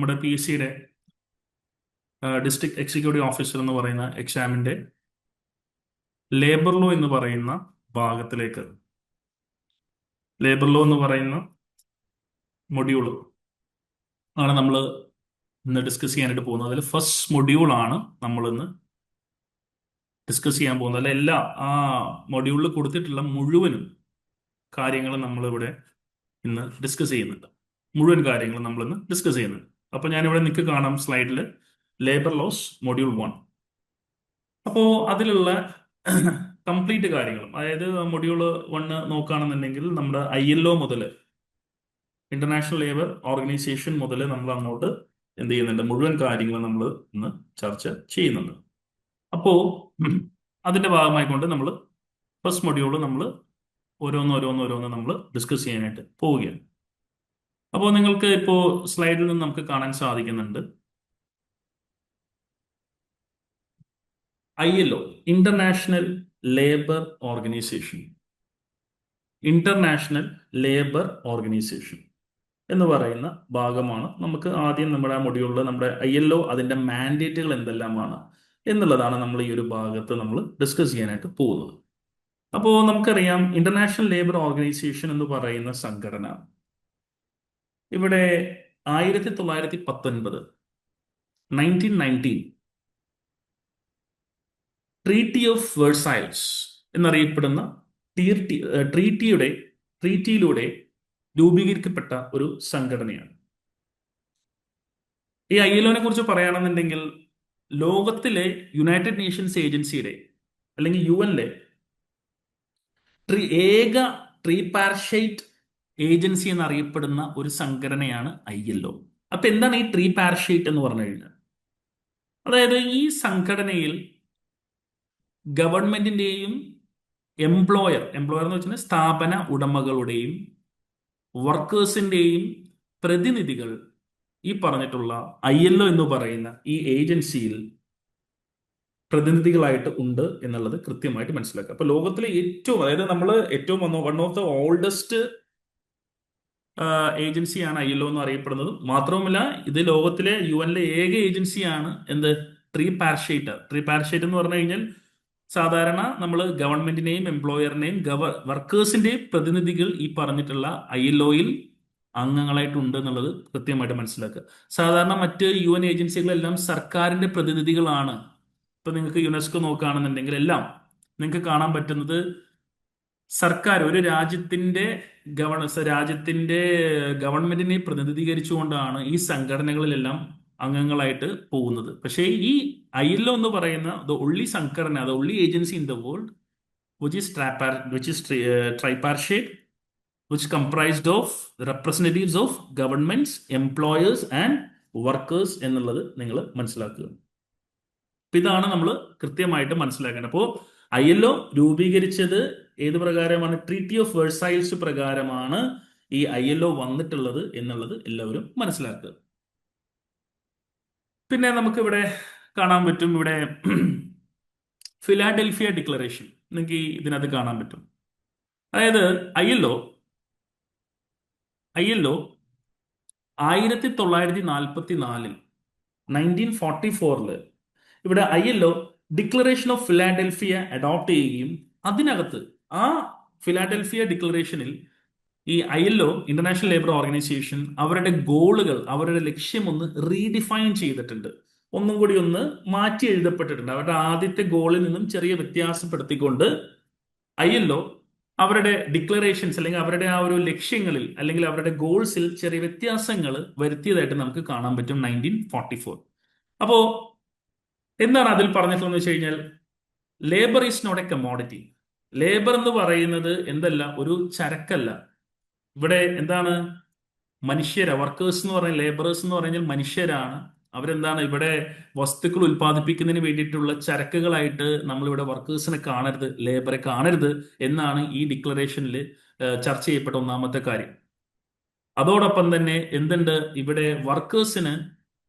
നമ്മുടെ PSCയുടെ district executive officer എന്ന് പറയുന്ന എക്സാമിന്റെ ലേബർ ലോ എന്ന് പറയുന്ന ഭാഗത്തിലേക്ക് ലേബർ ലോ എന്ന് പറയുന്ന മൊഡ്യൂൾ ആണ് നമ്മൾ ഇന്ന് ഡിസ്കസ് ചെയ്യാനായിട്ട് പോകുന്നത്. അതിൽ ഫസ്റ്റ് മൊഡ്യൂൾ ആണ് നമ്മൾ ഇന്ന് ഡിസ്കസ് ചെയ്യാൻ പോകുന്നത്. അല്ല, എല്ലാ ആ മൊഡ്യൂളിൽ കൊടുത്തിട്ടുള്ള മുഴുവനും കാര്യങ്ങളും നമ്മളിവിടെ ഇന്ന് ഡിസ്കസ് ചെയ്യുന്നുണ്ട്. മുഴുവൻ കാര്യങ്ങളും നമ്മളിന്ന് ഡിസ്കസ് ചെയ്യുന്നുണ്ട്. അപ്പൊ ഞാനിവിടെ നിങ്ങൾക്ക് കാണാം സ്ലൈഡിൽ ലേബർ ലോസ് മൊഡ്യൂൾ 1. അപ്പോൾ അതിലുള്ള കംപ്ലീറ്റ് കാര്യങ്ങളും, അതായത് മൊഡ്യൂൾ 1 നോക്കുകയാണെന്നുണ്ടെങ്കിൽ നമ്മുടെ ILO മുതൽ ഇന്റർനാഷണൽ ലേബർ ഓർഗനൈസേഷൻ മുതൽ നമ്മൾ അങ്ങോട്ട് എന്ത് ചെയ്യുന്നുണ്ട്, മുഴുവൻ കാര്യങ്ങളും നമ്മൾ ഇന്ന് ചർച്ച ചെയ്യുന്നുണ്ട്. അപ്പോൾ അതിന്റെ ഭാഗമായിക്കൊണ്ട് നമ്മൾ ഫസ്റ്റ് മൊഡ്യൂൾ നമ്മൾ ഓരോന്ന് നമ്മൾ ഡിസ്കസ് ചെയ്യാനായിട്ട് പോവുകയാണ്. അപ്പോൾ നിങ്ങൾക്ക് ഇപ്പോൾ സ്ലൈഡിൽ നിന്ന് നമുക്ക് കാണാൻ സാധിക്കുന്നുണ്ട് ILO international Labour organisation. International Labour organisation എന്ന് പറയുന്ന ഭാഗമാണ് നമുക്ക് ആദ്യം നമ്മുടെ ആ മൊഡ്യൂളിൽ നമ്മുടെ ILO അതിന്റെ മാൻഡേറ്റുകൾ എന്തെല്ലാമാണ് എന്നുള്ളതാണ് നമ്മൾ ഈ ഒരു ഭാഗത്ത് നമ്മൾ ഡിസ്കസ് ചെയ്യാനായിട്ട് പോകുന്നത്. അപ്പോൾ നമുക്കറിയാം ഇന്റർനാഷണൽ ലേബർ ഓർഗനൈസേഷൻ എന്ന് പറയുന്ന സംഘടന ഇവിടെ 1919 1919 ട്രീറ്റി ഓഫ് വേഴ്സൈൽസ് എന്നറിയപ്പെടുന്ന ട്രീറ്റിയിലൂടെ രൂപീകരിക്കപ്പെട്ട ഒരു സംഘടനയാണ്. ഈ ILO കുറിച്ച് പറയുകയാണെന്നുണ്ടെങ്കിൽ ലോകത്തിലെ യുണൈറ്റഡ് നേഷൻസ് ഏജൻസിയുടെ അല്ലെങ്കിൽ UN ഏക ട്രീപാർഷൈറ്റ് ഏജൻസി എന്നറിയപ്പെടുന്ന ഒരു സംഘടനയാണ് ILO. അപ്പൊ എന്താണ് ഈ ട്രീപാർഷൈറ്റ് എന്ന് പറഞ്ഞു കഴിഞ്ഞാൽ? അതായത് ഈ സംഘടനയിൽ ഗവൺമെന്റിന്റെയും എംപ്ലോയർ എന്ന് വെച്ചാൽ സ്ഥാപന ഉടമകളുടെയും വർക്കേഴ്സിന്റെയും പ്രതിനിധികൾ ഈ പറഞ്ഞിട്ടുള്ള ILO എന്ന് പറയുന്ന ഈ ഏജൻസിയിൽ പ്രതിനിധികളായിട്ട് ഉണ്ട് എന്നുള്ളത് കൃത്യമായിട്ട് മനസ്സിലാക്കുക. അപ്പൊ ലോകത്തിലെ ഏറ്റവും, അതായത് നമ്മൾ ഏറ്റവും വൺ ഓഫ് ദ ഓൾഡസ്റ്റ് ഏജൻസിയാണ് ILO എന്ന് അറിയപ്പെടുന്നത്. മാത്രവുമല്ല ഇത് ലോകത്തിലെ UN ഏക ഏജൻസിയാണ് എന്ത്, ട്രീപാർഷൈറ്റ് എന്ന് പറഞ്ഞു കഴിഞ്ഞാൽ സാധാരണ നമ്മൾ ഗവൺമെന്റിനെയും എംപ്ലോയറിനെയും വർക്കേഴ്സിന്റെയും പ്രതിനിധികൾ ഈ പറഞ്ഞിട്ടുള്ള ILO അംഗങ്ങളായിട്ടുണ്ട് എന്നുള്ളത് കൃത്യമായിട്ട് മനസ്സിലാക്കുക. സാധാരണ മറ്റ് UN ഏജൻസികളെല്ലാം സർക്കാരിന്റെ പ്രതിനിധികളാണ്. ഇപ്പൊ നിങ്ങൾക്ക് യുനെസ്കോ നോക്കുകയാണെന്നുണ്ടെങ്കിൽ എല്ലാം നിങ്ങൾക്ക് കാണാൻ പറ്റുന്നത് സർക്കാർ, ഒരു രാജ്യത്തിന്റെ ഗവൺമെന്റിനെ പ്രതിനിധീകരിച്ചുകൊണ്ടാണ് ഈ സംഘടനകളിലെല്ലാം അംഗങ്ങളായിട്ട് പോകുന്നത്. പക്ഷേ ഈ ILO എന്ന് പറയുന്ന the only agency in the world which is tripartite, which comprised of representatives of governments, employers and workers എന്നുള്ളത് നിങ്ങൾ മനസ്സിലാക്കുക. ഇതാണ് നമ്മൾ കൃത്യമായിട്ട് മനസ്സിലാക്കേണ്ടത്. അപ്പോൾ ILO രൂപീകരിച്ചത് ഏത് പ്രകാരമാണ്? ട്രീറ്റി ഓഫ് വേഴ്സൈൽസ് പ്രകാരമാണ് ഈ ILO വന്നിട്ടുള്ളത് എന്നുള്ളത് എല്ലാവരും മനസ്സിലാക്കുക. പിന്നെ നമുക്ക് ഇവിടെ കാണാൻ പറ്റും, ഇവിടെ ഫിലാഡൽഫിയ ഡിക്ലറേഷൻ നിങ്ങൾക്ക് ഇതിനകത്ത് കാണാൻ പറ്റും. അതായത് ILO 1944 1944 ഇവിടെ ILO declaration of Philadelphia adopt ചെയ്യുകയും അതിനകത്ത് ആ ഫിലാഡൽഫിയ ഡിക്ലറേഷനിൽ ഈ ILO ഇന്റർനാഷണൽ ലേബർ ഓർഗനൈസേഷൻ അവരുടെ ഗോളുകൾ, അവരുടെ ലക്ഷ്യം ഒന്ന് റീഡിഫൈൻ ചെയ്തിട്ടുണ്ട്, ഒന്നും കൂടി ഒന്ന് മാറ്റി എഴുതപ്പെട്ടിട്ടുണ്ട്. അവരുടെ ആദ്യത്തെ ഗോളിൽ നിന്നും ചെറിയ വ്യത്യാസപ്പെടുത്തിക്കൊണ്ട് ILO അവരുടെ ഡിക്ലറേഷൻസ് അല്ലെങ്കിൽ അവരുടെ ആ ഒരു ലക്ഷ്യങ്ങളിൽ അല്ലെങ്കിൽ അവരുടെ ഗോൾസിൽ ചെറിയ വ്യത്യാസങ്ങൾ വരുത്തിയതായിട്ട് നമുക്ക് കാണാൻ പറ്റും 1944. അപ്പോ എന്താണ് അതിൽ പറഞ്ഞിട്ടുള്ളതെന്ന് വെച്ച് കഴിഞ്ഞാൽ, labour is not a commodity. Labour എന്ന് പറയുന്നത് എന്തല്ല, ഒരു ചരക്കല്ല. ഇവിടെ എന്താണ്, വർക്കേഴ്സ് എന്ന് പറഞ്ഞാൽ, ലേബറേഴ്സ് എന്ന് പറഞ്ഞാൽ മനുഷ്യരാണ്. അവരെന്താണ്, ഇവിടെ വസ്തുക്കൾ ഉൽപ്പാദിപ്പിക്കുന്നതിന് വേണ്ടിയിട്ടുള്ള ചരക്കുകളായിട്ട് നമ്മളിവിടെ വർക്കേഴ്സിനെ കാണരുത്, ലേബറെ കാണരുത് എന്നാണ് ഈ ഡിക്ലറേഷനിൽ ചർച്ച ചെയ്യപ്പെട്ട ഒന്നാമത്തെ കാര്യം. അതോടൊപ്പം തന്നെ എന്തുണ്ട്, ഇവിടെ വർക്കേഴ്സിന്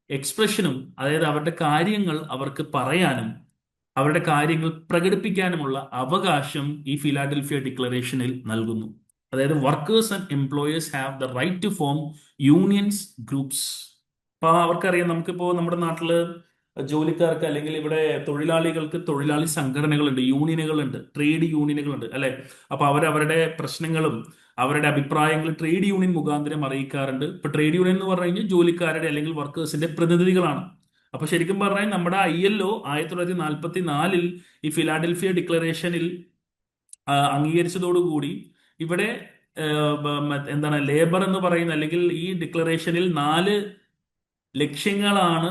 എക്സ്പ്രഷനും, അതായത് അവരുടെ കാര്യങ്ങൾ അവർക്ക് പറയാനും അവരുടെ കാര്യങ്ങൾ പ്രകടിപ്പിക്കാനുമുള്ള അവകാശം ഈ ഫിലാഡൽഫിയ ഡിക്ലറേഷനിൽ നൽകുന്നു. അതായത് workers and employers have the right to form unions, groups അപ്പൊ അവർക്കറിയാം, നമുക്കിപ്പോ നമ്മുടെ നാട്ടില് ജോലിക്കാർക്ക് അല്ലെങ്കിൽ ഇവിടെ തൊഴിലാളികൾക്ക് തൊഴിലാളി സംഘടനകളുണ്ട്, യൂണിയനുകളുണ്ട്, ട്രേഡ് യൂണിയനുകളുണ്ട്, അല്ലെ? അപ്പൊ അവരവരുടെ പ്രശ്നങ്ങളും അവരുടെ അഭിപ്രായങ്ങൾ ട്രേഡ് യൂണിയൻ മുഖാന്തരം അറിയിക്കാറുണ്ട്. ഇപ്പൊ ട്രേഡ് യൂണിയൻ എന്ന് പറഞ്ഞു കഴിഞ്ഞാൽ ജോലിക്കാരുടെ അല്ലെങ്കിൽ വർക്കേഴ്സിന്റെ പ്രതിനിധികളാണ്. അപ്പൊ ശരിക്കും പറഞ്ഞാൽ നമ്മുടെ ILO 1944 ഈ ഫിലാഡൽഫിയ ഡിക്ലറേഷനിൽ അംഗീകരിച്ചതോടുകൂടി ഇവിടെ എന്താണ് ലേബർ എന്ന് പറയുന്ന, അല്ലെങ്കിൽ ഈ ഡിക്ലറേഷനിൽ 4 ലക്ഷ്യങ്ങളാണ്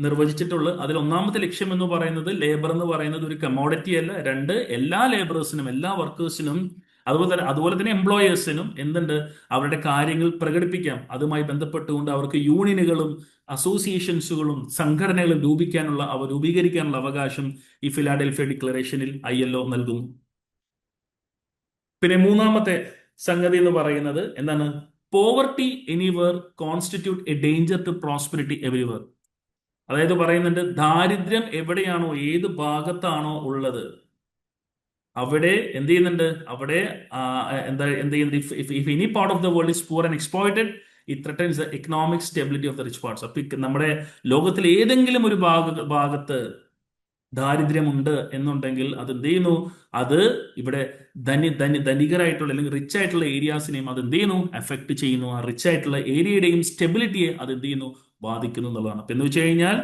നിർവചിച്ചിട്ടുള്ളത്. അതിൽ ഒന്നാമത്തെ ലക്ഷ്യം എന്ന് പറയുന്നത്, ലേബർ എന്ന് പറയുന്നത് ഒരു കമോഡിറ്റി അല്ല. രണ്ട്, എല്ലാ ലേബറേഴ്സിനും, എല്ലാ വർക്കേഴ്സിനും, അതുപോലെ തന്നെ എംപ്ലോയേഴ്സിനും എന്തുണ്ട്, അവരുടെ കാര്യങ്ങൾ പ്രകടിപ്പിക്കാം. അതുമായി ബന്ധപ്പെട്ടുകൊണ്ട് അവർക്ക് യൂണിയനുകളും അസോസിയേഷൻസുകളും സംഘടനകളും രൂപീകരിക്കാനുള്ള അവകാശം ഈ ഫിലാഡൽഫിയ ഡിക്ലറേഷനിൽ ILO നൽകുന്നു. പിന്നെ മൂന്നാമത്തെ സംഗതി എന്ന് പറയുന്നത് എന്താണ്? Poverty anywhere constitute a danger to prosperity everywhere. അതായത് പറയുന്നുണ്ട്, ദാരിദ്ര്യം എവിടെയാണോ, ഏത് ഭാഗത്താണോ ഉള്ളത്, അവിടെ എന്ത് ചെയ്യുന്നുണ്ട്, അവിടെ എന്ത് ചെയ്യുന്നുണ്ട്, if any part of the world is poor and exploited, it ത്രെട്ടൻസ് the economic stability of the rich parts. അപ്പൊ നമ്മുടെ ലോകത്തിലെ ഏതെങ്കിലും ഒരു ഭാഗത്ത് ദാരിദ്ര്യമുണ്ട് എന്നുണ്ടെങ്കിൽ അത് എന്ത് ചെയ്യുന്നു, അത് ഇവിടെ ധനികരായിട്ടുള്ള അല്ലെങ്കിൽ റിച്ച് ആയിട്ടുള്ള ഏരിയാസിനെയും അത് എന്ത് ചെയ്യുന്നു, എഫക്ട് ചെയ്യുന്നു. ആ റിച്ച് ആയിട്ടുള്ള ഏരിയയുടെയും സ്റ്റെബിലിറ്റിയെ അത് എന്ത് ചെയ്യുന്നു, ബാധിക്കുന്നു എന്നുള്ളതാണ്. അപ്പൊ എന്ന് വെച്ച് കഴിഞ്ഞാൽ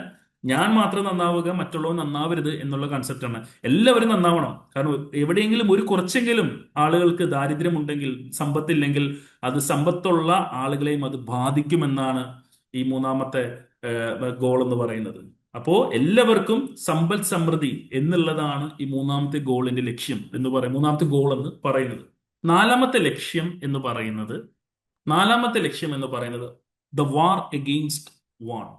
ഞാൻ മാത്രം നന്നാവുക, മറ്റുള്ളവർ നന്നാവരുത് എന്നുള്ള കൺസെപ്റ്റാണ്. എല്ലാവരും നന്നാവണം. കാരണം എവിടെയെങ്കിലും ഒരു കുറച്ചെങ്കിലും ആളുകൾക്ക് ദാരിദ്ര്യമുണ്ടെങ്കിൽ, സമ്പത്തില്ലെങ്കിൽ, അത് സമ്പത്തുള്ള ആളുകളെയും അത് ബാധിക്കുമെന്നാണ് ഈ മൂന്നാമത്തെ ഗോൾ എന്ന് പറയുന്നത്. അപ്പോ എല്ലാവർക്കും സമ്പൽ സമൃദ്ധി എന്നുള്ളതാണ് ഈ മൂന്നാമത്തെ ഗോളിന്റെ ലക്ഷ്യം എന്ന് മൂന്നാമത്തെ ഗോൾ എന്ന് പറയുന്നത്. നാലാമത്തെ ലക്ഷ്യം എന്ന് പറയുന്നത് ദ വാർ എഗെയിൻസ്റ്റ് വാണ്ട്.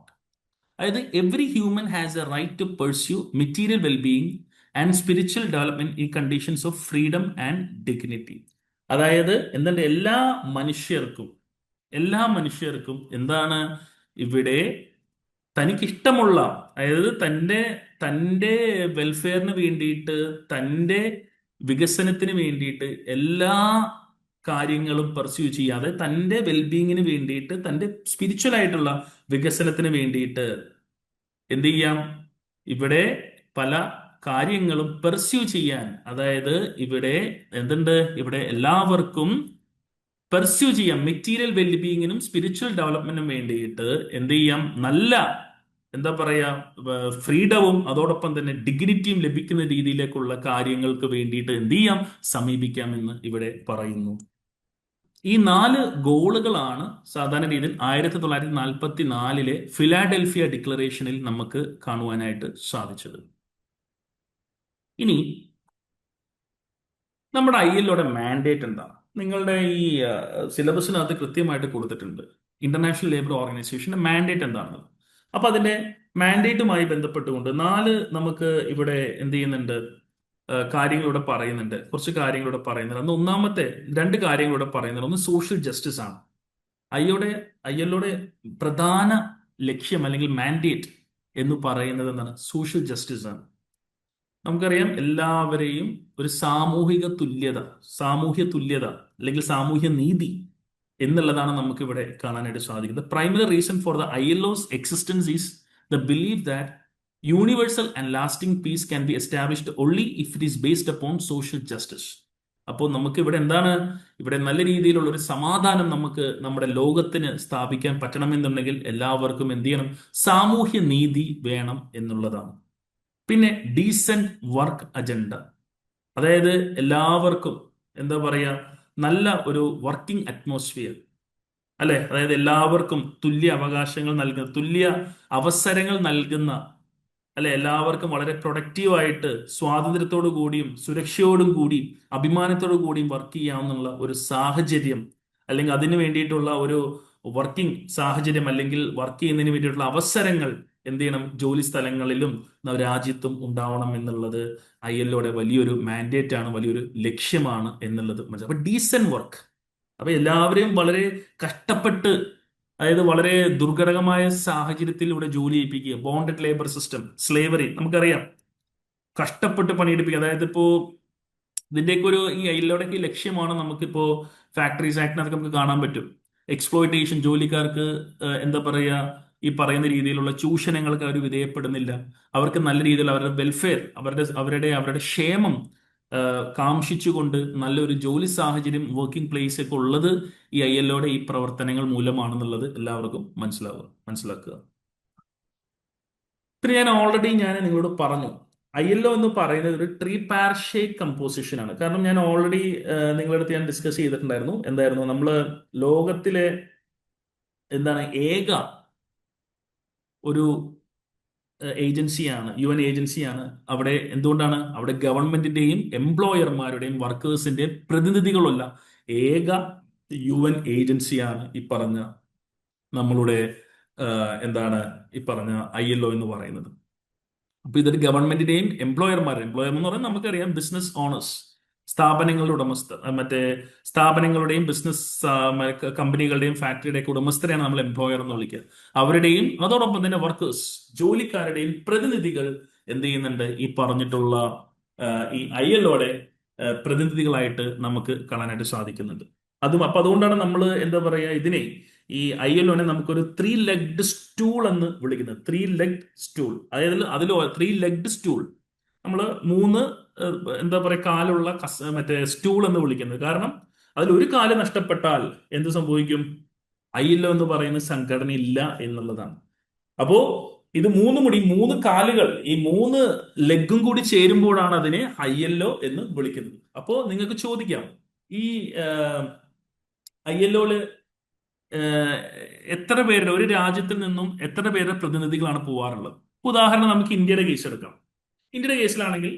അതായത് every human has a right to pursue material wellbeing and spiritual development in conditions of freedom and dignity. അതായത് എന്തുണ്ട്, എല്ലാ മനുഷ്യർക്കും എന്താണ് ഇവിടെ തനിക്കിഷ്ടമുള്ള, അതായത് തൻ്റെ വെൽഫെയറിന് വേണ്ടിയിട്ട്, തൻ്റെ വികസനത്തിന് വേണ്ടിയിട്ട് എല്ലാ കാര്യങ്ങളും പെർസ്യൂ ചെയ്യാതെ, തൻ്റെ വെൽബീയിങ്ങിന് വേണ്ടിയിട്ട്, തൻ്റെ സ്പിരിച്വൽ ആയിട്ടുള്ള വികസനത്തിന് വേണ്ടിയിട്ട് എന്ത് ചെയ്യാം, ഇവിടെ പല കാര്യങ്ങളും പെർസ്യൂ ചെയ്യാൻ, അതായത് ഇവിടെ എന്തുണ്ട്, ഇവിടെ എല്ലാവർക്കും പെർസ്യൂ ചെയ്യാം. മെറ്റീരിയൽ വെൽബീയിങ്ങിനും സ്പിരിച്വൽ ഡെവലപ്മെന്റിനും വേണ്ടിയിട്ട് എന്ത് ചെയ്യാം, നല്ല എന്താ പറയാ, ഫ്രീഡവും അതോടൊപ്പം തന്നെ ഡിഗ്നിറ്റിയും ലഭിക്കുന്ന രീതിയിലേക്കുള്ള കാര്യങ്ങൾക്ക് വേണ്ടിയിട്ട് എന്ത് ചെയ്യാം, സമീപിക്കാമെന്ന് ഇവിടെ പറയുന്നു. ഈ 4 ഗോളുകളാണ് സാധാരണ രീതിയിൽ 1944 ഫിലാഡൽഫിയ ഡിക്ലറേഷനിൽ നമുക്ക് കാണുവാനായിട്ട് സാധിച്ചത്. ഇനി നമ്മുടെ ILOയുടെ മാൻഡേറ്റ് എന്താണ്? നിങ്ങളുടെ ഈ സിലബസിനകത്ത് കൃത്യമായിട്ട് കൊടുത്തിട്ടുണ്ട് ഇന്റർനാഷണൽ ലേബർ ഓർഗനൈസേഷന്റെ മാൻഡേറ്റ് എന്താണെന്ന്. അപ്പൊ അതിന്റെ മാൻഡേറ്റുമായി ബന്ധപ്പെട്ടുകൊണ്ട് 4 നമുക്ക് ഇവിടെ എന്ത് ചെയ്യുന്നുണ്ട്, കാര്യങ്ങളിവിടെ പറയുന്നുണ്ട്, കുറച്ച് കാര്യങ്ങളിവിടെ പറയുന്നുണ്ട്. അന്ന് ഒന്നാമത്തെ 2 കാര്യങ്ങളിവിടെ പറയുന്നുണ്ട്. ഒന്ന് സോഷ്യൽ ജസ്റ്റിസ് ആണ്. ILOയുടെ പ്രധാന ലക്ഷ്യം അല്ലെങ്കിൽ മാൻഡേറ്റ് എന്ന് പറയുന്നത് എന്താണ്? സോഷ്യൽ ജസ്റ്റിസ് ആണ്. നമുക്കറിയാം, എല്ലാവരെയും ഒരു സാമൂഹ്യ തുല്യത അല്ലെങ്കിൽ സാമൂഹ്യ നീതി എന്നുള്ളതാണ് നമുക്ക് ഇവിടെ കാണാനായിട്ട് സാധിക്കുന്നത്. Primary reason for the ILO's existence is the believe that universal and lasting peace can be established only if it is based upon social justice. അപ്പോൾ നമുക്ക് ഇവിടെ എന്താണ്, ഇവിടെ നല്ല രീതിയിലുള്ള ഒരു സമാധാനം നമുക്ക് നമ്മുടെ ലോകത്തിന് സ്ഥാപിക്കാൻ പറ്റണമെന്നുണ്ടെങ്കിൽ എല്ലാവർക്കും എന്ത് ചെയ്യണം, സാമൂഹ്യ നീതി വേണം എന്നുള്ളതാണ്. പിന്നെ ഡീസന്റ് വർക്ക് അജണ്ട, അതായത് എല്ലാവർക്കും എന്താ പറയാ, നല്ല ഒരു വർക്കിംഗ് അറ്റ്മോസ്ഫിയർ, അല്ലെ? അതായത് എല്ലാവർക്കും തുല്യ അവകാശങ്ങൾ നൽകുന്ന, തുല്യ അവസരങ്ങൾ നൽകുന്ന, അല്ലെ? എല്ലാവർക്കും വളരെ പ്രൊഡക്റ്റീവായിട്ട് സ്വാതന്ത്ര്യത്തോടു കൂടിയും സുരക്ഷയോടും കൂടിയും അഭിമാനത്തോടു കൂടിയും വർക്ക് ചെയ്യാവുന്ന ഒരു സാഹചര്യം, അല്ലെങ്കിൽ അതിനു വേണ്ടിയിട്ടുള്ള ഒരു വർക്കിംഗ് സാഹചര്യം, അല്ലെങ്കിൽ വർക്ക് ചെയ്യുന്നതിന് വേണ്ടിയിട്ടുള്ള അവസരങ്ങൾ എന്ത് ചെയ്യണം, ജോലി സ്ഥലങ്ങളിലും രാജ്യത്തും ഉണ്ടാവണം എന്നുള്ളത് ILOയുടെ വലിയൊരു മാൻഡേറ്റ് ആണ്, വലിയൊരു ലക്ഷ്യമാണ് എന്നുള്ളത് മനസ്സിലാവും. അപ്പൊ ഡീസന്റ് വർക്ക്, അപ്പൊ എല്ലാവരെയും വളരെ കഷ്ടപ്പെട്ട്, അതായത് വളരെ ദുർഘടകമായ സാഹചര്യത്തിൽ ഇവിടെ ജോലി ചെയ്യിപ്പിക്കുക. ബോണ്ടഡ് ലേബർ സിസ്റ്റം, സ്ലേവറി നമുക്കറിയാം, കഷ്ടപ്പെട്ട് പണിയെടുപ്പിക്കുക. അതായത് ഇപ്പോ ഇതിന്റെയൊക്കെ ഈ ILOയുടെ ലക്ഷ്യമാണ് നമുക്കിപ്പോ ഫാക്ടറീസ് ആക്ടിനകത്ത് നമുക്ക് കാണാൻ പറ്റും. എക്സ്പ്ലോയിറ്റേഷൻ, ജോലിക്കാർക്ക് എന്താ പറയാ, ഈ പറയുന്ന രീതിയിലുള്ള ചൂഷണങ്ങൾക്ക് അവർ വിധേയപ്പെടുന്നില്ല. അവർക്ക് നല്ല രീതിയിൽ അവരുടെ വെൽഫെയർ, അവരുടെ ക്ഷേമം കാംക്ഷിച്ചുകൊണ്ട് നല്ലൊരു ജോലി സാഹചര്യം, വർക്കിംഗ് പ്ലേസ് ഒക്കെ ഉള്ളത് ഈ ILOയുടെ ഈ പ്രവർത്തനങ്ങൾ മൂലമാണെന്നുള്ളത് എല്ലാവർക്കും മനസ്സിലാക്കുക. പിന്നെ ഞാൻ നിങ്ങളോട് പറഞ്ഞു, ILO എന്ന് പറയുന്നത് ഒരു ട്രിപാർഷേറ്റ് കമ്പോസിഷൻ ആണ്. കാരണം ഞാൻ ഓൾറെഡി നിങ്ങളുടെ അടുത്ത് ഞാൻ ഡിസ്കസ് ചെയ്തിട്ടുണ്ടായിരുന്നു. എന്തായിരുന്നു, നമ്മള് ലോകത്തിലെ എന്താണ് ഏക ഒരു ഏജൻസിയാണ്, UN ഏജൻസിയാണ്. അവിടെ എന്തുകൊണ്ടാണ് അവിടെ ഗവൺമെന്റിന്റെയും എംപ്ലോയർമാരുടെയും വർക്കേഴ്സിന്റെയും പ്രതിനിധികളുള്ള ഏക UN ഏജൻസിയാണ് ഈ പറഞ്ഞ നമ്മളുടെ എന്താണ് ഈ പറഞ്ഞ ILO എന്ന് പറയുന്നത്. അപ്പൊ ഇതൊരു ഗവൺമെന്റിന്റെയും എംപ്ലോയർ എന്ന് പറയുന്നത് നമുക്കറിയാം ബിസിനസ് ഓണേഴ്സ്, സ്ഥാപനങ്ങളുടെ മറ്റേ സ്ഥാപനങ്ങളുടെയും ബിസിനസ് കമ്പനികളുടെയും ഫാക്ടറിയുടെയൊക്കെ ഉടമസ്ഥരെയാണ് നമ്മൾ എംപ്ലോയർ എന്ന് വിളിക്കുക. അവരുടെയും അതോടൊപ്പം തന്നെ വർക്കേഴ്സ്, ജോലിക്കാരുടെയും പ്രതിനിധികൾ എന്ത് ചെയ്യുന്നുണ്ട്, ഈ പറഞ്ഞിട്ടുള്ള ഈ ILOയുടെ പ്രതിനിധികളായിട്ട് നമുക്ക് കാണാനായിട്ട് സാധിക്കുന്നുണ്ട്. അപ്പൊ അതുകൊണ്ടാണ് നമ്മൾ എന്താ പറയാ ഇതിനെ, ഈ ILOനെ നമുക്കൊരു 3-legged സ്റ്റൂൾ എന്ന് വിളിക്കുന്നത്. 3-legged സ്റ്റൂൾ, അതായത് ത്രീ ലെഗ്ഡ് സ്റ്റൂൾ, നമ്മൾ മൂന്ന് എന്താ പറയുക കാലുള്ള മറ്റേ സ്റ്റൂൾ എന്ന് വിളിക്കുന്നത്. കാരണം അതിൽ ഒരു കാല് നഷ്ടപ്പെട്ടാൽ എന്ത് സംഭവിക്കും, ILO എന്ന് പറയുന്ന സംഘടന ഇല്ല എന്നുള്ളതാണ്. അപ്പോ ഇത് മൂന്ന് കാലുകൾ, ഈ 3 ലെഗും കൂടി ചേരുമ്പോഴാണ് അതിനെ ILO എന്ന് വിളിക്കുന്നത്. അപ്പോ നിങ്ങൾക്ക് ചോദിക്കാം, ഈ ILOയില് എത്ര പേരുടെ, ഒരു രാജ്യത്തിൽ നിന്നും എത്ര പേരുടെ പ്രതിനിധികളാണ് പോവാറുള്ളത്? ഉദാഹരണം നമുക്ക് ഇന്ത്യയുടെ കേസ് എടുക്കാം. ഇന്ത്യയുടെ കേസിലാണെങ്കിൽ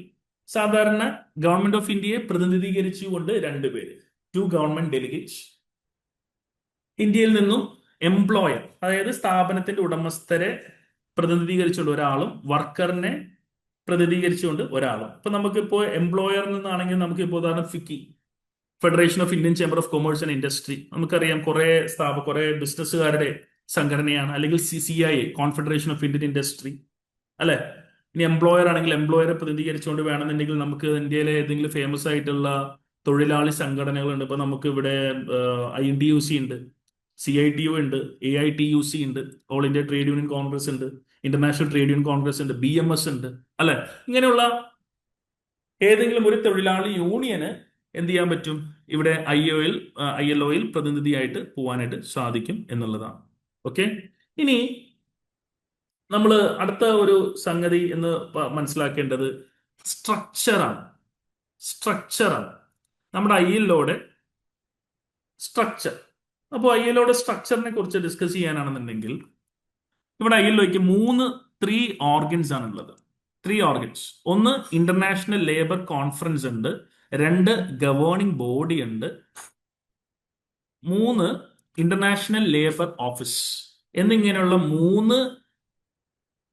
സാധാരണ ഗവൺമെന്റ് ഓഫ് ഇന്ത്യയെ പ്രതിനിധീകരിച്ചുകൊണ്ട് 2 പേര്, 2 ഗവൺമെന്റ് ഡെലിഗേറ്റ്സ്. ഇന്ത്യയിൽ നിന്നും എംപ്ലോയർ, അതായത് സ്ഥാപനത്തിന്റെ ഉടമസ്ഥരെ പ്രതിനിധീകരിച്ചുകൊണ്ട് ഒരാളും വർക്കറിനെ പ്രതിനിധീകരിച്ചുകൊണ്ട് ഒരാളും. ഇപ്പൊ നമുക്കിപ്പോ എംപ്ലോയറിൽ നിന്നാണെങ്കിൽ നമുക്കിപ്പോ ഉദാഹരണം FICCI, federation of Indian chamber of commerce and industry, നമുക്കറിയാം കുറെ ബിസിനസ്സുകാരുടെ സംഘടനയാണ്. അല്ലെങ്കിൽ CCIA, confederation of Indian industry, അല്ലെ? ഇനി എംപ്ലോയർ ആണെങ്കിൽ എംപ്ലോയറെ പ്രതിനിധീകരിച്ചുകൊണ്ട് വേണമെന്നുണ്ടെങ്കിൽ നമുക്ക് ഇന്ത്യയിലെ ഏതെങ്കിലും ഫേമസ് ആയിട്ടുള്ള തൊഴിലാളി സംഘടനകളുണ്ട്. ഇപ്പൊ നമുക്ക് ഇവിടെ INTUC ഉണ്ട്, CITU ഉണ്ട്, AITUC ഉണ്ട്, all India trade union Congress ഉണ്ട്, ഇന്റർനാഷണൽ ട്രേഡ് യൂണിയൻ കോൺഗ്രസ് ഉണ്ട്, BMS ഉണ്ട്, അല്ലെ? ഇങ്ങനെയുള്ള ഏതെങ്കിലും ഒരു തൊഴിലാളി യൂണിയന് എന്ത് ചെയ്യാൻ പറ്റും, ഇവിടെ ILOയിൽ പ്രതിനിധിയായിട്ട് പോവാനായിട്ട് സാധിക്കും എന്നുള്ളതാണ്. ഓക്കെ, ഇനി നമ്മൾ അടുത്ത ഒരു സംഗതി എന്ന് മനസ്സിലാക്കേണ്ടത് സ്ട്രക്ചറാണ്. നമ്മുടെ ILOയുടെ സ്ട്രക്ചർ. അപ്പോൾ ILOയുടെ സ്ട്രക്ചറിനെ കുറിച്ച് ഡിസ്കസ് ചെയ്യാനാണെന്നുണ്ടെങ്കിൽ ഇവിടെ ILOയ്ക്ക് 3 ഓർഗൻസ് ആണുള്ളത്. 3 ഓർഗൻസ്. ഒന്ന് ഇന്റർനാഷണൽ ലേബർ കോൺഫറൻസ് ഉണ്ട്, 2 ഗവേണിംഗ് ബോഡി ഉണ്ട്, 3 ഇന്റർനാഷണൽ ലേബർ ഓഫീസ് എന്നിങ്ങനെയുള്ള 3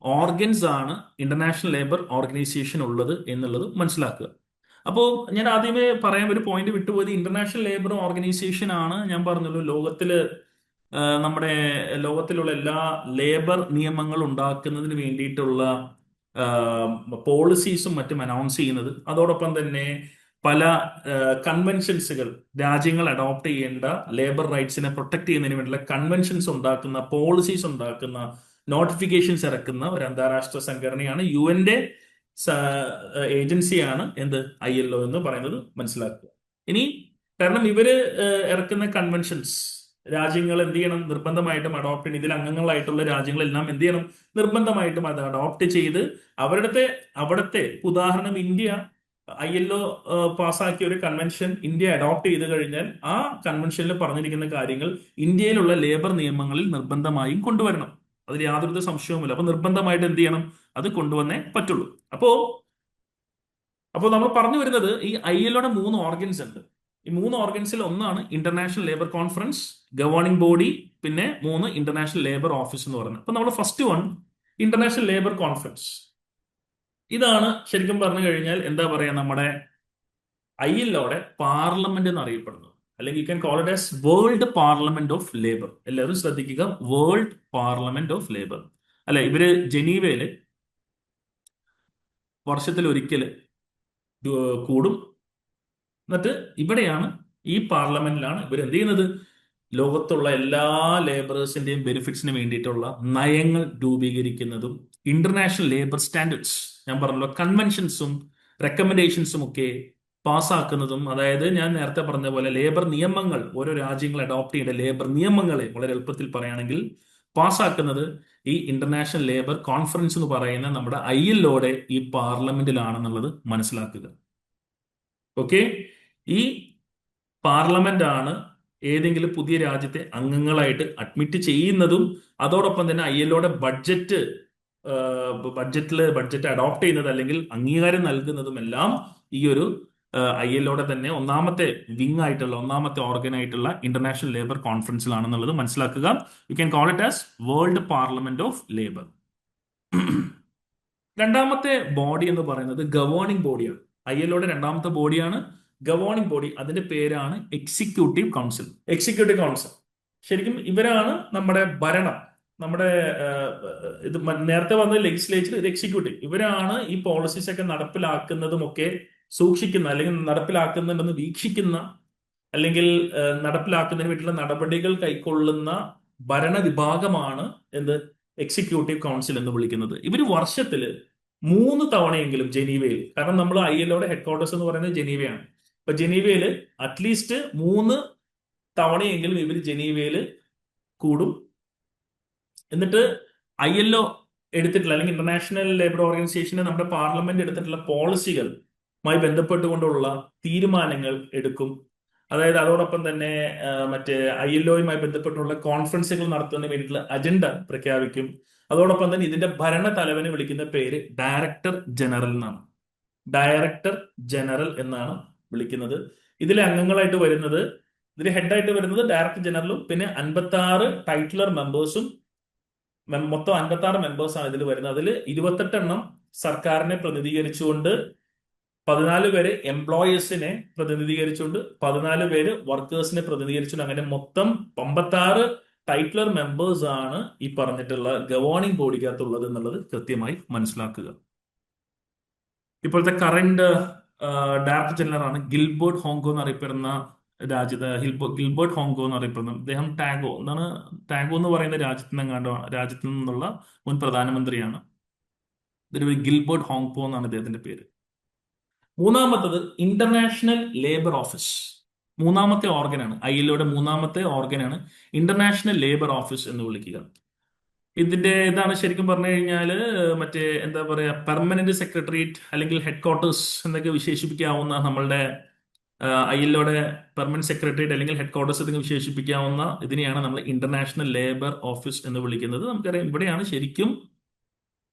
ഓർഗൻസ് ആണ് ഇന്റർനാഷണൽ ലേബർ ഓർഗനൈസേഷൻ ഉള്ളത് എന്നുള്ളത് മനസ്സിലാക്കുക. അപ്പോൾ ഞാൻ ആദ്യമേ പറയാൻ ഒരു പോയിന്റ് വിട്ടുപോയത്, ഇന്റർനാഷണൽ ലേബർ ഓർഗനൈസേഷൻ ആണ് ഞാൻ പറഞ്ഞല്ലോ നമ്മുടെ ലോകത്തിലുള്ള എല്ലാ ലേബർ നിയമങ്ങൾ ഉണ്ടാക്കുന്നതിന് വേണ്ടിയിട്ടുള്ള പോളിസീസും മറ്റും അനൗൺസ് ചെയ്യുന്നത്. അതോടൊപ്പം തന്നെ പല കൺവെൻഷൻസുകൾ, രാജ്യങ്ങൾ അഡോപ്റ്റ് ചെയ്യേണ്ട ലേബർ റൈറ്റ്സിനെ പ്രൊട്ടക്ട് ചെയ്യുന്നതിന് വേണ്ടിയുള്ള കൺവെൻഷൻസ് ഉണ്ടാക്കുന്ന, പോളിസീസ് ഉണ്ടാക്കുന്ന, നോട്ടിഫിക്കേഷൻസ് ഇറക്കുന്ന ഒരു അന്താരാഷ്ട്ര സംഘടനയാണ്. UN ഏജൻസിയാണ് എന്ത് ILO എന്ന് പറയുന്നത് മനസ്സിലാക്കുക. ഇനി കാരണം ഇവര് ഇറക്കുന്ന കൺവെൻഷൻസ് രാജ്യങ്ങൾ എന്ത് ചെയ്യണം, നിർബന്ധമായിട്ടും അഡോപ്റ്റ് ചെയ്യണം. ഇതിൽ അംഗങ്ങളായിട്ടുള്ള രാജ്യങ്ങളെല്ലാം എന്ത് ചെയ്യണം, നിർബന്ധമായിട്ടും അത് അഡോപ്റ്റ് ചെയ്ത് അവിടുത്തെ ഉദാഹരണം ഇന്ത്യ ILO പാസ്സാക്കിയ ഒരു കൺവെൻഷൻ ഇന്ത്യ അഡോപ്റ്റ് ചെയ്ത് കഴിഞ്ഞാൽ ആ കൺവെൻഷനിൽ പറഞ്ഞിരിക്കുന്ന കാര്യങ്ങൾ ഇന്ത്യയിലുള്ള ലേബർ നിയമങ്ങളിൽ നിർബന്ധമായും കൊണ്ടുവരണം. അതിൽ യാതൊരു സംശയവുമില്ല. അപ്പൊ നിർബന്ധമായിട്ട് എന്ത് ചെയ്യണം, അത് കൊണ്ടുവന്നേ പറ്റുള്ളൂ. അപ്പോ നമ്മൾ പറഞ്ഞു വരുന്നത്, ഈ ILOയുടെ 3 ഓർഗൻസ് ഉണ്ട്. ഈ 3 ഓർഗൻസിൽ ഒന്നാണ് international labour conference, governing body, പിന്നെ 3 ഇന്റർനാഷണൽ ലേബർ ഓഫീസ് എന്ന് പറയുന്നത്. അപ്പൊ നമ്മൾ first one international labour conference. ഇതാണ് ശരിക്കും പറഞ്ഞു കഴിഞ്ഞാൽ എന്താ പറയാ, നമ്മുടെ ILOയുടെ പാർലമെന്റ് എന്ന് അറിയപ്പെടുന്നത്. അല്ലെങ്കിൽ you can call it as world parliament of labour. എല്ലാവരും ശ്രദ്ധിക്കുക, വേൾഡ് പാർലമെന്റ് ഓഫ് ലേബർ. അല്ലെ, ഇവര് ജനീവയില് വർഷത്തിൽ ഒരിക്കൽ കൂടും. എന്നിട്ട് ഇവിടെയാണ്, ഈ പാർലമെന്റിലാണ് ഇവർ എന്ത് ചെയ്യുന്നത്, ലോകത്തുള്ള എല്ലാ ലേബറേഴ്സിന്റെയും ബെനിഫിറ്റ്സിന് വേണ്ടിയിട്ടുള്ള നയങ്ങൾ രൂപീകരിക്കുന്നതും ഇന്റർനാഷണൽ ലേബർ സ്റ്റാൻഡേർഡ്സ്, ഞാൻ പറഞ്ഞല്ലോ കൺവെൻഷൻസും റെക്കമെൻഡേഷൻസും ഒക്കെ പാസ്സാക്കുന്നതും, അതായത് ഞാൻ നേരത്തെ പറഞ്ഞ പോലെ ലേബർ നിയമങ്ങൾ ഓരോ രാജ്യങ്ങൾ അഡോപ്റ്റ് ചെയ്യേണ്ട ലേബർ നിയമങ്ങളെ വളരെ എളുപ്പത്തിൽ പറയുകയാണെങ്കിൽ പാസ്സാക്കുന്നത് ഈ ഇന്റർനാഷണൽ ലേബർ കോൺഫറൻസ് എന്ന് പറയുന്ന നമ്മുടെ ILOയുടെ ഈ പാർലമെന്റിലാണെന്നുള്ളത് മനസ്സിലാക്കുക. ഓക്കെ, ഈ പാർലമെന്റ് ആണ് ഏതെങ്കിലും പുതിയ രാജ്യത്തെ അംഗങ്ങളായിട്ട് അഡ്മിറ്റ് ചെയ്യുന്നതും അതോടൊപ്പം തന്നെ ILOയുടെ ബഡ്ജറ്റ് അഡോപ്റ്റ് ചെയ്യുന്നത് അല്ലെങ്കിൽ അംഗീകാരം നൽകുന്നതും എല്ലാം ഈ ഒരു ILOയുടെ തന്നെ ഒന്നാമത്തെ വിങ് ആയിട്ടുള്ള ഒന്നാമത്തെ ഓർഗൻ ആയിട്ടുള്ള ഇന്റർനാഷണൽ ലേബർ കോൺഫറൻസിലാണെന്നുള്ളത് മനസ്സിലാക്കുക. You can call it as world parliament of labour. രണ്ടാമത്തെ ബോഡി എന്ന് പറയുന്നത് ഗവേണിംഗ് ബോഡിയാണ്. ILOയുടെ രണ്ടാമത്തെ ബോഡിയാണ് ഗവേണിംഗ് ബോഡി. അതിന്റെ പേരാണ് എക്സിക്യൂട്ടീവ് കൗൺസിൽ. എക്സിക്യൂട്ടീവ് കൗൺസിൽ ശരിക്കും ഇവരാണ് നമ്മുടെ ഭരണം, നമ്മുടെ ഇത് നേരത്തെ വന്ന ലെജിസ്ലേച്ചർ, ഇത് എക്സിക്യൂട്ടീവ്. ഇവരാണ് ഈ പോളിസീസ് ഒക്കെ നടപ്പിലാക്കുന്നതും ഒക്കെ സൂക്ഷിക്കുന്ന അല്ലെങ്കിൽ നടപ്പിലാക്കുന്നുണ്ടെന്ന് വീക്ഷിക്കുന്ന അല്ലെങ്കിൽ നടപ്പിലാക്കുന്നതിന് വേണ്ടിയുള്ള നടപടികൾ കൈക്കൊള്ളുന്ന ഭരണവിഭാഗമാണ് എന്ത് എക്സിക്യൂട്ടീവ് കൗൺസിൽ എന്ന് വിളിക്കുന്നത്. ഇവര് വർഷത്തില് 3 തവണയെങ്കിലും ജനീവയിൽ, കാരണം നമ്മൾ ILOയുടെ ഹെഡ്ക്വാർട്ടേഴ്സ് എന്ന് പറയുന്നത് ജനീവയാണ്, അപ്പൊ ജനീവയിൽ അറ്റ്ലീസ്റ്റ് 3 തവണയെങ്കിലും ഇവർ ജനീവയിൽ കൂടും. എന്നിട്ട് ILO എടുത്തിട്ടുള്ള അല്ലെങ്കിൽ ഇന്റർനാഷണൽ ലേബർ ഓർഗനൈസേഷന് നമ്മുടെ പാർലമെന്റ് എടുത്തിട്ടുള്ള പോളിസികളുമായി ബന്ധപ്പെട്ടുകൊണ്ടുള്ള തീരുമാനങ്ങൾ എടുക്കും. അതായത് അതോടൊപ്പം തന്നെ മറ്റേ ILOയുമായി ബന്ധപ്പെട്ടുള്ള കോൺഫറൻസുകൾ നടത്തുന്നതിന് വേണ്ടിയിട്ടുള്ള അജണ്ട പ്രഖ്യാപിക്കും. അതോടൊപ്പം തന്നെ ഇതിന്റെ ഭരണ തലവനെ വിളിക്കുന്ന പേര് ഡയറക്ടർ ജനറൽ എന്നാണ്. ഡയറക്ടർ ജനറൽ എന്നാണ് വിളിക്കുന്നത്. ഇതിലെ അംഗങ്ങളായിട്ട് വരുന്നത്, ഇതിൽ ഹെഡായിട്ട് വരുന്നത് ഡയറക്ടർ ജനറലും പിന്നെ 56 ടൈറ്റിലർ മെമ്പേഴ്സും, മൊത്തം 56 മെമ്പേഴ്സാണ് ഇതിൽ വരുന്നത്. അതിൽ 28 എണ്ണം സർക്കാരിനെ പ്രതിനിധീകരിച്ചുകൊണ്ട്, 14 പേര് എംപ്ലോയേഴ്സിനെ പ്രതിനിധീകരിച്ചുകൊണ്ട്, 14 പേര് വർക്കേഴ്സിനെ പ്രതിനിധീകരിച്ചുകൊണ്ട്, അങ്ങനെ മൊത്തം 56 ടൈറ്റിലർ മെമ്പേഴ്സ് ആണ് ഈ പറഞ്ഞിട്ടുള്ള ഗവേണിംഗ് ബോഡിക്കകത്തുള്ളത് എന്നുള്ളത് കൃത്യമായി മനസ്സിലാക്കുക. ഇപ്പോഴത്തെ കറന്റ് ഡയറക്ടർ ജനറൽ ആണ് ഗിൽബർട്ട് ഹോങ്കോ എന്നറിയപ്പെടുന്ന ഗിൽബർട്ട് ഹോങ്കോ എന്നറിയപ്പെടുന്ന അദ്ദേഹം ടാഗോ എന്ന് പറയുന്ന രാജ്യത്തു നിന്നുള്ള മുൻ പ്രധാനമന്ത്രിയാണ്. ഇതൊരു ഗിൽബർട്ട് ഹോങ്കോ എന്നാണ് ഇദ്ദേഹത്തിന്റെ പേര്. മൂന്നാമത്തത് ഇന്റർനാഷണൽ ലേബർ ഓഫീസ്, മൂന്നാമത്തെ ഓർഗനാണ്. ILOയുടെ മൂന്നാമത്തെ ഓർഗനാണ് ഇന്റർനാഷണൽ ലേബർ ഓഫീസ് എന്ന് വിളിക്കുക. ഇതാണ് ശരിക്കും പറഞ്ഞു കഴിഞ്ഞാല് മറ്റേ എന്താ പറയാ പെർമനന്റ് സെക്രട്ടേറിയറ്റ് അല്ലെങ്കിൽ ഹെഡ്ക്വാർട്ടേഴ്സ് എന്നൊക്കെ വിശേഷിപ്പിക്കാവുന്ന നമ്മളുടെ ILOയുടെ പെർമനന്റ് സെക്രട്ടേറിയറ്റ് അല്ലെങ്കിൽ ഹെഡ്ക്വാർട്ടേഴ്സ് എന്നൊക്കെ വിശേഷിപ്പിക്കാവുന്ന ഇതിനെയാണ് നമ്മൾ ഇന്റർനാഷണൽ ലേബർ ഓഫീസ് എന്ന് വിളിക്കുന്നത്. നമുക്കറിയാം ഇവിടെയാണ് ശരിക്കും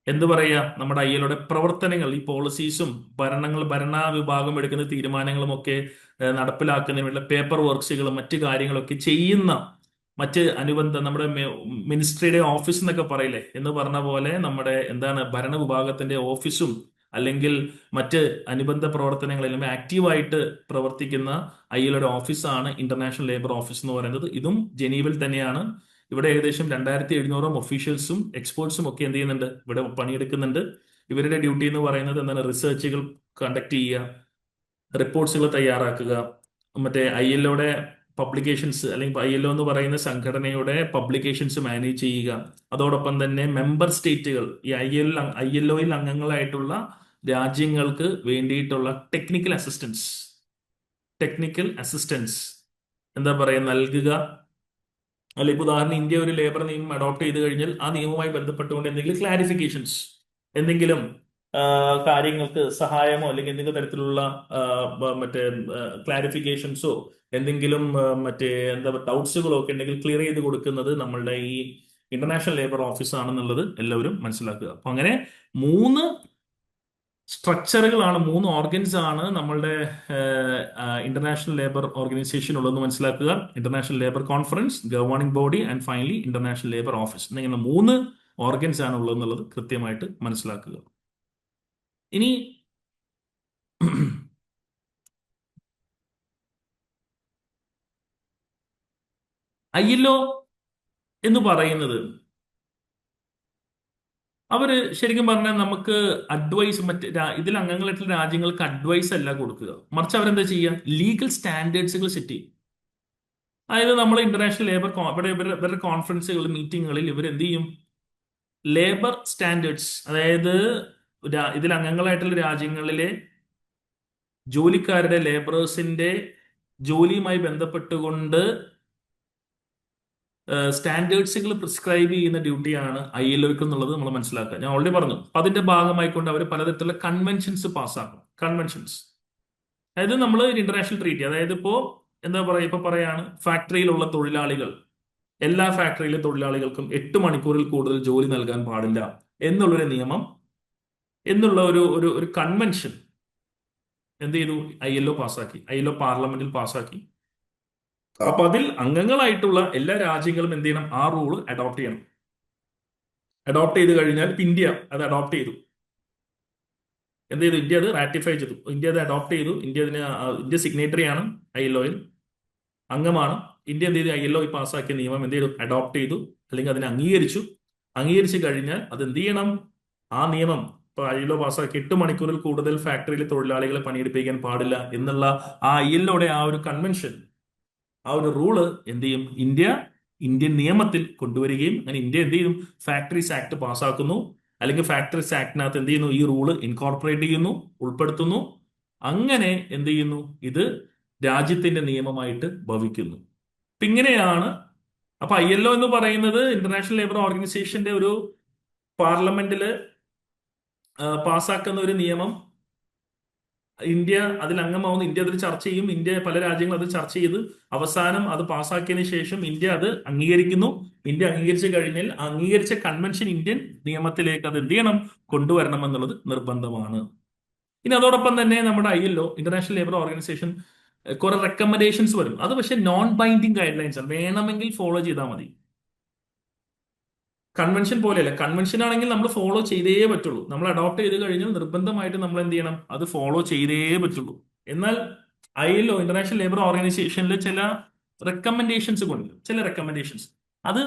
എന്ത് പറയാ നമ്മുടെ ILOയുടെ പ്രവർത്തനങ്ങൾ, ഈ പോളിസീസും ഭരണ വിഭാഗം എടുക്കുന്ന തീരുമാനങ്ങളും ഒക്കെ നടപ്പിലാക്കുന്നതിന് വേണ്ടി പേപ്പർ വർക്ക്സുകളും മറ്റു കാര്യങ്ങളൊക്കെ ചെയ്യുന്ന മറ്റ് അനുബന്ധ നമ്മുടെ മിനിസ്ട്രിയുടെ ഓഫീസ് എന്നൊക്കെ പറയില്ലേ എന്ന് പറഞ്ഞ പോലെ നമ്മുടെ ഭരണവിഭാഗത്തിന്റെ ഓഫീസും അല്ലെങ്കിൽ മറ്റ് അനുബന്ധ പ്രവർത്തനങ്ങളിലും ആക്റ്റീവായിട്ട് പ്രവർത്തിക്കുന്ന ILOയുടെ ഓഫീസാണ് ഇന്റർനാഷണൽ ലേബർ ഓഫീസ് എന്ന് പറയുന്നത്. ഇതും ജനീവയിൽ തന്നെയാണ്. ഇവിടെ ഏകദേശം 2700 ഒഫീഷ്യൽസും എക്സ്പേർട്സും ഒക്കെ എന്ത് ചെയ്യുന്നുണ്ട്, ഇവിടെ പണിയെടുക്കുന്നുണ്ട്. ഇവരുടെ ഡ്യൂട്ടി എന്ന് പറയുന്നത് റിസർച്ചുകൾ കണ്ടക്ട് ചെയ്യുക, റിപ്പോർട്ട്സുകൾ തയ്യാറാക്കുക, മറ്റേ ILOയുടെ പബ്ലിക്കേഷൻസ് അല്ലെങ്കിൽ ILO എന്ന് പറയുന്ന സംഘടനയുടെ പബ്ലിക്കേഷൻസ് മാനേജ് ചെയ്യുക. അതോടൊപ്പം തന്നെ മെമ്പർ സ്റ്റേറ്റുകൾ, ഈ ILOയിൽ അംഗങ്ങളായിട്ടുള്ള രാജ്യങ്ങൾക്ക് വേണ്ടിയിട്ടുള്ള ടെക്നിക്കൽ അസിസ്റ്റൻസ് എന്താ പറയുക നൽകുക. അല്ലെങ്കിൽ ഉദാഹരണം ഇന്ത്യ ഒരു ലേബർ നിയമം അഡോപ്റ്റ് ചെയ്ത് കഴിഞ്ഞാൽ ആ നിയമവുമായി ബന്ധപ്പെട്ടുകൊണ്ട് എന്തെങ്കിലും ക്ലാരിഫിക്കേഷൻസ്, എന്തെങ്കിലും കാര്യങ്ങൾക്ക് സഹായമോ അല്ലെങ്കിൽ എന്തെങ്കിലും തരത്തിലുള്ള മറ്റേ ക്ലാരിഫിക്കേഷൻസോ എന്തെങ്കിലും മറ്റേ ഡൗട്ട്സുകളോ ഒക്കെ ഉണ്ടെങ്കിൽ ക്ലിയർ ചെയ്ത് കൊടുക്കുന്നത് നമ്മളുടെ ഈ ഇന്റർനാഷണൽ ലേബർ ഓഫീസ് ആണെന്നുള്ളത് എല്ലാവരും മനസ്സിലാക്കുക. അപ്പൊ അങ്ങനെ 3 സ്ട്രക്ചറുകളാണ്, 3 ഓർഗൻസ് ആണ് നമ്മളുടെ ഇന്റർനാഷണൽ ലേബർ ഓർഗനൈസേഷൻ ഉള്ളതെന്ന് മനസ്സിലാക്കുക. International labour conference, governing body and finally international labour office എന്നിങ്ങനെ 3 ഓർഗൻസ് ആണ് ഉള്ളതെന്നുള്ളത് കൃത്യമായിട്ട് മനസ്സിലാക്കുക. ഇനി ILO എന്ന് പറയുന്നത് അവര് ശരിക്കും പറഞ്ഞാൽ നമുക്ക് അഡ്വൈസ് ഇതിൽ അംഗങ്ങളായിട്ടുള്ള രാജ്യങ്ങൾക്ക് അഡ്വൈസ് അല്ല കൊടുക്കുക, മറിച്ച് അവരെന്താ ചെയ്യുക, ലീഗൽ സ്റ്റാൻഡേർഡ്സുകൾ സെറ്റ് ചെയ്യും. അതായത് നമ്മൾ ഇന്റർനാഷണൽ ലേബർ ഇവരുടെ കോൺഫറൻസുകൾ മീറ്റിങ്ങുകളിൽ ഇവർ എന്ത് ചെയ്യും, ലേബർ സ്റ്റാൻഡേർഡ്സ്, അതായത് ഇതിൽ അംഗങ്ങളായിട്ടുള്ള രാജ്യങ്ങളിലെ ജോലിക്കാരുടെ ലേബറേഴ്സിന്റെ ജോലിയുമായി ബന്ധപ്പെട്ടുകൊണ്ട് സ്റ്റാൻഡേർഡ്സുകൾ പ്രിസ്ക്രൈബ് ചെയ്യുന്ന ഡ്യൂട്ടിയാണ് ILOയ്ക്ക് എന്നുള്ളത് നമ്മൾ മനസ്സിലാക്കുക. ഞാൻ ഓൾറെഡി പറഞ്ഞു. അപ്പൊ അതിന്റെ ഭാഗമായിക്കൊണ്ട് അവർ പലതരത്തിലുള്ള കൺവെൻഷൻസ് പാസ്സാക്കും. കൺവെൻഷൻസ് അതായത് നമ്മൾ ഇന്റർനാഷണൽ ട്രീറ്റി, അതായത് ഇപ്പോ എന്താ പറയാ, ഇപ്പൊ പറയാണ് ഫാക്ടറിയിലുള്ള തൊഴിലാളികൾ, എല്ലാ ഫാക്ടറിയിലെ തൊഴിലാളികൾക്കും 8 മണിക്കൂറിൽ കൂടുതൽ ജോലി നൽകാൻ പാടില്ല എന്നുള്ളൊരു നിയമം, എന്നുള്ള ഒരു കൺവെൻഷൻ എന്ത് ചെയ്തു, ILO പാസ്സാക്കി. ILO പാർലമെന്റിൽ പാസ്സാക്കി. അപ്പൊ അതിൽ അംഗങ്ങളായിട്ടുള്ള എല്ലാ രാജ്യങ്ങളും എന്ത് ചെയ്യണം, ആ റൂള് അഡോപ്റ്റ് ചെയ്യണം. അഡോപ്റ്റ് ചെയ്ത് കഴിഞ്ഞാൽ ഇന്ത്യ അത് അഡോപ്റ്റ് ചെയ്തു. എന്ത് ചെയ്തു, ഇന്ത്യ അത് റാറ്റിഫൈ ചെയ്തു. ഇന്ത്യ അത് അഡോപ്റ്റ് ചെയ്തു. ഇന്ത്യ സിഗ്നേറ്ററി ആണ് ILOയിൽ, അംഗമാണ്. ഇന്ത്യ എന്ത് ചെയ്തു, ILO പാസ്സാക്കിയ നിയമം എന്ത് ചെയ്തു, അഡോപ്റ്റ് ചെയ്തു, അല്ലെങ്കിൽ അതിനെ അംഗീകരിച്ചു. അംഗീകരിച്ചു കഴിഞ്ഞാൽ അത് എന്ത് ചെയ്യണം, ആ നിയമം ഇപ്പൊ ILO പാസ്സാക്കി 8 മണിക്കൂറിൽ കൂടുതൽ ഫാക്ടറിയിലെ തൊഴിലാളികളെ പണിയെടുപ്പിക്കാൻ പാടില്ല എന്നുള്ള ആ ILOയുടെ ആ ഒരു കൺവെൻഷൻ, ആ ഒരു റൂള് എന്ത് ചെയ്യും, ഇന്ത്യൻ നിയമത്തിൽ കൊണ്ടുവരികയും അങ്ങനെ ഇന്ത്യ എന്ത് ചെയ്യും, ഫാക്ടറീസ് ആക്ട് പാസ്സാക്കുന്നു. അല്ലെങ്കിൽ ഫാക്ടറീസ് ആക്ടിനകത്ത് എന്ത് ചെയ്യുന്നു, ഈ റൂള് ഇൻകോർപ്പറേറ്റ് ചെയ്യുന്നു, ഉൾപ്പെടുത്തുന്നു. അങ്ങനെ എന്ത് ചെയ്യുന്നു, ഇത് രാജ്യത്തിന്റെ നിയമമായിട്ട് ഭവിക്കുന്നു. അപ്പൊ ഇങ്ങനെയാണ്. അപ്പൊ ILO എന്ന് പറയുന്നത് ഇന്റർനാഷണൽ ലേബർ ഓർഗനൈസേഷന്റെ ഒരു പാർലമെന്റില് പാസ്സാക്കുന്ന ഒരു നിയമം. ഇന്ത്യ അതിൽ അംഗമാവുന്നു. ഇന്ത്യ അതിൽ ചർച്ച ചെയ്യും. ഇന്ത്യ പല രാജ്യങ്ങളും അത് ചർച്ച ചെയ്ത് അവസാനം അത് പാസ്സാക്കിയതിനു ശേഷം ഇന്ത്യ അത് അംഗീകരിക്കുന്നു. ഇന്ത്യ അംഗീകരിച്ചു കഴിഞ്ഞാൽ അംഗീകരിച്ച കൺവെൻഷൻ ഇന്ത്യൻ നിയമത്തിലേക്ക് അത് എന്ത് ചെയ്യണം, കൊണ്ടുവരണം എന്നുള്ളത് നിർബന്ധമാണ്. ഇനി അതോടൊപ്പം തന്നെ നമ്മുടെ ILO, ഇന്റർനാഷണൽ ലേബർ ഓർഗനൈസേഷൻ, കുറെ റെക്കമെൻഡേഷൻസ് വരും. അത് പക്ഷെ നോൺ ബൈൻഡിങ് ഗൈഡ് ലൈൻസ് ആണ്, വേണമെങ്കിൽ ഫോളോ ചെയ്താൽ മതി. കൺവെൻഷൻ പോലെയല്ല. കൺവെൻഷൻ ആണെങ്കിൽ നമ്മൾ ഫോളോ ചെയ്തേ പറ്റുള്ളൂ. നമ്മൾ അഡോപ്റ്റ് ചെയ്ത് കഴിഞ്ഞാൽ നിർബന്ധമായിട്ട് നമ്മൾ എന്ത് ചെയ്യണം, അത് ഫോളോ ചെയ്തേ പറ്റുള്ളൂ. എന്നാൽ ILO, ഇന്റർനാഷണൽ ലേബർ ഓർഗനൈസേഷനിൽ ചില റെക്കമെൻഡേഷൻസ് കൊണ്ട്, ചില റെക്കമെൻഡേഷൻസ് അത്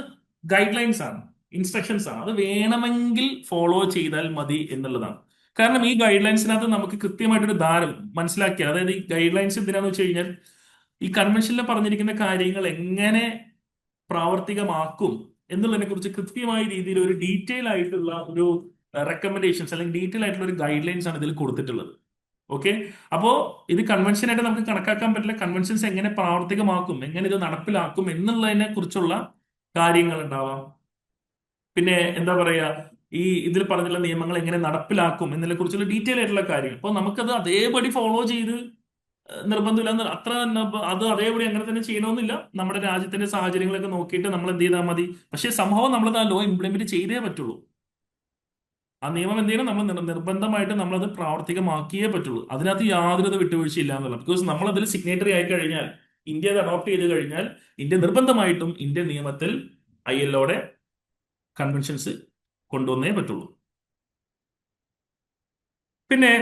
ഗൈഡ് ലൈൻസ് ആണ്, ഇൻസ്ട്രക്ഷൻസ് ആണ്. അത് വേണമെങ്കിൽ ഫോളോ ചെയ്താൽ മതി എന്നുള്ളതാണ്. കാരണം ഈ ഗൈഡ് ലൈൻസിനകത്ത് നമുക്ക് കൃത്യമായിട്ടൊരു ധാരണ മനസ്സിലാക്കിയാൽ, അതായത് ഈ ഗൈഡ് ലൈൻസ് എന്തിനാന്ന് വെച്ച് കഴിഞ്ഞാൽ ഈ കൺവെൻഷനിൽ പറഞ്ഞിരിക്കുന്ന കാര്യങ്ങൾ എങ്ങനെ പ്രാവർത്തികമാക്കും എന്നുള്ളതിനെ കുറിച്ച് കൃത്യമായ രീതിയിൽ ഒരു ഡീറ്റെയിൽ ആയിട്ടുള്ള ഒരു റെക്കമെൻഡേഷൻസ് അല്ലെങ്കിൽ ഡീറ്റെയിൽ ആയിട്ടുള്ള ഒരു ഗൈഡ് ലൈൻസ് ആണ് ഇതിൽ കൊടുത്തിട്ടുള്ളത്. ഓക്കെ. അപ്പോ ഇത് കൺവെൻഷനായിട്ട് നമുക്ക് കണക്കാക്കാൻ പറ്റില്ല. കൺവെൻഷൻസ് എങ്ങനെ പ്രാവർത്തികമാക്കും, എങ്ങനെ ഇത് നടപ്പിലാക്കും എന്നുള്ളതിനെ കുറിച്ചുള്ള കാര്യങ്ങൾ ഉണ്ടാവാം. പിന്നെ എന്താ പറയാ, ഈ ഇതിൽ പറഞ്ഞുള്ള നിയമങ്ങൾ എങ്ങനെ നടപ്പിലാക്കും എന്നതിനെ കുറിച്ചുള്ള ഡീറ്റെയിൽ ആയിട്ടുള്ള കാര്യങ്ങൾ. അപ്പോൾ നമുക്കത് അതേപടി ഫോളോ ചെയ്ത് നിർബന്ധമില്ല, അത്ര തന്നെ അത് അതേപടി അങ്ങനെ തന്നെ ചെയ്യണമെന്നില്ല. നമ്മുടെ രാജ്യത്തിന്റെ സാഹചര്യങ്ങളൊക്കെ നോക്കിയിട്ട് നമ്മൾ എന്ത് ചെയ്താൽ മതി. പക്ഷെ സംഭവം നമ്മളത് ആ ലോ ഇംപ്ലിമെന്റ് ചെയ്തേ പറ്റുള്ളൂ. ആ നിയമം എന്ത് ചെയ്യണം, നമ്മൾ നിർബന്ധമായിട്ട് നമ്മളത് പ്രാവർത്തികമാക്കിയേ പറ്റുള്ളൂ. അതിനകത്ത് യാതൊരു വിട്ടുവീഴ്ചയില്ല എന്നുള്ള. ബിക്കോസ് നമ്മൾ അതിൽ സിഗ്നേറ്ററി ആയി കഴിഞ്ഞാൽ, ഇന്ത്യ അത് അഡോപ്റ്റ് ചെയ്ത് കഴിഞ്ഞാൽ ഇന്ത്യ നിർബന്ധമായിട്ടും ഇന്ത്യൻ നിയമത്തിൽ ILOയുടെ കൺവെൻഷൻസ് കൊണ്ടുവന്നേ പറ്റുള്ളൂ. പിന്നെ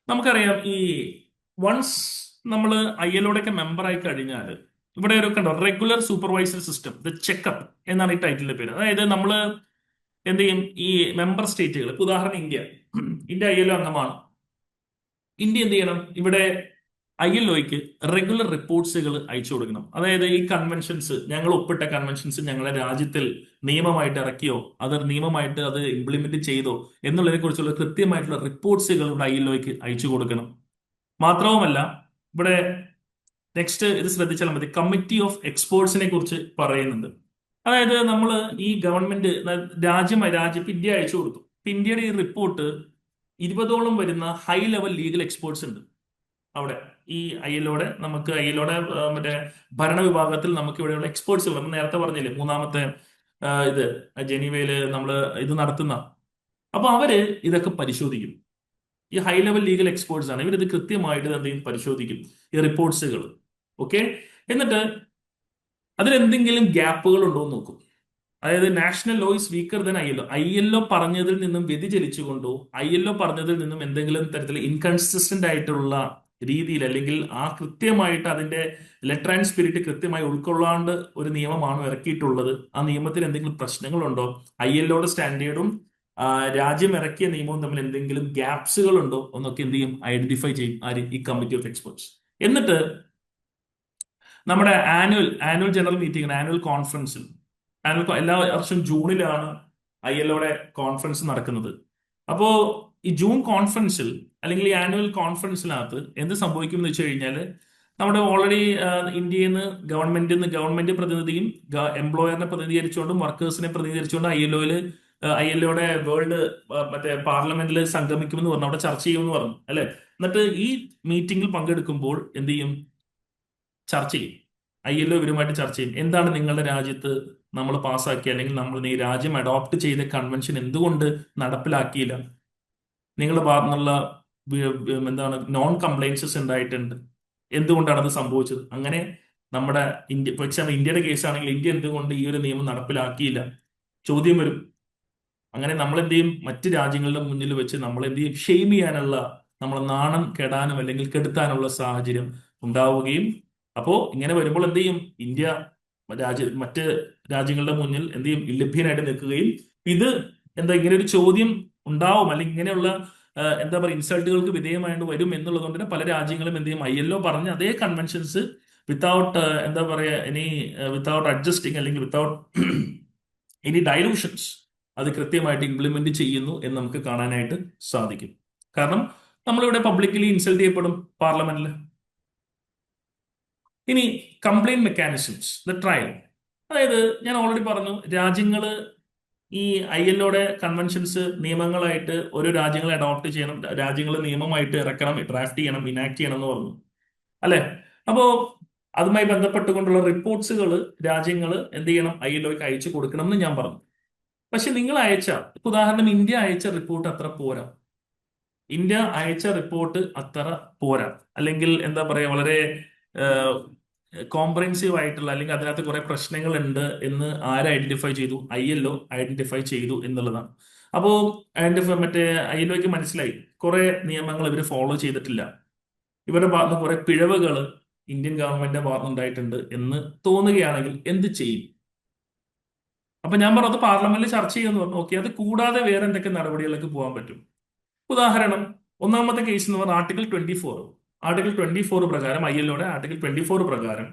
നമുക്കറിയാം, ഈ വൺസ് നമ്മൾ ILOയുടെ ഒക്കെ മെമ്പർ ആയി കഴിഞ്ഞാൽ ഇവിടെ ഒരു കണ്ടോ, regular supervisor system, the checkup എന്നാണ് ഈ ടൈറ്റിലിന്റെ പേര്. അതായത് നമ്മൾ എന്ത് ചെയ്യും, ഈ മെമ്പർ സ്റ്റേറ്റുകൾ, ഇപ്പൊ ഉദാഹരണം ഇന്ത്യ ILO അംഗമാണ്. ഇന്ത്യ എന്ത് ചെയ്യണം, ഇവിടെ ILOയ്ക്ക് റെഗുലർ റിപ്പോർട്ട്സുകൾ അയച്ചു കൊടുക്കണം. അതായത് ഈ കൺവെൻഷൻസ്, ഞങ്ങൾ ഒപ്പിട്ട കൺവെൻഷൻസ് ഞങ്ങളുടെ രാജ്യത്തിൽ നിയമമായിട്ട് ഇറക്കിയോ, അത് നിയമമായിട്ട് അത് ഇംപ്ലിമെന്റ് ചെയ്തോ എന്നുള്ളതിനെ കുറിച്ചുള്ള കൃത്യമായിട്ടുള്ള റിപ്പോർട്ട്സുകൾ ഇവിടെ ILOയ്ക്ക് അയച്ചു കൊടുക്കണം. മാത്രവുമല്ല, ഇവിടെ നെക്സ്റ്റ് ഇത് ശ്രദ്ധിച്ചാൽ മതി, കമ്മിറ്റി ഓഫ് എക്സ്പേർട്സിനെ കുറിച്ച് പറയുന്നുണ്ട്. അതായത് നമ്മൾ ഈ ഗവൺമെന്റ് രാജ്യം ഇന്ത്യ അയച്ചു കൊടുത്തു. ഇന്ത്യയുടെ ഈ റിപ്പോർട്ട് 20ഓളം വരുന്ന ഹൈ ലെവൽ ലീഗൽ എക്സ്പേർട്സ് ഉണ്ട് അവിടെ. ഈ ILOയുടെ മറ്റേ ഭരണവിഭാഗത്തിൽ നമുക്ക് ഇവിടെയുള്ള എക്സ്പേർട്സ്, നമ്മൾ നേരത്തെ പറഞ്ഞില്ലേ, മൂന്നാമത്തെ ഇത് ജനീവയില് നമ്മൾ ഇത് നടത്തുന്ന. അപ്പൊ അവര് ഇതൊക്കെ പരിശോധിക്കും. ഈ ഹൈ ലെവൽ ലീഗൽ എക്സ്പേർട്സ് ആണ്. ഇവരിത് കൃത്യമായിട്ട് എന്തെങ്കിലും പരിശോധിക്കും, ഈ റിപ്പോർട്ട്സുകൾ. ഓക്കെ. എന്നിട്ട് അതിലെന്തെങ്കിലും ഗ്യാപ്പുകൾ ഉണ്ടോ എന്ന് നോക്കും. അതായത് national law is weaker than ILO പറഞ്ഞതിൽ നിന്നും വ്യതിചലിച്ചുകൊണ്ടോ, ILO പറഞ്ഞതിൽ നിന്നും എന്തെങ്കിലും തരത്തിൽ ഇൻകൺസിസ്റ്റന്റ് ആയിട്ടുള്ള രീതിയിൽ, അല്ലെങ്കിൽ ആ കൃത്യമായിട്ട് അതിന്റെ ലെറ്റർ ആൻഡ് സ്പിരിറ്റ് കൃത്യമായി ഉൾക്കൊള്ളാണ്ട് ഒരു നിയമമാണ് ഇറക്കിയിട്ടുള്ളത്, ആ നിയമത്തിൽ എന്തെങ്കിലും പ്രശ്നങ്ങളുണ്ടോ, ILOയുടെ സ്റ്റാൻഡേർഡും രാജ്യം ഇറക്കിയ നിയമവും തമ്മിൽ എന്തെങ്കിലും ഗ്യാപ്സുകൾ ഉണ്ടോ എന്നൊക്കെ എന്ത് ചെയ്യും, ഐഡന്റിഫൈ ചെയ്യും ആര്, ഈ കമ്മിറ്റി ഓഫ് എക്സ്പേർട്സ്. എന്നിട്ട് നമ്മുടെ ആനുവൽ ജനറൽ മീറ്റിംഗ്, ആനുവൽ കോൺഫറൻസിൽ, എല്ലാ വർഷവും ജൂണിലാണ് ILOയുടെ കോൺഫറൻസ് നടക്കുന്നത്. അപ്പോ ഈ ജൂൺ കോൺഫറൻസിൽ അല്ലെങ്കിൽ ഈ ആനുവൽ കോൺഫറൻസിനകത്ത് എന്ത് സംഭവിക്കും എന്ന് വെച്ച് കഴിഞ്ഞാൽ, നമ്മുടെ ഓൾറെഡി ഇന്ത്യയിൽ നിന്ന് ഗവൺമെന്റ് പ്രതിനിധിയും എംപ്ലോയറിനെ പ്രതിനിധീകരിച്ചുകൊണ്ടും വർക്കേഴ്സിനെ പ്രതിനിധീകരിച്ചുകൊണ്ട് ILOയുടെ വേൾഡ് മറ്റേ പാർലമെന്റിൽ സംഗമിക്കുമെന്ന് പറഞ്ഞു, അവിടെ ചർച്ച ചെയ്യുമെന്ന് പറഞ്ഞു അല്ലെ. എന്നിട്ട് ഈ മീറ്റിംഗിൽ പങ്കെടുക്കുമ്പോൾ എന്ത് ചെയ്യും? ചർച്ച ചെയ്യും. ILO ഇവരുമായിട്ട് ചർച്ച ചെയ്യും. എന്താണ് നിങ്ങളുടെ രാജ്യത്ത് നമ്മൾ പാസ്സാക്കിയ അല്ലെങ്കിൽ നമ്മൾ ഈ രാജ്യം അഡോപ്റ്റ് ചെയ്ത കൺവെൻഷൻ എന്തുകൊണ്ട് നടപ്പിലാക്കിയില്ല? നിങ്ങളുടെ ഭാഗത്തു നിന്നുള്ള എന്താണ് നോൺ കംപ്ലൈൻസസ് ഉണ്ടായിട്ടുണ്ട്, എന്തുകൊണ്ടാണ് അത് സംഭവിച്ചത്? അങ്ങനെ നമ്മുടെ ഫോർ എക്സാമ്പിൾ ഇന്ത്യയുടെ കേസാണെങ്കിൽ ഇന്ത്യ എന്തുകൊണ്ട് ഈ ഒരു നിയമം നടപ്പിലാക്കിയില്ല? ചോദ്യം വരും. അങ്ങനെ നമ്മൾ എന്ത് ചെയ്യും? മറ്റ് രാജ്യങ്ങളുടെ മുന്നിൽ വെച്ച് നമ്മൾ എന്ത് ചെയ്യും? ഷെയിം ചെയ്യാനുള്ള, നമ്മൾ നാണം കെടാനും അല്ലെങ്കിൽ കെടുത്താനുള്ള സാഹചര്യം ഉണ്ടാവുകയും, അപ്പോ ഇങ്ങനെ വരുമ്പോൾ എന്ത് ചെയ്യും? ഇന്ത്യ മറ്റ് രാജ്യങ്ങളുടെ മുന്നിൽ എന്ത് ചെയ്യും? ലഭ്യനായിട്ട് നിൽക്കുകയും, ഇത് ഇങ്ങനെ ഒരു ചോദ്യം ഉണ്ടാവും അല്ലെങ്കിൽ ഇങ്ങനെയുള്ള എന്താ പറയുക ഇൻസൾട്ടുകൾക്ക് വിധേയമായിട്ട് വരും എന്നുള്ളത് കൊണ്ട് തന്നെ പല രാജ്യങ്ങളും എന്ത് ചെയ്യും? ILO പറഞ്ഞ അതേ കൺവെൻഷൻസ് വിത്തൗട്ട് എന്താ പറയുക വിത്തൗട്ട് അഡ്ജസ്റ്റിംഗ് അല്ലെങ്കിൽ വിത്തൗട്ട് എനി ഡൈലൂഷൻസ് അത് കൃത്യമായിട്ട് ഇംപ്ലിമെന്റ് ചെയ്യുന്നു എന്ന് നമുക്ക് കാണാനായിട്ട് സാധിക്കും. കാരണം നമ്മളിവിടെ പബ്ലിക്കലി ഇൻസൾട്ട് ചെയ്യപ്പെടും പാർലമെന്റിൽ. ഇനി കംപ്ലൈന്റ് മെക്കാനിസംസ്, ദ ട്രയൽ. അതായത് ഞാൻ ഓൾറെഡി പറഞ്ഞു, രാജ്യങ്ങൾ ഈ ILOയുടെ കൺവെൻഷൻസ് നിയമങ്ങളായിട്ട് ഓരോ രാജ്യങ്ങളെ അഡോപ്റ്റ് ചെയ്യണം, രാജ്യങ്ങൾ നിയമമായിട്ട് ഇറക്കണം, ഡ്രാഫ്റ്റ് ചെയ്യണം, ഇനാക്ട് ചെയ്യണം എന്ന് പറഞ്ഞു അല്ലെ. അപ്പോ അതുമായി ബന്ധപ്പെട്ടുകൊണ്ടുള്ള റിപ്പോർട്ട്സുകൾ രാജ്യങ്ങൾ എന്ത് ചെയ്യണം? ILOയ്ക്ക് അയച്ചു കൊടുക്കണം എന്ന് ഞാൻ പറഞ്ഞു. പക്ഷെ നിങ്ങൾ ഉദാഹരണം ഇന്ത്യ അയച്ച റിപ്പോർട്ട് അത്ര പോരാ. ഇന്ത്യ അയച്ച റിപ്പോർട്ട് അത്ര പോരാ, അല്ലെങ്കിൽ എന്താ പറയാ വളരെ കോംപ്രഹെൻസീവ് ആയിട്ടുള്ള അല്ലെങ്കിൽ അതിനകത്ത് കുറെ പ്രശ്നങ്ങൾ ഉണ്ട് എന്ന് ആര് ഐഡന്റിഫൈ ചെയ്തു? ILO ഐഡന്റിഫൈ ചെയ്തു എന്നുള്ളതാണ്. അപ്പോ മറ്റേ ILOയ്ക്ക് മനസ്സിലായി കുറെ നിയമങ്ങൾ ഇവർ ഫോളോ ചെയ്തിട്ടില്ല, ഇവരുടെ ഭാഗത്ത് കുറെ പിഴവുകൾ ഇന്ത്യൻ ഗവൺമെന്റിന്റെ ഭാഗത്ത് ഉണ്ടായിട്ടുണ്ട് എന്ന് തോന്നുകയാണെങ്കിൽ എന്ത് ചെയ്യും? അപ്പൊ ഞാൻ പറഞ്ഞു അത് പാർലമെന്റിൽ ചർച്ച ചെയ്യുമെന്ന് പറഞ്ഞു. ഓക്കെ, അത് കൂടാതെ വേറെ എന്തൊക്കെ നടപടികളിലേക്ക് പോകാൻ പറ്റും? ഉദാഹരണം, ഒന്നാമത്തെ കേസ് എന്ന് പറഞ്ഞാൽ ആർട്ടിക്കിൾ 24 പ്രകാരം, ILOയുടെ ആർട്ടിക്കിൾ 24 പ്രകാരം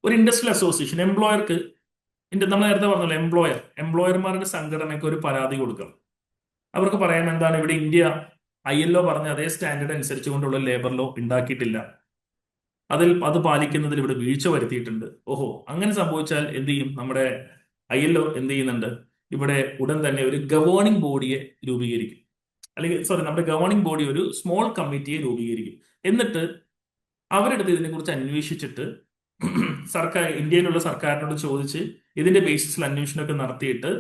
ഒരു ഇൻഡസ്ട്രിയൽ അസോസിയേഷൻ എംപ്ലോയർക്ക്, നമ്മൾ നേരത്തെ പറഞ്ഞല്ലോ എംപ്ലോയർമാരുടെ സംഘടനയ്ക്ക് ഒരു പരാതി കൊടുക്കണം. അവർക്ക് പറയാൻ എന്താണ്, ഇവിടെ ഇന്ത്യ ILO പറഞ്ഞ അതേ സ്റ്റാൻഡേർഡ് അനുസരിച്ചുകൊണ്ടുള്ള ലേബർ ലോ ഉണ്ടാക്കിയിട്ടില്ല, അത് പാലിക്കുന്നതിൽ ഇവിടെ വീഴ്ച വരുത്തിയിട്ടുണ്ട്. ഓഹോ, അങ്ങനെ സംഭവിച്ചാൽ എന്ത് ചെയ്യും? നമ്മുടെ ILO എന്ത് ചെയ്യുന്നുണ്ട്? ഇവിടെ ഉടൻ തന്നെ ഒരു ഗവേണിംഗ് ബോഡിയെ രൂപീകരിക്കും, അല്ലെങ്കിൽ നമ്മുടെ ഗവേണിംഗ് ബോഡി ഒരു സ്മോൾ കമ്മിറ്റിയെ രൂപീകരിക്കും. എന്നിട്ട് അവരെടുത്ത് ഇതിനെക്കുറിച്ച് അന്വേഷിച്ചിട്ട് ഇന്ത്യയിലുള്ള സർക്കാരിനോട് ചോദിച്ച് ഇതിന്റെ ബേസിസിൽ അന്വേഷണമൊക്കെ നടത്തിയിട്ട്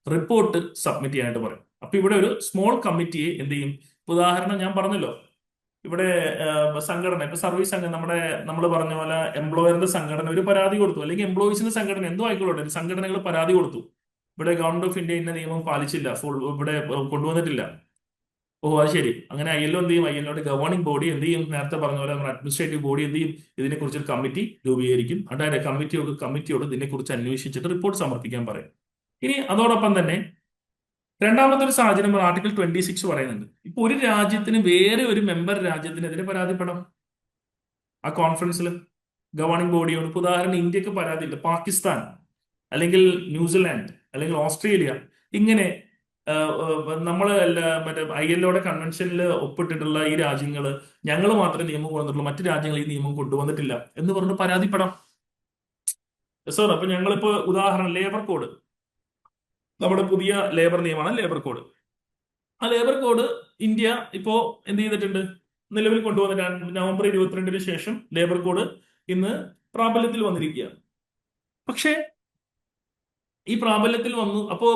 റിപ്പോർട്ട് സബ്മിറ്റ് ചെയ്യാനായിട്ട് പറയും. അപ്പൊ ഇവിടെ ഒരു സ്മോൾ കമ്മിറ്റിയെ എന്ത് ചെയ്യും? ഉദാഹരണം ഞാൻ പറഞ്ഞല്ലോ, ഇവിടെ സംഘടന, ഇപ്പൊ സർവീസ് സംഘടന, നമ്മൾ പറഞ്ഞ പോലെ എംപ്ലോയറിന്റെ സംഘടന ഒരു പരാതി കൊടുത്തു, അല്ലെങ്കിൽ എംപ്ലോയീസിന്റെ സംഘടന എന്തോ ആയിക്കോട്ടെ, സംഘടനകൾ പരാതി കൊടുത്തു, ഇവിടെ ഗവൺമെന്റ് ഓഫ് ഇന്ത്യ ഇന്ന നിയമം പാലിച്ചില്ല, ഇവിടെ കൊണ്ടുവന്നിട്ടില്ല. ഓ അത് ശരി. അങ്ങനെ ILO എന്ത് ചെയ്യും? ILOയുടെ ഗവേണിംഗ് ബോഡി എന്ത് ചെയ്യും? നേരത്തെ പറഞ്ഞ പോലെ നമ്മുടെ അഡ്മിനിസ്ട്രേറ്റീവ് ബോഡി എന്ത് ചെയ്യും? ഇതിനെക്കുറിച്ച് ഒരു കമ്മിറ്റി രൂപീകരിക്കും. അതായത് കമ്മിറ്റിയോട് ഇതിനെക്കുറിച്ച് അന്വേഷിച്ചിട്ട് റിപ്പോർട്ട് സമർപ്പിക്കാൻ പറയും. ഇനി അതോടൊപ്പം തന്നെ രണ്ടാമത്തെ ഒരു സാഹചര്യം ആർട്ടിക്കിൾ 26 പറയുന്നുണ്ട്. ഇപ്പൊ ഒരു രാജ്യത്തിന് വേറെ ഒരു മെമ്പർ രാജ്യത്തിനെതിരെ പരാതിപ്പെടാം ആ കോൺഫറൻസിൽ ഗവേണിംഗ് ബോഡിയോട്. ഇപ്പൊ ഉദാഹരണം ഇന്ത്യക്ക് പരാതിയില്ല, പാകിസ്ഥാൻ അല്ലെങ്കിൽ ന്യൂസിലാൻഡ് അല്ലെങ്കിൽ ഓസ്ട്രേലിയ, ഇങ്ങനെ നമ്മൾ മറ്റേ ILOയുടെ കൺവെൻഷനിൽ ഒപ്പിട്ടിട്ടുള്ള ഈ രാജ്യങ്ങൾ, ഞങ്ങൾ മാത്രമേ നിയമം കൊണ്ടുവന്നിട്ടുള്ളൂ, മറ്റു രാജ്യങ്ങൾ ഈ നിയമം കൊണ്ടുവന്നിട്ടില്ല എന്ന് പറഞ്ഞ് പരാതിപ്പെടാം. സർ, അപ്പൊ ഞങ്ങളിപ്പോ ഉദാഹരണം ലേബർ കോഡ്, നമ്മുടെ പുതിയ ലേബർ നിയമമാണ് ലേബർ കോഡ്. ആ ലേബർ കോഡ് ഇന്ത്യ ഇപ്പോ എന്ത് ചെയ്തിട്ടുണ്ട്? നിലവിൽ കൊണ്ടുവന്നിട്ട് നവംബർ 22-ന് ശേഷം ലേബർ കോഡ് ഇന്ന് പ്രാബല്യത്തിൽ വന്നിരിക്കുകയാണ്. പക്ഷേ ഈ പ്രാബല്യത്തിൽ വന്നു. അപ്പോ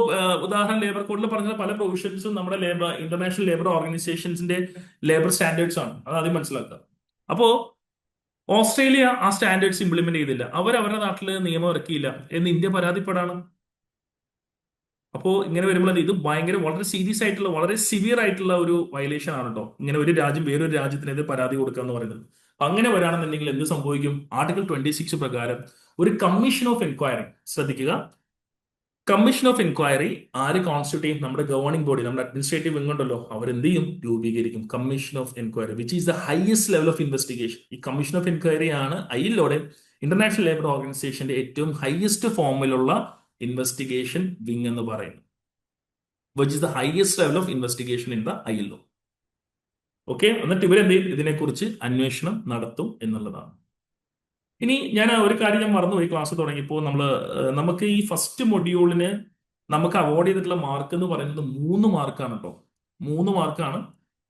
ഉദാഹരണം ലേബർ കോഡിൽ പറഞ്ഞ പല പ്രൊവിഷൻസും നമ്മുടെ ഇന്റർനാഷണൽ ലേബർ ഓർഗനൈസേഷൻസിന്റെ ലേബർ സ്റ്റാൻഡേർഡ്സ് ആണ്, അത് ആദ്യം മനസ്സിലാക്കുക. അപ്പോ ഓസ്ട്രേലിയ ആ സ്റ്റാൻഡേർഡ്സ് ഇംപ്ലിമെന്റ് ചെയ്തില്ല, അവരുടെ നാട്ടിൽ നിയമം ഇറക്കിയില്ല എന്ന് ഇന്ത്യ പരാതിപ്പെടാണ്. അപ്പോൾ ഇങ്ങനെ വരുമ്പോൾ ഇത് വളരെ സീരിയസ് ആയിട്ടുള്ള, വളരെ സിവിയർ ആയിട്ടുള്ള ഒരു വയലേഷൻ ആണ് കേട്ടോ, ഇങ്ങനെ ഒരു രാജ്യം വേറൊരു രാജ്യത്തിനെതിരെ പരാതി കൊടുക്കുക എന്ന് പറയുന്നത്. അങ്ങനെ വരാണെന്നുണ്ടെങ്കിൽ എന്ത് സംഭവിക്കും? ആർട്ടിക്കിൾ 26 പ്രകാരം ഒരു കമ്മീഷൻ ഓഫ് എൻക്വയറി, ശ്രദ്ധിക്കുക, കമ്മീഷൻ ഓഫ് എൻക്വയറി ആര് കോൺസ്റ്റിറ്റ്യൂട്ട് ചെയ്യും? നമ്മുടെ ഗവേണിംഗ് ബോഡി, നമ്മുടെ അഡ്മിനിസ്ട്രേറ്റീവ് വിങ് ഉണ്ടല്ലോ, അവരെന്ത് ചെയ്യും? രൂപീകരിക്കും commission of enquiry, which is the highest level of investigation. ഈ കമ്മീഷൻ ഓഫ് എൻക്വയറി ആണ് ഐയിലോടെ ഇന്റർനാഷണൽ ലേബർ ഓർഗനൈസേഷന്റെ ഏറ്റവും ഹയസ്റ്റ് ഫോമിലുള്ള ഇൻവെസ്റ്റിഗേഷൻ വിങ് എന്ന് പറയുന്നത്, which is the highest level of investigation in the ILO. Okay, എന്നിട്ട് ഇവരെന്ത് ചെയ്യും? ഇതിനെക്കുറിച്ച് അന്വേഷണം നടത്തും എന്നുള്ളതാണ്. ഇനി ഞാൻ ഒരു കാര്യം ഞാൻ മറന്നുപോയി ക്ലാസ് തുടങ്ങിയപ്പോൾ നമുക്ക് ഈ ഫസ്റ്റ് മൊഡ്യൂളിന് നമുക്ക് അവോർഡ് ചെയ്തിട്ടുള്ള മാർക്ക് എന്ന് പറയുന്നത് 3 മാർക്കാണ് കേട്ടോ. 3 മാർക്കാണ്.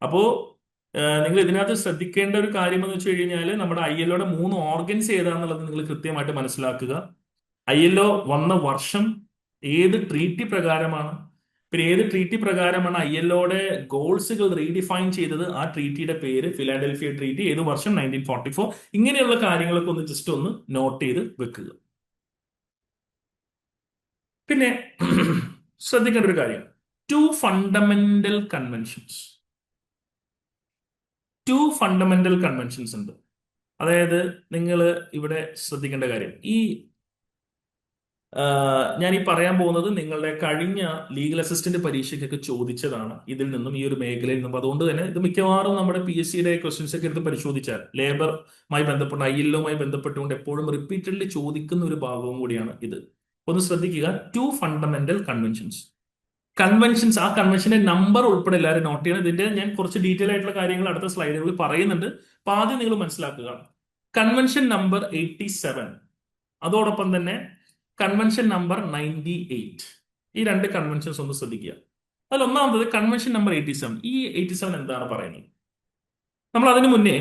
അപ്പോ നിങ്ങൾ ഇതിനകത്ത് ശ്രദ്ധിക്കേണ്ട ഒരു കാര്യം എന്ന് വെച്ച് കഴിഞ്ഞാൽ നമ്മുടെ ഐഎൽഒയുടെ 3 ഓർഗൻസ് ഏതാന്നുള്ളത് നിങ്ങൾ കൃത്യമായിട്ട് മനസ്സിലാക്കുക. ഐഎൽഒ വന്ന വർഷം ഏത് ട്രീറ്റി പ്രകാരമാണ്, പിന്നെ ഏത് ട്രീറ്റി പ്രകാരമാണ് ഐഎൽഒയുടെ ഗോൾസുകൾ റീഡിഫൈൻ ചെയ്തത്, ആ ട്രീറ്റിയുടെ പേര് ഫിലാഡൽഫിയ ട്രീറ്റി, ഏത് വർഷം 1944. ഇങ്ങനെയുള്ള കാര്യങ്ങളൊക്കെ ഒന്ന് ജസ്റ്റ് ഒന്ന് നോട്ട് ചെയ്ത് വെക്കുക. പിന്നെ ശ്രദ്ധിക്കേണ്ട ഒരു കാര്യം, 2 ഫണ്ടമെന്റൽ കൺവെൻഷൻസ്. 2 ഫണ്ടമെന്റൽ കൺവെൻഷൻസ് ഉണ്ട്. അതായത് നിങ്ങൾ ഇവിടെ ശ്രദ്ധിക്കേണ്ട കാര്യം, ഞാൻ ഈ പറയാൻ പോകുന്നത് നിങ്ങളുടെ കഴിഞ്ഞ ലീഗൽ അസിസ്റ്റന്റ് പരീക്ഷയ്ക്കൊക്കെ ചോദിച്ചതാണ് ഇതിൽ നിന്നും, ഈ ഒരു മേഖലയിൽ നിന്നും. അതുകൊണ്ട് തന്നെ ഇത് മിക്കവാറും നമ്മുടെ PSCയുടെ ക്വസ്റ്റ്യൻസ് ഒക്കെ എടുത്ത് പരിശോധിച്ചാൽ ലേബറുമായി ബന്ധപ്പെട്ട് ഐഎൽഒയുമായി ബന്ധപ്പെട്ടുകൊണ്ട് എപ്പോഴും റിപ്പീറ്റഡ്ലി ചോദിക്കുന്ന ഒരു ഭാഗവും കൂടിയാണ് ഇത്. ഒന്ന് ശ്രദ്ധിക്കുക, 2 ഫണ്ടമെന്റൽ കൺവെൻഷൻസ്. കൺവെൻഷൻസ്, ആ കൺവെൻഷന്റെ നമ്പർ ഉൾപ്പെടെ എല്ലാവരും നോട്ട് ചെയ്യണം. ഇതിന്റെ ഞാൻ കുറച്ച് ഡീറ്റെയിൽ ആയിട്ടുള്ള കാര്യങ്ങൾ അടുത്ത സ്ലൈഡുകളിൽ പറയുന്നുണ്ട്. അപ്പൊ ആദ്യം നിങ്ങൾ മനസ്സിലാക്കുക, കൺവെൻഷൻ നമ്പർ 87, അതോടൊപ്പം തന്നെ കൺവെൻഷൻ നമ്പർ 98. ഈ 2 കൺവെൻഷൻസ് ഒന്ന് ശ്രദ്ധിക്കുക. അതിൽ ഒന്നാമത് കൺവെൻഷൻ നമ്പർ 87. ഈ 87 എന്താണ് പറയുന്നത്? നമ്മൾ അതിനു മുന്നേ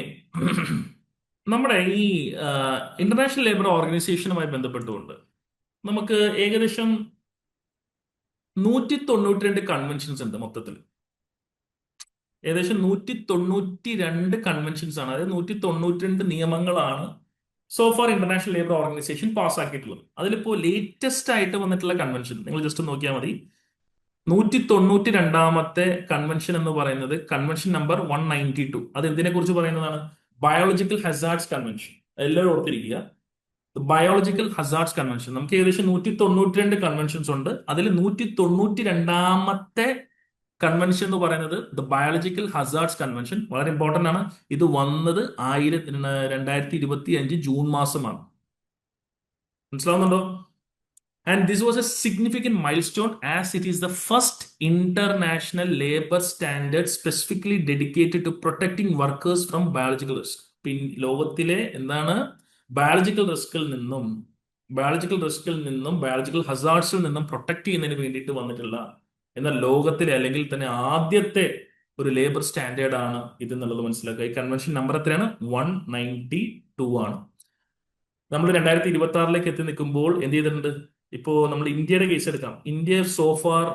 നമ്മുടെ ഈ ഇന്റർനാഷണൽ ലേബർ ഓർഗനൈസേഷനുമായി ബന്ധപ്പെട്ടുകൊണ്ട് നമുക്ക് ഏകദേശം 192 കൺവെൻഷൻസ് ഉണ്ട് മൊത്തത്തിൽ. ഏകദേശം 192 കൺവെൻഷൻസ് ആണ്, അതായത് 192 നിയമങ്ങളാണ് സോഫാർ ഇന്റർനാഷണൽ ലേബർ ഓർഗനൈസേഷൻ പാസ്സാക്കിയിട്ടുള്ളത്. അതിലിപ്പോ ലേറ്റസ്റ്റ് ആയിട്ട് വന്നിട്ടുള്ള കൺവെൻഷൻ നിങ്ങൾ ജസ്റ്റ് നോക്കിയാൽ മതി. 192ാമത്തെ കൺവെൻഷൻ എന്ന് പറയുന്നത് കൺവെൻഷൻ നമ്പർ 192. അത് എന്തിനെ കുറിച്ച് പറയുന്നതാണ്? Biological hazards convention. എല്ലാവരും ഓർത്തിരിക്കുക, ബയോളജിക്കൽ ഹസാർഡ്സ് കൺവെൻഷൻ. നമുക്ക് ഏകദേശം 192 കൺവെൻഷൻസ് ഉണ്ട്. അതിൽ 192ാമത്തെ കൺവെൻഷൻ എന്ന് പറയുന്നത് ദ ബയോളജിക്കൽ ഹസാർഡ്സ് കൺവെൻഷൻ. വളരെ ഇമ്പോർട്ടന്റ് ആണ്. ഇത് വന്നത് 2025 ജൂൺ മാസമാണ്. മനസ്സിലാവുന്നുണ്ടോ? And this was a significant milestone as it is the first international labour standard specifically dedicated to protecting workers from biological risk. ലോകത്തിലെ എന്താണ് ബയോളജിക്കൽ റിസ്കിൽ നിന്നും ബയോളജിക്കൽ ഹസാർഡ്സിൽ നിന്നും പ്രൊട്ടക്ട് ചെയ്യുന്നതിന് വേണ്ടിയിട്ട് വന്നിട്ടുള്ള, എന്നാൽ ലോകത്തിലെ അല്ലെങ്കിൽ തന്നെ ആദ്യത്തെ ഒരു ലേബർ സ്റ്റാൻഡേർഡ് ആണ് ഇത് എന്നുള്ളത് മനസ്സിലാക്കുക. ഈ കൺവെൻഷൻ നമ്പർ എത്രയാണ്? 192 ആണ്. നമ്മൾ 2026 എത്തി നിൽക്കുമ്പോൾ എന്ത് ചെയ്തിട്ടുണ്ട്? ഇപ്പോ നമ്മൾ ഇന്ത്യയുടെ കേസ് എടുക്കാം. ഇന്ത്യ സോഫാർ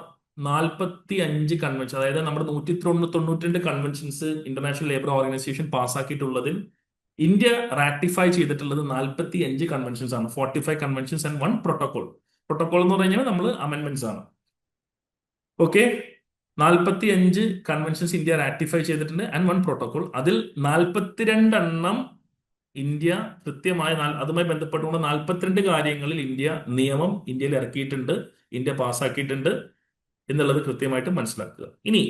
45 കൺവെൻഷൻ, അതായത് നമ്മുടെ 192 കൺവെൻഷൻസ് ഇന്റർനാഷണൽ ലേബർ ഓർഗനൈസേഷൻ പാസ്സാക്കിയിട്ടുള്ളതിൽ ഇന്ത്യ റാറ്റിഫൈ ചെയ്തിട്ടുള്ളത് 45 കൺവെൻഷൻസ് ആണ്. 45 കൺവെൻഷൻസ് ആൻഡ് 1 പ്രോട്ടോകോൾ. പ്രോട്ടോകോൾ എന്ന് പറഞ്ഞാൽ നമ്മൾ അമെന്റ്മെന്റ്സ് ആണ്. ഓക്കെ, 45 കൺവെൻഷൻസ് ഇന്ത്യ റാറ്റിഫൈ ചെയ്തിട്ടുണ്ട് ആൻഡ് 1 പ്രോട്ടോകോൾ. അതിൽ 42 എണ്ണം ഇന്ത്യ കൃത്യമായി അതുമായി ബന്ധപ്പെട്ടുകൊണ്ട് 42 കാര്യങ്ങളിൽ നിയമം ഇന്ത്യയിൽ ഇറക്കിയിട്ടുണ്ട്, ഇന്ത്യ പാസ്സാക്കിയിട്ടുണ്ട് എന്നുള്ളത് കൃത്യമായിട്ട് മനസ്സിലാക്കുക. ഇനി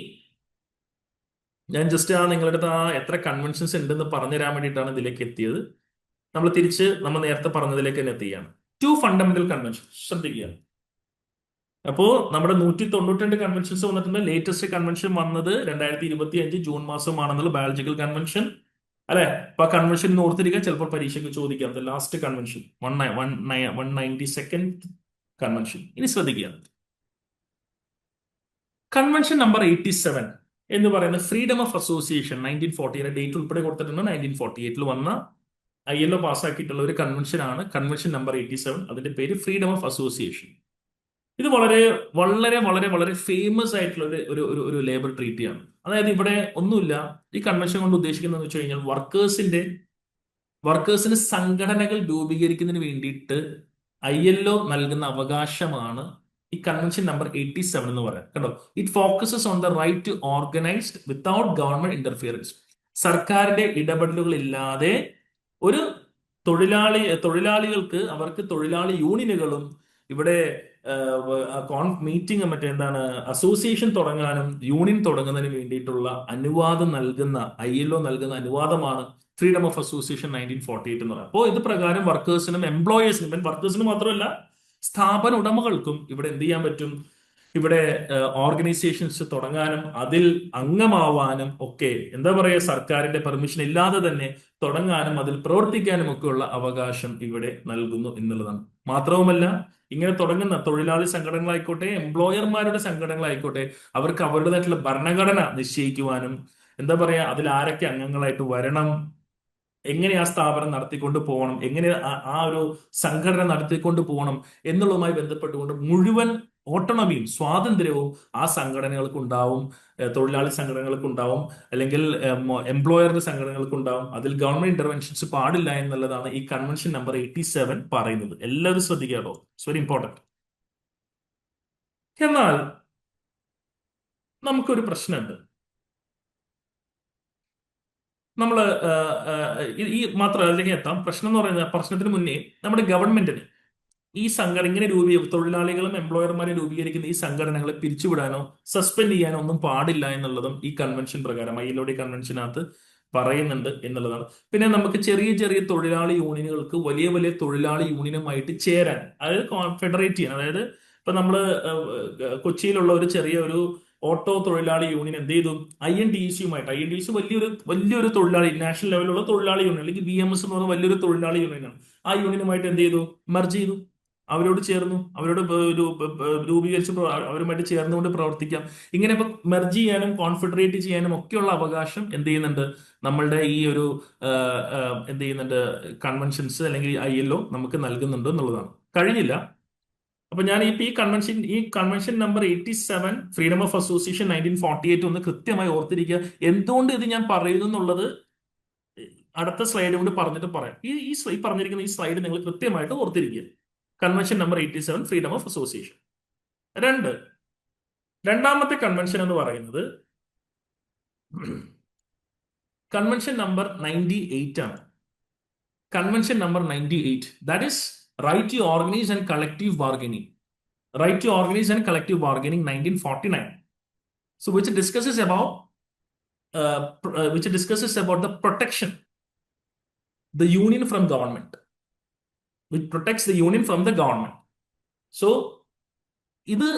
ഞാൻ ജസ്റ്റ് നിങ്ങളുടെ അടുത്ത് എത്ര കൺവെൻഷൻസ് ഉണ്ടെന്ന് പറഞ്ഞു തരാൻ വേണ്ടിയിട്ടാണ് ഇതിലേക്ക് എത്തിയത്. നമ്മൾ നേരത്തെ പറഞ്ഞതിലേക്ക് തന്നെ എത്തിയാണ്. 2 ഫണ്ടമെന്റൽ കൺവെൻഷൻ ശ്രദ്ധിക്കുക. അപ്പോ നമ്മുടെ 192 കൺവെൻഷൻസ് വന്നിട്ടുണ്ട്. ലേറ്റസ്റ്റ് കൺവെൻഷൻ വന്നത് 2025 ജൂൺ മാസമാണെന്നുള്ള ബയോളജിക്കൽ കൺവെൻഷൻ അല്ലെ. അപ്പൊ ആ കൺവെൻഷൻ ഓർത്തിരിക്കുക, ചിലപ്പോൾ പരീക്ഷയ്ക്ക് ചോദിക്കാം. Last convention 192nd convention. ഇനി ശ്രദ്ധിക്കുക, കൺവെൻഷൻ നമ്പർ 87 എന്ന് പറയുന്നത് ഫ്രീഡം ഓഫ് അസോസിയേഷൻ 1948 ഡേറ്റ് ഉൾപ്പെടെ കൊടുത്തിട്ടുണ്ട്. 1948 വന്ന ഐഎൽഒ പാസ്സാക്കിയിട്ടുള്ള ഒരു കൺവെൻഷൻ ആണ് കൺവെൻഷൻ നമ്പർ 87. അതിന്റെ പേര് ഫ്രീഡം ഓഫ് അസോസിയേഷൻ. ഇത് വളരെ വളരെ വളരെ വളരെ ഫേമസ് ആയിട്ടുള്ള ഒരു ലേബർ ട്രീറ്റിയാണ്. അതായത് ഇവിടെ ഒന്നുമില്ല, ഈ കൺവെൻഷൻ കൊണ്ട് ഉദ്ദേശിക്കുന്നത് വെച്ച് കഴിഞ്ഞാൽ വർക്കേഴ്സിന് സംഘടനകൾ രൂപീകരിക്കുന്നതിന് വേണ്ടിയിട്ട് ഐഎൽഒ നൽകുന്ന അവകാശമാണ് ഈ കൺവെൻഷൻ നമ്പർ 87 എന്ന് പറയാം. കണ്ടോ, it focuses on the right to organised without government interference. സർക്കാരിന്റെ ഇടപെടലുകൾ ഇല്ലാതെ ഒരു തൊഴിലാളികൾക്ക് അവർക്ക് തൊഴിലാളി യൂണിയനുകളും ഇവിടെ മീറ്റിംഗ് മറ്റേ എന്താണ് അസോസിയേഷൻ തുടങ്ങാനും യൂണിയൻ തുടങ്ങുന്നതിന് വേണ്ടിയിട്ടുള്ള അനുവാദം നൽകുന്ന ILO നൽകുന്ന അനുവാദമാണ് ഫ്രീഡം ഓഫ് അസോസിയേഷൻ 1948 എന്ന് പറയുന്നത്. അപ്പോൾ ഇത് പ്രകാരം വർക്കേഴ്സിനും എംപ്ലോയേഴ്സിനും, വർക്കേഴ്സിനും മാത്രമല്ല സ്ഥാപന ഉടമകൾക്കും ഇവിടെ എന്ത് ചെയ്യാൻ പറ്റും, ഇവിടെ ഓർഗനൈസേഷൻസ് തുടങ്ങാനും അതിൽ അംഗമാവാനും ഒക്കെ എന്താ പറയുക, സർക്കാരിന്റെ പെർമിഷൻ ഇല്ലാതെ തന്നെ തുടങ്ങാനും അതിൽ പ്രവർത്തിക്കാനും ഒക്കെയുള്ള അവകാശം ഇവിടെ നൽകുന്നു എന്നുള്ളതാണ്. മാത്രവുമല്ല, ഇങ്ങനെ തുടങ്ങുന്ന തൊഴിലാളി സംഘടനകളായിക്കോട്ടെ എംപ്ലോയർമാരുടെ സംഘടനകളായിക്കോട്ടെ അവർക്ക് അവരുടേതായിട്ടുള്ള ഭരണഘടന നിശ്ചയിക്കുവാനും എന്താ പറയാ, അതിൽ ആരൊക്കെ അംഗങ്ങളായിട്ട് വരണം, എങ്ങനെ ആ സ്ഥാപനം നടത്തിക്കൊണ്ട് പോകണം, എങ്ങനെ ആ ഒരു സംഘടന നടത്തിക്കൊണ്ട് പോകണം എന്നുള്ളതുമായി ബന്ധപ്പെട്ടുകൊണ്ട് മുഴുവൻ ഓട്ടോണമിയും സ്വാതന്ത്ര്യവും ആ സംഘടനകൾക്ക് ഉണ്ടാവും, തൊഴിലാളി സംഘടനകൾക്ക് ഉണ്ടാവും, അല്ലെങ്കിൽ എംപ്ലോയറുടെ സംഘടനകൾക്ക് ഉണ്ടാവും. അതിൽ ഗവൺമെന്റ് ഇന്റർവെൻഷൻസ് പാടില്ല എന്നുള്ളതാണ് ഈ കൺവെൻഷൻ നമ്പർ 87 പറയുന്നത്. എല്ലാവരും ശ്രദ്ധിക്കാമോ, ഇറ്റ്സ് വെരി ഇമ്പോർട്ടന്റ്. എന്നാൽ നമുക്കൊരു പ്രശ്നമുണ്ട്. നമ്മൾ ഈ മാത്രം അതിലേക്ക് എത്താം. പ്രശ്നം എന്ന് പറയുന്നത്, പ്രശ്നത്തിന് മുന്നേ നമ്മുടെ ഗവൺമെന്റിന് ഈ സംഘടന ഇങ്ങനെ തൊഴിലാളികളും എംപ്ലോയർമാരും രൂപീകരിക്കുന്ന ഈ സംഘടനകളെ പിരിച്ചുവിടാനോ സസ്പെൻഡ് ചെയ്യാനോ ഒന്നും പാടില്ല എന്നുള്ളതും ഈ കൺവെൻഷൻ പ്രകാരം ILO കൺവെൻഷനകത്ത് പറയുന്നുണ്ട് എന്നുള്ളതാണ്. പിന്നെ നമുക്ക് ചെറിയ ചെറിയ തൊഴിലാളി യൂണിയനുകൾക്ക് വലിയ വലിയ തൊഴിലാളി യൂണിയനുമായിട്ട് ചേരാൻ, അതായത് ഫെഡറേറ്റ് ചെയ്യാൻ, അതായത് ഇപ്പൊ നമ്മള് കൊച്ചിയിലുള്ള ഒരു ചെറിയ ഒരു ഓട്ടോ തൊഴിലാളി യൂണിയൻ എന്ത് ചെയ്തു, INTUCയുമായിട്ട്, INTUC വലിയൊരു തൊഴിലാളി നാഷണൽ ലെവലിലുള്ള തൊഴിലാളി യൂണിയൻ, അല്ലെങ്കിൽ BMS എന്ന് പറഞ്ഞ വലിയൊരു തൊഴിലാളി യൂണിയനാണ്. ആ യൂണിയനുമായിട്ട് എന്ത് ചെയ്തു, മെർജ് ചെയ്തു, അവരോട് ചേർന്നു, അവരോട് രൂപീകരിച്ച് അവരുമായിട്ട് ചേർന്നുകൊണ്ട് പ്രവർത്തിക്കാം. ഇങ്ങനെ ഇപ്പൊ മെർജ് ചെയ്യാനും കോൺഫെഡറേറ്റ് ചെയ്യാനും ഒക്കെയുള്ള അവകാശം എന്ത് ചെയ്യുന്നുണ്ട്, നമ്മളുടെ ഈ ഒരു എന്ത് ചെയ്യുന്നുണ്ട്, കൺവെൻഷൻസ് അല്ലെങ്കിൽ ILO നമുക്ക് നൽകുന്നുണ്ട് എന്നുള്ളതാണ്. കഴിഞ്ഞില്ല. അപ്പൊ ഞാൻ ഈ convention number 87 freedom of association 1948 ഒന്ന് കൃത്യമായി ഓർത്തിരിക്കുക. എന്തുകൊണ്ട് ഇത് ഞാൻ പറയുന്നു എന്നുള്ളത് അടുത്ത സ്ലൈഡ് കൊണ്ട് പറഞ്ഞിട്ട് പറയാം. ഈ പറഞ്ഞിരിക്കുന്ന ഈ സ്ലൈഡ് നിങ്ങൾ കൃത്യമായിട്ട് ഓർത്തിരിക്കുക. Convention number 87 freedom of association. രണ്ടാമത്തെ കൺവെൻഷൻ എന്ന് പറയുന്നത് കൺവെൻഷൻ നമ്പർ 98 ആണ്. Convention number 98, that is right to organise and collective bargaining. Right to organize and collective bargaining 1949. So which discusses about the protection the union from government, which protects the union from the government. So ഇത്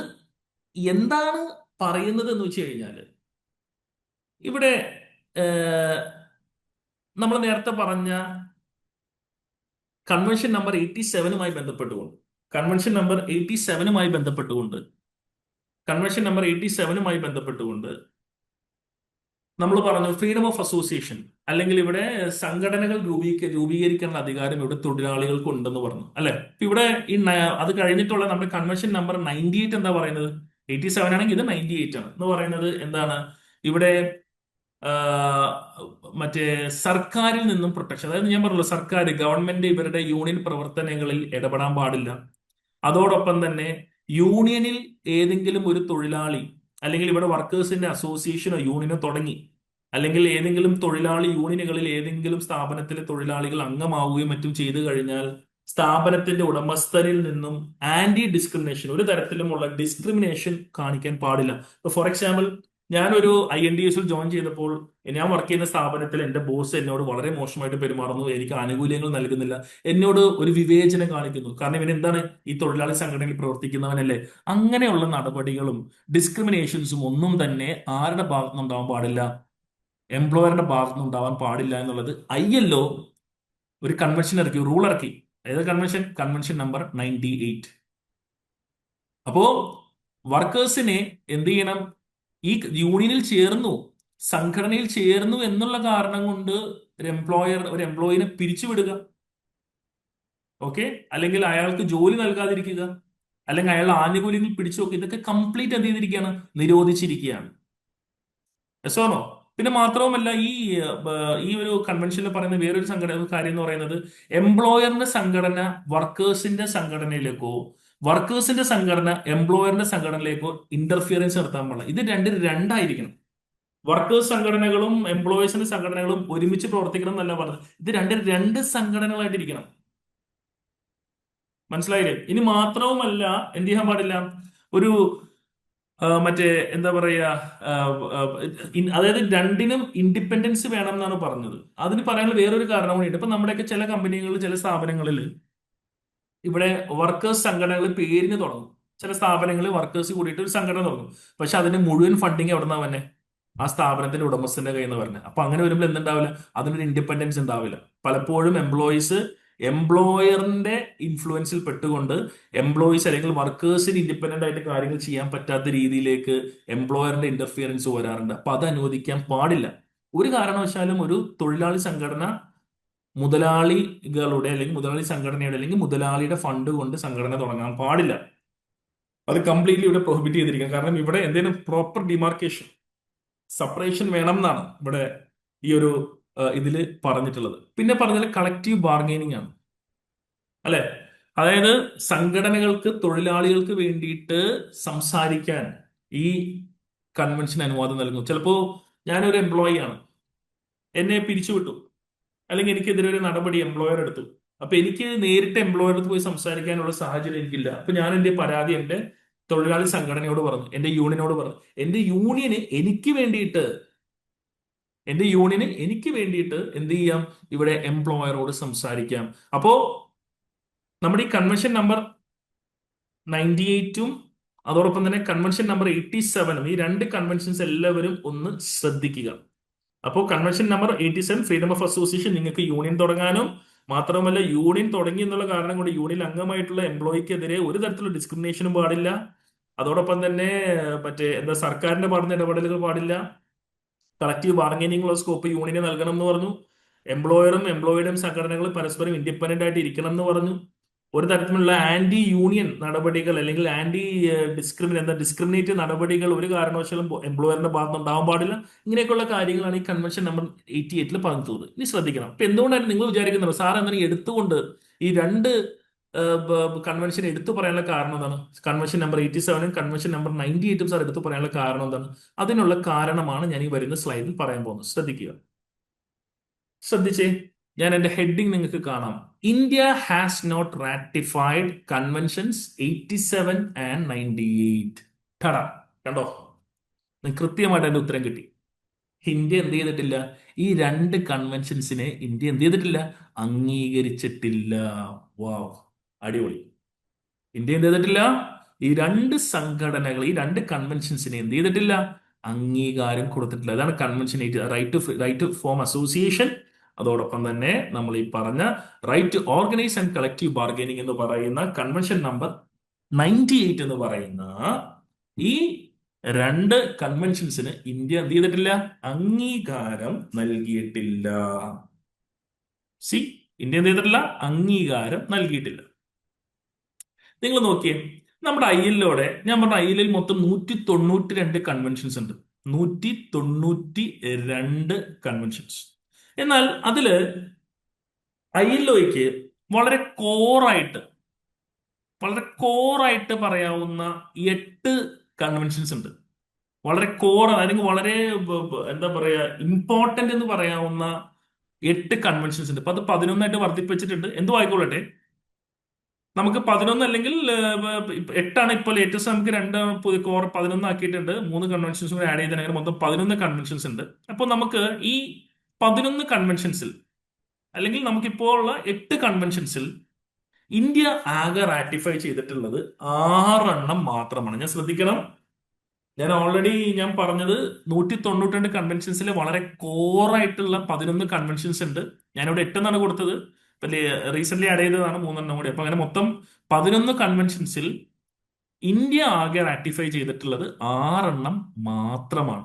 എന്താണ് പറയുന്നത് എന്ന് വെച്ച് കഴിഞ്ഞാൽ, ഇവിടെ നമ്മൾ നേരത്തെ പറഞ്ഞ കൺവെൻഷൻ നമ്പർ 87മായി ബന്ധപ്പെട്ടുകൊണ്ട് കൺവെൻഷൻ നമ്പർ 87മായി ബന്ധപ്പെട്ടുകൊണ്ട് നമ്മൾ പറഞ്ഞു ഫ്രീഡം ഓഫ് അസോസിയേഷൻ, അല്ലെങ്കിൽ ഇവിടെ സംഘടനകൾ രൂപീകരിക്കാനുള്ള അധികാരം ഇവിടെ തൊഴിലാളികൾക്ക് ഉണ്ടെന്ന് പറഞ്ഞു, അല്ലെ? ഇവിടെ അത് കഴിഞ്ഞിട്ടുള്ള നമ്മുടെ കൺവെൻഷൻ നമ്പർ 98 എന്താ പറയുന്നത്? 87 ആണെങ്കിൽ ഇത് 98 ആണ് എന്ന് പറയുന്നത്. എന്താണ് ഇവിടെ മറ്റേ സർക്കാരിൽ നിന്നും പ്രൊട്ടക്ഷൻ, അതായത് ഞാൻ പറഞ്ഞല്ലോ, സർക്കാർ ഗവൺമെന്റ് ഇവരുടെ യൂണിയൻ പ്രവർത്തനങ്ങളിൽ ഇടപെടാൻ പാടില്ല. അതോടൊപ്പം തന്നെ യൂണിയനിൽ ഏതെങ്കിലും ഒരു തൊഴിലാളി, അല്ലെങ്കിൽ ഇവിടെ വർക്കേഴ്സിന്റെ അസോസിയേഷനോ യൂണിയനോ തുടങ്ങി, അല്ലെങ്കിൽ ഏതെങ്കിലും തൊഴിലാളി യൂണിയനുകളിൽ ഏതെങ്കിലും സ്ഥാപനത്തിലെ തൊഴിലാളികൾ അംഗമാവുകയും മറ്റും ചെയ്തു കഴിഞ്ഞാൽ സ്ഥാപനത്തിന്റെ ഉടമസ്ഥരിൽ നിന്നും ആന്റി ഡിസ്ക്രിമിനേഷൻ, ഒരു തരത്തിലുമുള്ള ഡിസ്ക്രിമിനേഷൻ കാണിക്കാൻ പാടില്ല. ഫോർ എക്സാമ്പിൾ, ഞാനൊരു INTUCൽ ജോയിൻ ചെയ്തപ്പോൾ ഞാൻ വർക്ക് ചെയ്യുന്ന സ്ഥാപനത്തിൽ എന്റെ ബോസ് എന്നോട് വളരെ മോശമായിട്ട് പെരുമാറുന്നു, എനിക്ക് ആനുകൂല്യങ്ങൾ നൽകുന്നില്ല, എന്നോട് ഒരു വിവേചനം കാണിക്കുന്നു. കാരണം ഇവൻ എന്താണ്, ഈ തൊഴിലാളി സംഘടനയിൽ പ്രവർത്തിക്കുന്നവനല്ലേ. അങ്ങനെയുള്ള നടപടികളും ഡിസ്ക്രിമിനേഷൻസും ഒന്നും തന്നെ ആരുടെ ഭാഗത്തുനിന്ന് ഉണ്ടാവാൻ പാടില്ല, എംപ്ലോയറുടെ ഭാഗത്തുനിന്ന് ഉണ്ടാവാൻ പാടില്ല എന്നുള്ളത് ILO ഒരു കൺവെൻഷൻ ഇറക്കി, റൂൾ ഇറക്കി. ഏത് കൺവെൻഷൻ നമ്പർ 98. അപ്പോ വർക്കേഴ്സിനെ എന്ത് ചെയ്യണം, ഈ യൂണിയനിൽ ചേർന്നു, സംഘടനയിൽ ചേർന്നു എന്നുള്ള കാരണം കൊണ്ട് ഒരു എംപ്ലോയിനെ പിരിച്ചുവിടുക, ഓക്കെ, അല്ലെങ്കിൽ അയാൾക്ക് ജോലി നൽകാതിരിക്കുക, അല്ലെങ്കിൽ അയാളുടെ ആനുകൂല്യങ്ങൾ പിടിച്ചു നോക്കുക, ഇതൊക്കെ കംപ്ലീറ്റ് എന്ത് ചെയ്തിരിക്കുകയാണ്, നിരോധിച്ചിരിക്കുകയാണ്. യെസോനോ? പിന്നെ മാത്രവുമല്ല, ഈ ഒരു കൺവെൻഷനിൽ പറയുന്ന വേറൊരു കാര്യം എന്ന് പറയുന്നത്, എംപ്ലോയറിന്റെ സംഘടന വർക്കേഴ്സിന്റെ സംഘടനയിലേക്കോ വർക്കേഴ്സിന്റെ സംഘടന എംപ്ലോയറിന്റെ സംഘടനയിലേക്കോ ഇന്റർഫിയറൻസ് നടത്താൻ പാടില്ല. ഇത് രണ്ടായിരിക്കണം. വർക്കേഴ്സ് സംഘടനകളും എംപ്ലോയീസിന്റെ സംഘടനകളും ഒരുമിച്ച് പ്രവർത്തിക്കണം എന്നല്ല പറഞ്ഞത്. ഇത് രണ്ട് സംഘടനകളായിട്ടിരിക്കണം. മനസ്സിലായില്ലേ? ഇനി മാത്രവുമല്ല, എന്ത് ചെയ്യാൻ പാടില്ല, ഒരു മറ്റേ എന്താ പറയാ, ആ, ആ, അതായത് രണ്ടിനും ഇൻഡിപെൻഡൻസ് വേണം എന്നാണ് പറഞ്ഞത്. അതിന് പറയാനുള്ള വേറൊരു കാരണം കൂടിയുണ്ട്. ഇപ്പൊ നമ്മുടെയൊക്കെ ചില കമ്പനികളിൽ, ചില സ്ഥാപനങ്ങളിൽ ഇവിടെ വർക്കേഴ്സ് സംഘടനകൾ പേരിന് തുടങ്ങും. ചില സ്ഥാപനങ്ങളിൽ വർക്കേഴ്സ് കൂടിയിട്ട് ഒരു സംഘടന തുടങ്ങും. പക്ഷെ അതിന്റെ മുഴുവൻ ഫണ്ടിങ് എവിടെ നിന്നാ തന്നെ ആ സ്ഥാപനത്തിന്റെ ഉടമസ്ഥന്റെ കയ്യിൽ നിന്ന് പറഞ്ഞത്. അപ്പൊ അങ്ങനെ വരുമ്പോൾ എന്തുണ്ടാവില്ല, അതിനൊരു ഇൻഡിപെൻഡൻസ് ഉണ്ടാവില്ല. പലപ്പോഴും എംപ്ലോയീസ് എംപ്ലോയറിന്റെ ഇൻഫ്ലുവൻസിൽ പെട്ടുകൊണ്ട് എംപ്ലോയീസ് അല്ലെങ്കിൽ വർക്കേഴ്സിന് ഇൻഡിപെൻഡന്റ് ആയിട്ട് കാര്യങ്ങൾ ചെയ്യാൻ പറ്റാത്ത രീതിയിലേക്ക് എംപ്ലോയറിന്റെ ഇന്റർഫിയറൻസ് വരാറുണ്ട്. അപ്പൊ അത് അനുവദിക്കാൻ പാടില്ല. ഒരു കാരണവശാലും ഒരു തൊഴിലാളി സംഘടന മുതലാളികളുടെ അല്ലെങ്കിൽ മുതലാളി സംഘടനയുടെ അല്ലെങ്കിൽ മുതലാളിയുടെ ഫണ്ട് കൊണ്ട് സംഘടന തുടങ്ങാൻ പാടില്ല. അത് കംപ്ലീറ്റ്ലി ഇവിടെ പ്രൊഹിബിറ്റ് ചെയ്തിരിക്കുക. കാരണം ഇവിടെ എന്തെങ്കിലും പ്രോപ്പർ ഡിമാർക്കേഷൻ, സെപ്പറേഷൻ വേണം എന്നാണ് ഇവിടെ ഈ ഒരു ഇതിൽ പറഞ്ഞിട്ടുള്ളത്. പിന്നെ പറഞ്ഞത് കളക്റ്റീവ് ബാർഗൈനിങ് ആണ്, അല്ലെ? അതായത് സംഘടനകൾക്ക് തൊഴിലാളികൾക്ക് വേണ്ടിയിട്ട് സംസാരിക്കാൻ ഈ കൺവെൻഷൻ അനുവാദം നൽകുന്നു. ചിലപ്പോ ഞാനൊരു എംപ്ലോയി ആണ്, എന്നെ പിരിച്ചുവിട്ടു, അല്ലെങ്കിൽ എനിക്കെതിരെ ഒരു നടപടി എംപ്ലോയർ എടുത്തു. അപ്പൊ എനിക്ക് നേരിട്ട് എംപ്ലോയർ അടുത്ത് പോയി സംസാരിക്കാനുള്ള സാഹചര്യം എനിക്കില്ല. അപ്പൊ ഞാൻ എന്റെ പരാതി എന്റെ തൊഴിലാളി സംഘടനയോട് പറഞ്ഞു, എന്റെ യൂണിയനോട് പറഞ്ഞു. എന്റെ യൂണിയന് എനിക്ക് വേണ്ടിയിട്ട് എന്റെ യൂണിയന് എനിക്ക് വേണ്ടിയിട്ട് എന്ത് ചെയ്യാം, ഇവിടെ എംപ്ലോയറോട് സംസാരിക്കാം. അപ്പോ നമ്മുടെ ഈ കൺവെൻഷൻ നമ്പർ 98-ഉം അതോടൊപ്പം തന്നെ കൺവെൻഷൻ നമ്പർ 87-ഉം, ഈ രണ്ട് കൺവെൻഷൻസ് എല്ലാവരും ഒന്ന് ശ്രദ്ധിക്കുക. അപ്പോൾ convention number 87 freedom of association, നിങ്ങൾക്ക് യൂണിയൻ തുടങ്ങാനും മാത്രമല്ല യൂണിയൻ തുടങ്ങി എന്നുള്ള കാരണം കൊണ്ട് യൂണിയൻ അംഗമായിട്ടുള്ള എംപ്ലോയിക്കെതിരെ ഒരു തരത്തിലുള്ള ഡിസ്ക്രിമിനേഷനും പാടില്ല. അതോടൊപ്പം തന്നെ മറ്റേ എന്താ സർക്കാരിന്റെ പാടുന്ന ഇടപെടലുകൾ പാടില്ല. കളക്റ്റീവ് ബാർഗൈനിങ്ങിനുള്ള സ്കോപ്പ് യൂണിയന് നൽകണം എന്ന് പറഞ്ഞു. എംപ്ലോയറും എംപ്ലോയിയുടെയും സംഘടനകൾ പരസ്പരം ഇൻഡിപെൻഡന്റ് ആയിട്ട് ഇരിക്കണം എന്ന് പറഞ്ഞു. ഒരു തരത്തിലുള്ള ആന്റി യൂണിയൻ നടപടികൾ അല്ലെങ്കിൽ ആന്റി ഡിസ്ക്രിമിനേറ്റ് നടപടികൾ ഒരു കാരണവശാലും എംപ്ലോയറിന്റെ ഭാഗത്ത് ഉണ്ടാവാൻ പാടില്ല. ഇങ്ങനെയൊക്കെയുള്ള കാര്യങ്ങളാണ് ഈ കൺവെൻഷൻ നമ്പർ 88 പറഞ്ഞിട്ടുള്ളത്. ഇനി ശ്രദ്ധിക്കണം. അപ്പൊ എന്തുകൊണ്ടാണ് നിങ്ങൾ വിചാരിക്കുന്നത് സാർ എന്താണ് എടുത്തുകൊണ്ട് ഈ രണ്ട് കൺവെൻഷൻ എടുത്തു പറയാനുള്ള കാരണം എന്താണ്? കൺവെൻഷൻ നമ്പർ 87-ഉം കൺവെൻഷൻ നമ്പർ 98-ഉം സാർ എടുത്തു പറയാനുള്ള കാരണം എന്താണ്? അതിനുള്ള കാരണമാണ് ഞാൻ ഈ വരുന്ന സ്ലൈഡിൽ പറയാൻ പോകുന്നത്. ശ്രദ്ധിച്ചേ, ഞാൻ എന്റെ ഹെഡിങ് നിങ്ങൾക്ക് കാണാം. India has not ratified conventions 87 and 98. ഠടാ, കണ്ടോ? കൃത്യമായിട്ട് എന്റെ ഉത്തരം കിട്ടി. ഇന്ത്യ എന്ത് ചെയ്തിട്ടില്ല? ഈ രണ്ട് കൺവെൻഷൻസിനെ ഇന്ത്യ എന്ത് ചെയ്തിട്ടില്ല? അംഗീകരിച്ചിട്ടില്ല. വാവ്, അടിപൊളി. ഇന്ത്യ എന്ത് ചെയ്തിട്ടില്ല? ഈ രണ്ട് സംഘടനകൾ, ഈ രണ്ട് കൺവെൻഷൻസിനെ എന്ത് ചെയ്തിട്ടില്ല? അംഗീകാരം കൊടുത്തിട്ടില്ല. അതാണ് convention, right to form association, അതോടൊപ്പം തന്നെ നമ്മൾ ഈ പറഞ്ഞ right to organise and collective bargaining എന്ന് പറയുന്ന കൺവെൻഷൻ നമ്പർ 98 എന്ന് പറയുന്ന ഈ രണ്ട് കൺവെൻഷൻസിന് ഇന്ത്യ എന്ത് ചെയ്തിട്ടില്ല? അംഗീകാരം നൽകിയിട്ടില്ല. സി, ഇന്ത്യ എന്ത് ചെയ്തിട്ടില്ല? അംഗീകാരം നൽകിയിട്ടില്ല. നിങ്ങൾ നോക്കിയേ, നമ്മുടെ ഐ ഞാൻ പറഞ്ഞ ഐ മൊത്തം 192 കൺവെൻഷൻസ് ഉണ്ട്. 192 കൺവെൻഷൻസ്. എന്നാൽ അതില് ഐ വളരെ കോറായിട്ട് പറയാവുന്ന 8 കൺവെൻഷൻസ് ഉണ്ട്. വളരെ കോർ, അല്ലെങ്കിൽ വളരെ എന്താ പറയാ, ഇമ്പോർട്ടന്റ് എന്ന് പറയാവുന്ന 8 കൺവെൻഷൻസ് ഉണ്ട്. അപ്പൊ അത് 11ആയിട്ട് വർദ്ധിപ്പിച്ചിട്ടുണ്ട്. എന്തോ ആയിക്കോളട്ടെ, നമുക്ക് 11 അല്ലെങ്കിൽ 8ആണ് ഇപ്പോൾ ലേറ്റസ്റ്റ്. നമുക്ക് രണ്ട് കോർ 11 ആക്കിയിട്ടുണ്ട്. 3 കൺവെൻഷൻസ് കൂടെ ആഡ് ചെയ്താൽ അങ്ങനെ മൊത്തം 11 കൺവെൻഷൻസ് ഉണ്ട്. അപ്പോൾ നമുക്ക് ഈ 11 കൺവെൻഷൻസിൽ അല്ലെങ്കിൽ നമുക്കിപ്പോൾ ഉള്ള 8 കൺവെൻഷൻസിൽ ഇന്ത്യ ആകെ റാറ്റിഫൈ ചെയ്തിട്ടുള്ളത് 6 മാത്രമാണ്. ഞാൻ ശ്രദ്ധിക്കണം, ഞാൻ പറഞ്ഞത് 192 കൺവെൻഷൻസിൽ വളരെ കോറായിട്ടുള്ള 11 കൺവെൻഷൻസ് ഉണ്ട്. ഞാനിവിടെ 8 കൊടുത്തത്, റീസെന്റ് ആഡ് ചെയ്തതാണ് 3 കൂടി. അപ്പൊ അങ്ങനെ മൊത്തം 11 കൺവെൻഷൻസിൽ ഇന്ത്യ ആകെ റാറ്റിഫൈ ചെയ്തിട്ടുള്ളത് 6 മാത്രമാണ്.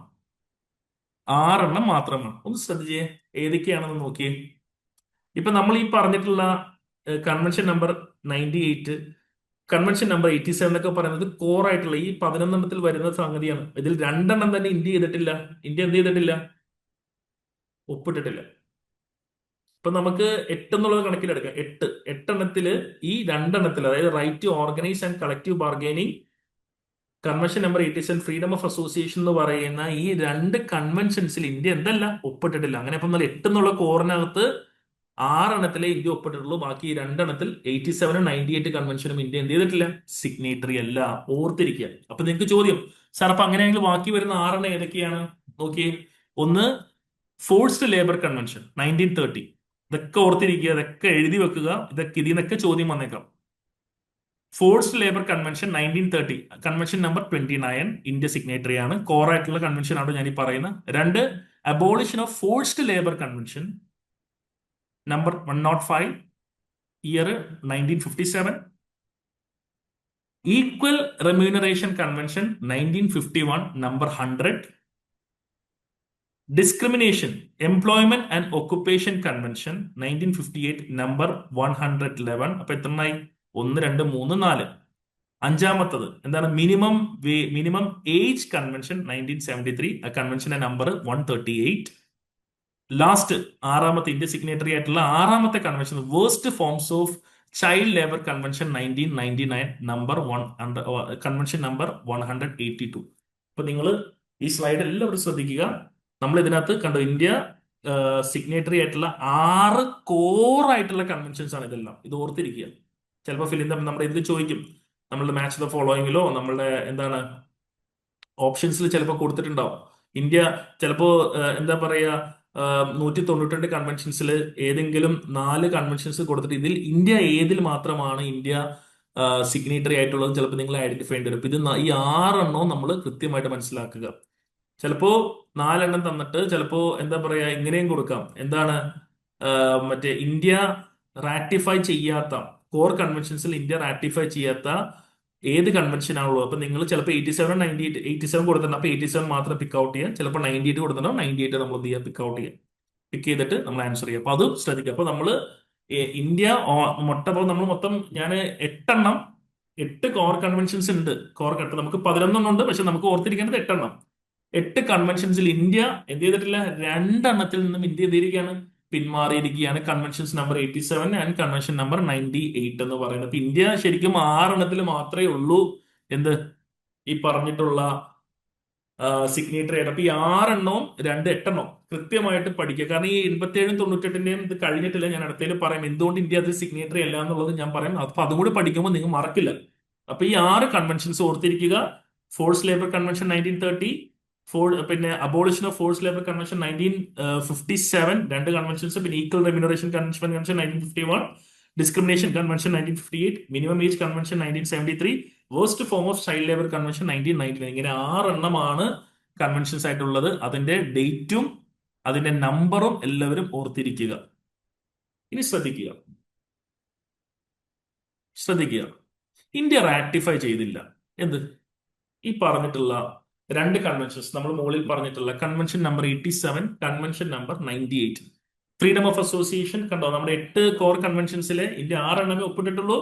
6 മാത്രമാണ്. ഒന്ന് ശ്രദ്ധിച്ചേ, ഏതൊക്കെയാണെന്ന് നോക്കിയേ. ഇപ്പൊ നമ്മൾ ഈ പറഞ്ഞിട്ടുള്ള കൺവെൻഷൻ നമ്പർ 98, കൺവെൻഷൻ നമ്പർ 87 ഒക്കെ പറയുന്നത് കോർ ആയിട്ടുള്ള ഈ 11 വരുന്ന സംഗതിയാണ്. ഇതിൽ 2 തന്നെ ഇന്ത്യ ചെയ്തിട്ടില്ല. ഇന്ത്യ എന്ത് ചെയ്തിട്ടില്ല? ഒപ്പിട്ടിട്ടില്ല. ഇപ്പൊ നമുക്ക് 8 എന്നുള്ളത് കണക്കിലെടുക്കാം. 8 ഈ 2 അതായത് right to organise and collective bargaining, convention number 87 freedom of association എന്ന് പറയുന്ന ഈ 2 കൺവെൻഷൻസിൽ ഇന്ത്യ എന്തല്ല? ഒപ്പിട്ടിട്ടില്ല. അങ്ങനെ ഇപ്പൊ 8 എന്നുള്ള കോറിനകത്ത് 6 എണ്ണത്തിലെ ഇന്ത്യ ഒപ്പിട്ടിട്ടുള്ളൂ. ബാക്കി 2 എണ്ണത്തിൽ 87 98 കൺവെൻഷനും ഇന്ത്യ എന്ത് ചെയ്തിട്ടില്ല, സിഗ്നേറ്ററി അല്ല. ഓർത്തിരിക്കുക. അപ്പൊ നിങ്ങൾക്ക് ചോദ്യം, സാർ അപ്പൊ അങ്ങനെയെങ്കിൽ ബാക്കി വരുന്ന 6 എണ്ണം ഏതൊക്കെയാണ് നോക്കിയേ. ഒന്ന് ഫോഴ്സ്ഡ് ലേബർ കൺവെൻഷൻ 1930. ഇതൊക്കെ ഓർത്തിരിക്കുക, ഇതൊക്കെ എഴുതി വെക്കുക. ഇതൊക്കെ ഇതിൽ നിന്നൊക്കെ ചോദ്യം വന്നേക്കാം. Forced labour convention 1930, convention number 29, India signatory ആണ്. കോർ ആയിട്ടുള്ള കൺവെൻഷൻ ആണ് ഞാൻ ഈ പറയുന്നത്. 2, abolition of forced labour convention number 105, year 1957. Equal remuneration convention 1951, number 100. Discrimination employment and occupation convention 1958, number 111. അപ്പൊ എത്രണ്ണായി? 1 2 3 4. അഞ്ചാമത്തത് എന്താണ്? മിനിമം ഏജ് കൺവെൻഷൻ 1973, ആ കൺവെൻഷന്റെ നമ്പർ 138. ലാസ്റ്റ് 6-മത്തെ ഇന്ത്യ സിഗ്നേറ്ററി ആയിട്ടുള്ള 6-മത്തെ convention worst forms of child labour convention 1999, number 100, convention number 182. അപ്പൊ നിങ്ങൾ ഈ സ്ലൈഡ് എല്ലാവരും ശ്രദ്ധിക്കുക. നമ്മൾ ഇതിനകത്ത് കണ്ടു, ഇന്ത്യ സിഗ്നേറ്ററി ആയിട്ടുള്ള 6 കോർ ആയിട്ടുള്ള കൺവെൻഷൻസ് ആണ് ഇതെല്ലാം. ഇത് ഓർത്തിരിക്കുക. ചിലപ്പോൾ നമ്മുടെ ഇതിൽ ചോദിക്കും, നമ്മളുടെ മാച്ച് ദ ഫോളോയിങ്ങിലോ നമ്മളുടെ എന്താണ് ഓപ്ഷൻസിൽ ചിലപ്പോൾ കൊടുത്തിട്ടുണ്ടാവും. ഇന്ത്യ ചിലപ്പോ എന്താ പറയാ 192 കൺവെൻഷൻസിൽ ഏതെങ്കിലും 4 കൺവെൻഷൻസ് കൊടുത്തിട്ട് ഇതിൽ ഇന്ത്യ ഏതിൽ മാത്രമാണ് ഇന്ത്യ സിഗ്നേറ്ററി ആയിട്ടുള്ളത് ചിലപ്പോൾ നിങ്ങൾ ഐഡന്റിഫൈ ചെയ്യേണ്ടി വരും. ഇത് ഈ 6 എണ്ണവും നമ്മൾ കൃത്യമായിട്ട് മനസ്സിലാക്കുക. ചിലപ്പോ 4 എണ്ണം തന്നിട്ട് ചിലപ്പോ എന്താ പറയാ ഇങ്ങനെയും കൊടുക്കാം. എന്താണ് മറ്റേ ഇന്ത്യ റാറ്റിഫൈ ചെയ്യാത്ത കോർ കൺവെൻഷൻസിൽ ഇന്ത്യ റാറ്റിഫൈ ചെയ്യാത്ത ഏത് കൺവെൻഷൻ ആണുള്ളൂ. അപ്പൊ നിങ്ങൾ ചിലപ്പോൾ 87 98 87 കൊടുത്തിട്ടുണ്ട്. അപ്പൊ 87 മാത്രം പിക്ക് ഔട്ട് ചെയ്യാം. ചിലപ്പോൾ 98 കൊടുത്തിട്ടുണ്ടോ, 98 നമ്മൾ എന്ത് ചെയ്യാം, പിക്ക് ഔട്ട് ചെയ്യാം. പിക്ക് ചെയ്തിട്ട് നമ്മൾ ആൻസർ ചെയ്യാം. അപ്പൊ അത് ശ്രദ്ധിക്കുക. അപ്പൊ നമ്മൾ ഇന്ത്യ നമ്മൾ മൊത്തം ഞാൻ 8 കോർ കൺവെൻഷൻസ് ഉണ്ട്. കോർ കട്ട് നമുക്ക് 11 ഉണ്ട്, പക്ഷെ നമുക്ക് ഓർത്തിരിക്കേണ്ടത് 8 8 കൺവെൻഷൻസിൽ ഇന്ത്യ എന്ത് ചെയ്തിട്ടില്ല, 2 നിന്നും ഇന്ത്യ എന്തിരിക്കുകയാണ്, പിന്മാറിയിരിക്കുകയാണ്. Conventions number 87 and convention number 98 എന്ന് പറയുന്നത്. ഇന്ത്യ ശരിക്കും 6 മാത്രമേ ഉള്ളൂ എന്ത് ഈ പറഞ്ഞിട്ടുള്ള സിഗ്നേറ്ററി ആയിട്ട്. അപ്പൊ ഈ 6 2 കൃത്യമായിട്ട് പഠിക്കുക. കാരണം ഈ 87 98 ഇത് കഴിഞ്ഞിട്ടില്ല. ഞാൻ അടുത്തേൽ പറയാം എന്തുകൊണ്ട് ഇന്ത്യ അത് സിഗ്നേറ്ററി അല്ല എന്നുള്ളത് ഞാൻ പറയാം. അപ്പൊ അതും കൂടി പഠിക്കുമ്പോൾ നിങ്ങൾ മറക്കില്ല. അപ്പൊ ഈ 6 കൺവെൻഷൻസ് ഓർത്തിരിക്കുക. ഫോഴ്സ് ലേബർ കൺവെൻഷൻ 1930, പിന്നെ abolition of force labour convention 1957, 2 കൺവെൻഷൻസ്. പിന്നെ equal remuneration convention 1951, discrimination convention 1958, minimum age convention 1973, worst form of child labour convention 1999. ഇങ്ങനെ 6 കൺവെൻഷൻസ് ആയിട്ടുള്ളത്. അതിന്റെ ഡേറ്റും അതിന്റെ നമ്പറും എല്ലാവരും ഓർത്തിരിക്കുക. ഇനി ശ്രദ്ധിക്കുക, ഇന്ത്യ റാറ്റിഫൈ ചെയ്തില്ല എന്ത് ഈ പറഞ്ഞിട്ടുള്ള 2 കൺവെൻഷൻസ്. നമ്മൾ മുകളിൽ പറഞ്ഞിട്ടുള്ള convention number 87, convention number 98. Freedom of association കണ്ടോ, നമ്മുടെ 8 കോർ കൺവെൻഷൻസിലെ ഇന്ത്യ 6 ഒപ്പിട്ടിട്ടുള്ളൂ,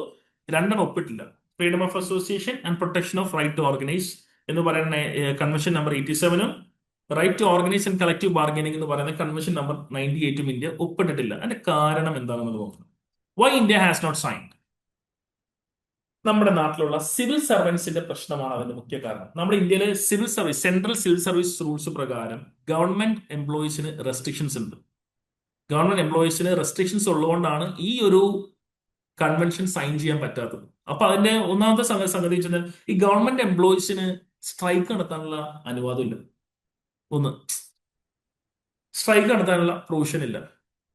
2 ഒപ്പിട്ടില്ല. Freedom of association and protection of right to organise എന്ന് പറയുന്ന convention number 87, right to organise and collective bargaining എന്ന് പറയുന്ന കൺവെൻഷൻ നമ്പർ 98 ഇന്ത്യ ഒപ്പിട്ടിട്ടില്ല. അതിന്റെ കാരണം എന്താണെന്ന് നോക്കണം. Why India has not signed? നമ്മുടെ നാട്ടിലുള്ള സിവിൽ സർവൻസിന്റെ പ്രശ്നമാണ് അതിന്റെ മുഖ്യ കാരണം. നമ്മുടെ ഇന്ത്യയിലെ civil service, central civil service rules പ്രകാരം ഗവൺമെന്റ് എംപ്ലോയീസിന് റെസ്ട്രിക്ഷൻസ് ഉണ്ട്. ഗവൺമെന്റ് എംപ്ലോയീസിന് റെസ്ട്രിക്ഷൻസ് ഉള്ളതുകൊണ്ടാണ് ഈ ഒരു കൺവെൻഷൻ സൈൻ ചെയ്യാൻ പറ്റാത്തത്. അപ്പൊ അതിന്റെ ഒന്നാമത്തെ സംഗതി വെച്ചാൽ ഈ ഗവൺമെന്റ് എംപ്ലോയീസിന് സ്ട്രൈക്ക് നടത്താനുള്ള അനുവാദമില്ല. ഒന്ന്, സ്ട്രൈക്ക് നടത്താനുള്ള പ്രൊവിഷൻ ഇല്ല.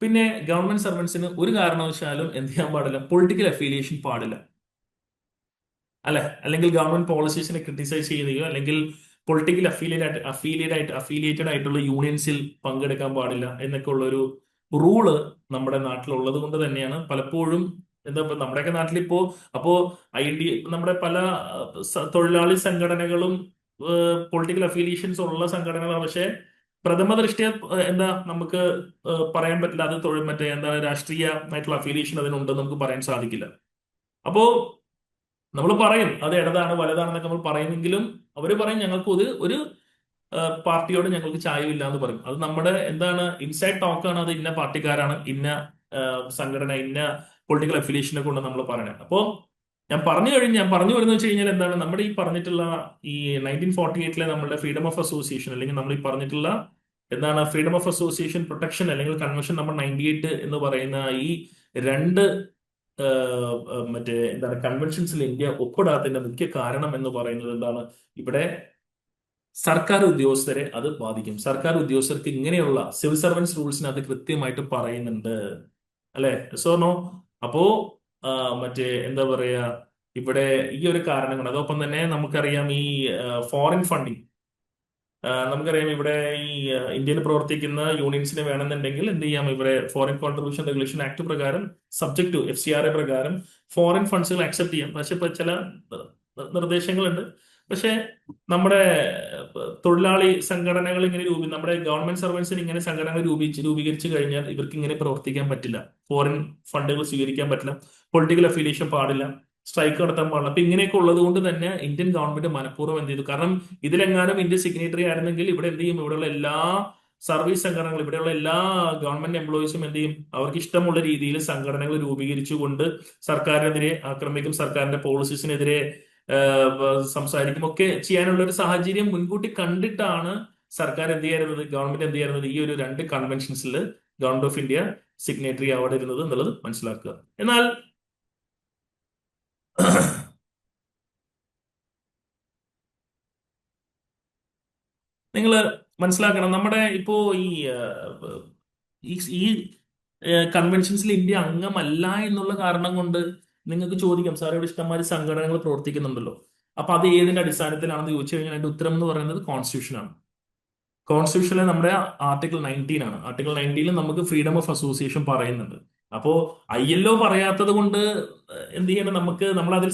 പിന്നെ ഗവൺമെന്റ് സർവൻസിന് ഒരു കാരണവശാലും എന്ത് ചെയ്യാൻ പാടില്ല, പൊളിറ്റിക്കൽ അഫിലിയേഷൻ പാടില്ല. അല്ലെ, അല്ലെങ്കിൽ ഗവൺമെന്റ് പോളിസീസിനെ ക്രിട്ടിസൈസ് ചെയ്യുകയോ അല്ലെങ്കിൽ പൊളിറ്റിക്കൽ അഫിലിയേറ്റഡ് ആയിട്ടുള്ള യൂണിയൻസിൽ പങ്കെടുക്കാൻ പാടില്ല എന്നൊക്കെ ഉള്ള ഒരു റൂള് നമ്മുടെ നാട്ടിലുള്ളത് കൊണ്ട് തന്നെയാണ് പലപ്പോഴും നമ്മുടെയൊക്കെ നാട്ടിലിപ്പോ നമ്മുടെ പല തൊഴിലാളി സംഘടനകളും പൊളിറ്റിക്കൽ അഫിലിയേഷൻസ് ഉള്ള സംഘടനകളാണ്. പക്ഷെ പ്രഥമ ദൃഷ്ടിയ നമുക്ക് പറയാൻ പറ്റില്ല അത് രാഷ്ട്രീയമായിട്ടുള്ള അഫിലിയേഷൻ അതിനുണ്ടെന്ന് നമുക്ക് പറയാൻ സാധിക്കില്ല. അപ്പോ നമ്മൾ പറയും അത് ഇടതാണ് വലതാണെന്നൊക്കെ നമ്മൾ പറയുമെങ്കിലും അവര് പറയും ഞങ്ങൾക്ക് ഒരു പാർട്ടിയോട് ഞങ്ങൾക്ക് ചായവില്ല എന്ന് പറയും. അത് നമ്മുടെ ഇൻസൈഡ് ടോക്കാണ്. അത് ഇന്ന പാർട്ടിക്കാരാണ്, ഇന്ന സംഘടന, ഇന്ന പൊളിറ്റിക്കൽ അഫിലിയേഷനെ കൊണ്ട് നമ്മൾ പറയണത്. അപ്പോ ഞാൻ പറഞ്ഞു വരുന്നത് വെച്ച് കഴിഞ്ഞാൽ നമ്മുടെ ഈ പറഞ്ഞിട്ടുള്ള ഈ 1948 നമ്മുടെ ഫ്രീഡം ഓഫ് അസോസിയേഷൻ അല്ലെങ്കിൽ നമ്മൾ ഈ പറഞ്ഞിട്ടുള്ള എന്താണ് ഫ്രീഡം ഓഫ് അസോസിയേഷൻ പ്രൊട്ടക്ഷൻ അല്ലെങ്കിൽ കൺവെൻഷൻ നമ്പർ 98 എന്ന് പറയുന്ന ഈ രണ്ട് മറ്റേ എന്താണ് കൺവെൻഷൻസിൽ ഇന്ത്യ ഒപ്പിടാത്തതിന്റെ മുഖ്യ കാരണം എന്ന് പറയുന്നത് എന്താണ്? ഇവിടെ സർക്കാർ ഉദ്യോഗസ്ഥരെ അത് ബാധിക്കും. സർക്കാർ ഉദ്യോഗസ്ഥർക്ക് ഇങ്ങനെയുള്ള സിവിൽ സർവൻസ് റൂൾസിന് അത് കൃത്യമായിട്ട് പറയുന്നുണ്ട്, അല്ലെ? So no. അപ്പോ ആ, മറ്റേ എന്താ പറയാ, ഇവിടെ ഈ ഒരു കാരണം കൊണ്ട് അതോടൊപ്പം തന്നെ നമുക്കറിയാം ഈ ഫോറിൻ ഫണ്ടിങ്. നമുക്കറിയാം ഇവിടെ ഈ ഇന്ത്യയിൽ പ്രവർത്തിക്കുന്ന യൂണിയൻസിന് വേണമെന്നുണ്ടെങ്കിൽ എന്ത് ചെയ്യാം, ഇവിടെ ഫോറിൻ കോൺട്രിബ്യൂഷൻ റെഗുലേഷൻ ആക്ട് പ്രകാരം സബ്ജക്ട് ടു FCRA പ്രകാരം ഫോറിൻ ഫണ്ട്സുകൾ അക്സെപ്റ്റ് ചെയ്യാം. പക്ഷെ ഇപ്പൊ ചില നിർദ്ദേശങ്ങളുണ്ട്. പക്ഷെ നമ്മുടെ തൊഴിലാളി സംഘടനകൾ ഇങ്ങനെ നമ്മുടെ ഗവൺമെന്റ് സർവൻസിന് ഇങ്ങനെ സംഘടനകൾ രൂപീകരിച്ചു കഴിഞ്ഞാൽ ഇവർക്ക് ഇങ്ങനെ പ്രവർത്തിക്കാൻ പറ്റില്ല. ഫോറിൻ ഫണ്ടുകൾ സ്വീകരിക്കാൻ പറ്റില്ല. പൊളിറ്റിക്കൽ അഫിലിയേഷൻ പാടില്ല. സ്ട്രൈക്ക് നടത്താൻ പാടില്ല. അപ്പൊ ഇങ്ങനെയൊക്കെ ഉള്ളത് കൊണ്ട് തന്നെ ഇന്ത്യൻ ഗവൺമെന്റ് മനഃപൂർവ്വം എന്ത് ചെയ്തു? കാരണം ഇതിലെങ്ങാനും ഇന്ത്യ സിഗ്നേറ്ററി ആയിരുന്നെങ്കിൽ ഇവിടെ എന്ത് ചെയ്യും, ഇവിടെയുള്ള എല്ലാ സർവീസ് സംഘടനകൾ, ഇവിടെയുള്ള എല്ലാ ഗവൺമെന്റ് എംപ്ലോയീസും എന്ത് ചെയ്യും, അവർക്ക് ഇഷ്ടമുള്ള രീതിയിൽ സംഘടനകൾ രൂപീകരിച്ചുകൊണ്ട് സർക്കാരിനെതിരെ ആക്രമിക്കും, സർക്കാരിന്റെ പോളിസീസിനെതിരെ സംസാരിക്കും, ഒക്കെ ചെയ്യാനുള്ള ഒരു സാഹചര്യം മുൻകൂട്ടി കണ്ടിട്ടാണ് സർക്കാർ എന്ത് ചെയ്യുന്നത്, ഗവൺമെന്റ് എന്ത് ചെയ്യുന്നത്, ഈ ഒരു രണ്ട് കൺവെൻഷൻസിൽ ഗവൺമെന്റ് ഓഫ് ഇന്ത്യ സിഗ്നേറ്ററി ആവാതിരുന്നത് എന്നുള്ളത് മനസ്സിലാക്കുക. എന്നാൽ നിങ്ങൾ മനസ്സിലാക്കണം, നമ്മുടെ ഇപ്പോ ഈ ഈ ഈ കൺവെൻഷൻസിൽ ഇന്ത്യ അംഗമല്ല എന്നുള്ള കാരണം കൊണ്ട് നിങ്ങൾക്ക് ചോദിക്കാം, സാർ ഇവിടെ ഇഷ്ടംമാതിരി സംഘടനകൾ പ്രവർത്തിക്കുന്നുണ്ടല്ലോ, അപ്പൊ അത് ഏതിന്റെ അടിസ്ഥാനത്തിലാണെന്ന് ചോദിച്ചു കഴിഞ്ഞാൽ അതിന്റെ ഉത്തരം എന്ന് പറയുന്നത് കോൺസ്റ്റിറ്റ്യൂഷൻ ആണ്. കോൺസ്റ്റിറ്റ്യൂഷനിലെ നമ്മുടെ ആർട്ടിക്കിൾ 19 ആണ്. ആർട്ടിക്കിൾ 19 നമുക്ക് ഫ്രീഡം ഓഫ് അസോസിയേഷൻ പറയുന്നുണ്ട്. അപ്പോ ILO പറയാത്തത് കൊണ്ട് എന്ത് ചെയ്യണം, നമുക്ക് നമ്മൾ അതിൽ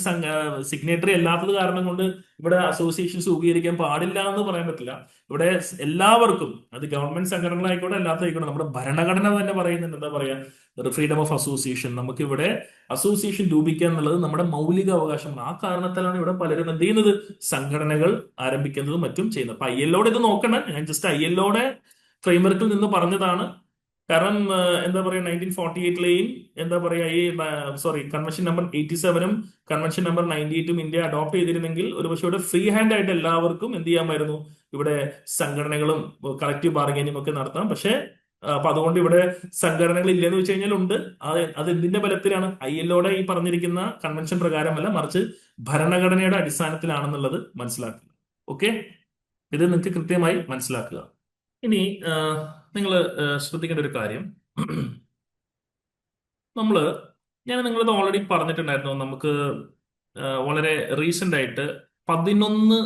സിഗ്നേറ്ററി അല്ലാത്തത് കാരണം കൊണ്ട് ഇവിടെ അസോസിയേഷൻസ് രൂപീകരിക്കാൻ പാടില്ല എന്ന് പറയാൻ പറ്റില്ല. ഇവിടെ എല്ലാവർക്കും, അത് ഗവൺമെന്റ് സംഘടനകളായിക്കോട്ടെ അല്ലാത്തതായിക്കോട്ടെ, നമ്മുടെ ഭരണഘടന തന്നെ പറയുന്നുണ്ട്, എന്താ പറയാ, ഫ്രീഡം ഓഫ് അസോസിയേഷൻ. നമുക്ക് ഇവിടെ അസോസിയേഷൻ രൂപീകരിക്കുക എന്നുള്ളത് നമ്മുടെ മൗലിക അവകാശമാണ്. ആ കാരണത്താലാണ് ഇവിടെ പലരും എന്ത് ചെയ്യുന്നത്, സംഘടനകൾ ആരംഭിക്കുന്നതും മറ്റും ചെയ്യുന്നത്. അപ്പൊ ILO ഇത് നോക്കണം. ഞാൻ ജസ്റ്റ് ILO ഫ്രെയിംവർക്കിൽ നിന്ന് പറഞ്ഞതാണ്. കാരണം എന്താ പറയാ, 1948ലെയും എന്താ പറയാ ഈ കൺവെൻഷൻ നമ്പർ 87ഉം കൺവെൻഷൻ നമ്പർ 98ഉം ഇന്ത്യ അഡോപ്റ്റ് ചെയ്തിരുന്നെങ്കിൽ ഒരുപക്ഷെ ഇവിടെ ഫ്രീ ഹാൻഡ് ആയിട്ട് എല്ലാവർക്കും എന്ത് ചെയ്യാമായിരുന്നു, ഇവിടെ സംഘടനകളും കളക്റ്റീവ് ബാർഗൈനിങ് ഒക്കെ നടത്താം. പക്ഷെ അപ്പൊ അതുകൊണ്ട് ഇവിടെ സംഘടനകൾ ഇല്ലെന്ന് വെച്ച് കഴിഞ്ഞാൽ ഉണ്ട്. അത് എന്തിന്റെ ബലത്തിലാണ്? ILO ഈ പറഞ്ഞിരിക്കുന്ന കൺവെൻഷൻ പ്രകാരമല്ല, മറിച്ച് ഭരണഘടനയുടെ അടിസ്ഥാനത്തിലാണെന്നുള്ളത് മനസ്സിലാക്കുക. ഓക്കെ, ഇത് നിങ്ങൾക്ക് കൃത്യമായി മനസ്സിലാക്കുക. ഇനി നിങ്ങൾ ശ്രദ്ധിക്കേണ്ട ഒരു കാര്യം, നമ്മള് ഞാൻ നിങ്ങളത് ഓൾറെഡി പറഞ്ഞിട്ടുണ്ടായിരുന്നു, നമുക്ക് വളരെ റീസെന്റ് ആയിട്ട് 11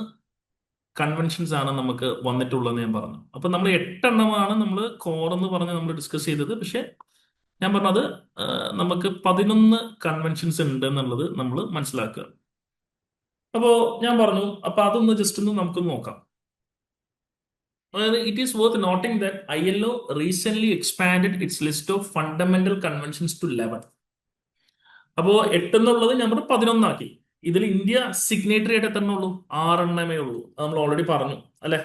കൺവെൻഷൻസ് ആണ് നമുക്ക് വന്നിട്ടുള്ളതെന്ന് ഞാൻ പറഞ്ഞു. അപ്പൊ നമ്മൾ 8 നമ്മൾ കോർ എന്ന് പറഞ്ഞ് നമ്മൾ ഡിസ്കസ് ചെയ്തത്. പക്ഷെ ഞാൻ പറഞ്ഞത് നമുക്ക് 11 കൺവെൻഷൻസ് ഉണ്ട് എന്നുള്ളത് നമ്മൾ മനസ്സിലാക്കുക. അപ്പോ ഞാൻ പറഞ്ഞു, അപ്പൊ അതൊന്ന് ജസ്റ്റ് ഒന്ന് നമുക്ക് നോക്കാം. It is worth noting that ILO recently expanded its list of fundamental conventions to 11. അപ്പോ 8 എന്നുള്ളത് നമ്മൾ 11 ആക്കി. ഇതിൽ ഇന്ത്യ സിഗ്നേറ്ററി ആയിട്ട് എത്ര ഉള്ളൂ? 6 ഉള്ളൂ. അത് നമ്മൾ ഓൾറെഡി പറഞ്ഞു, അല്ലെ?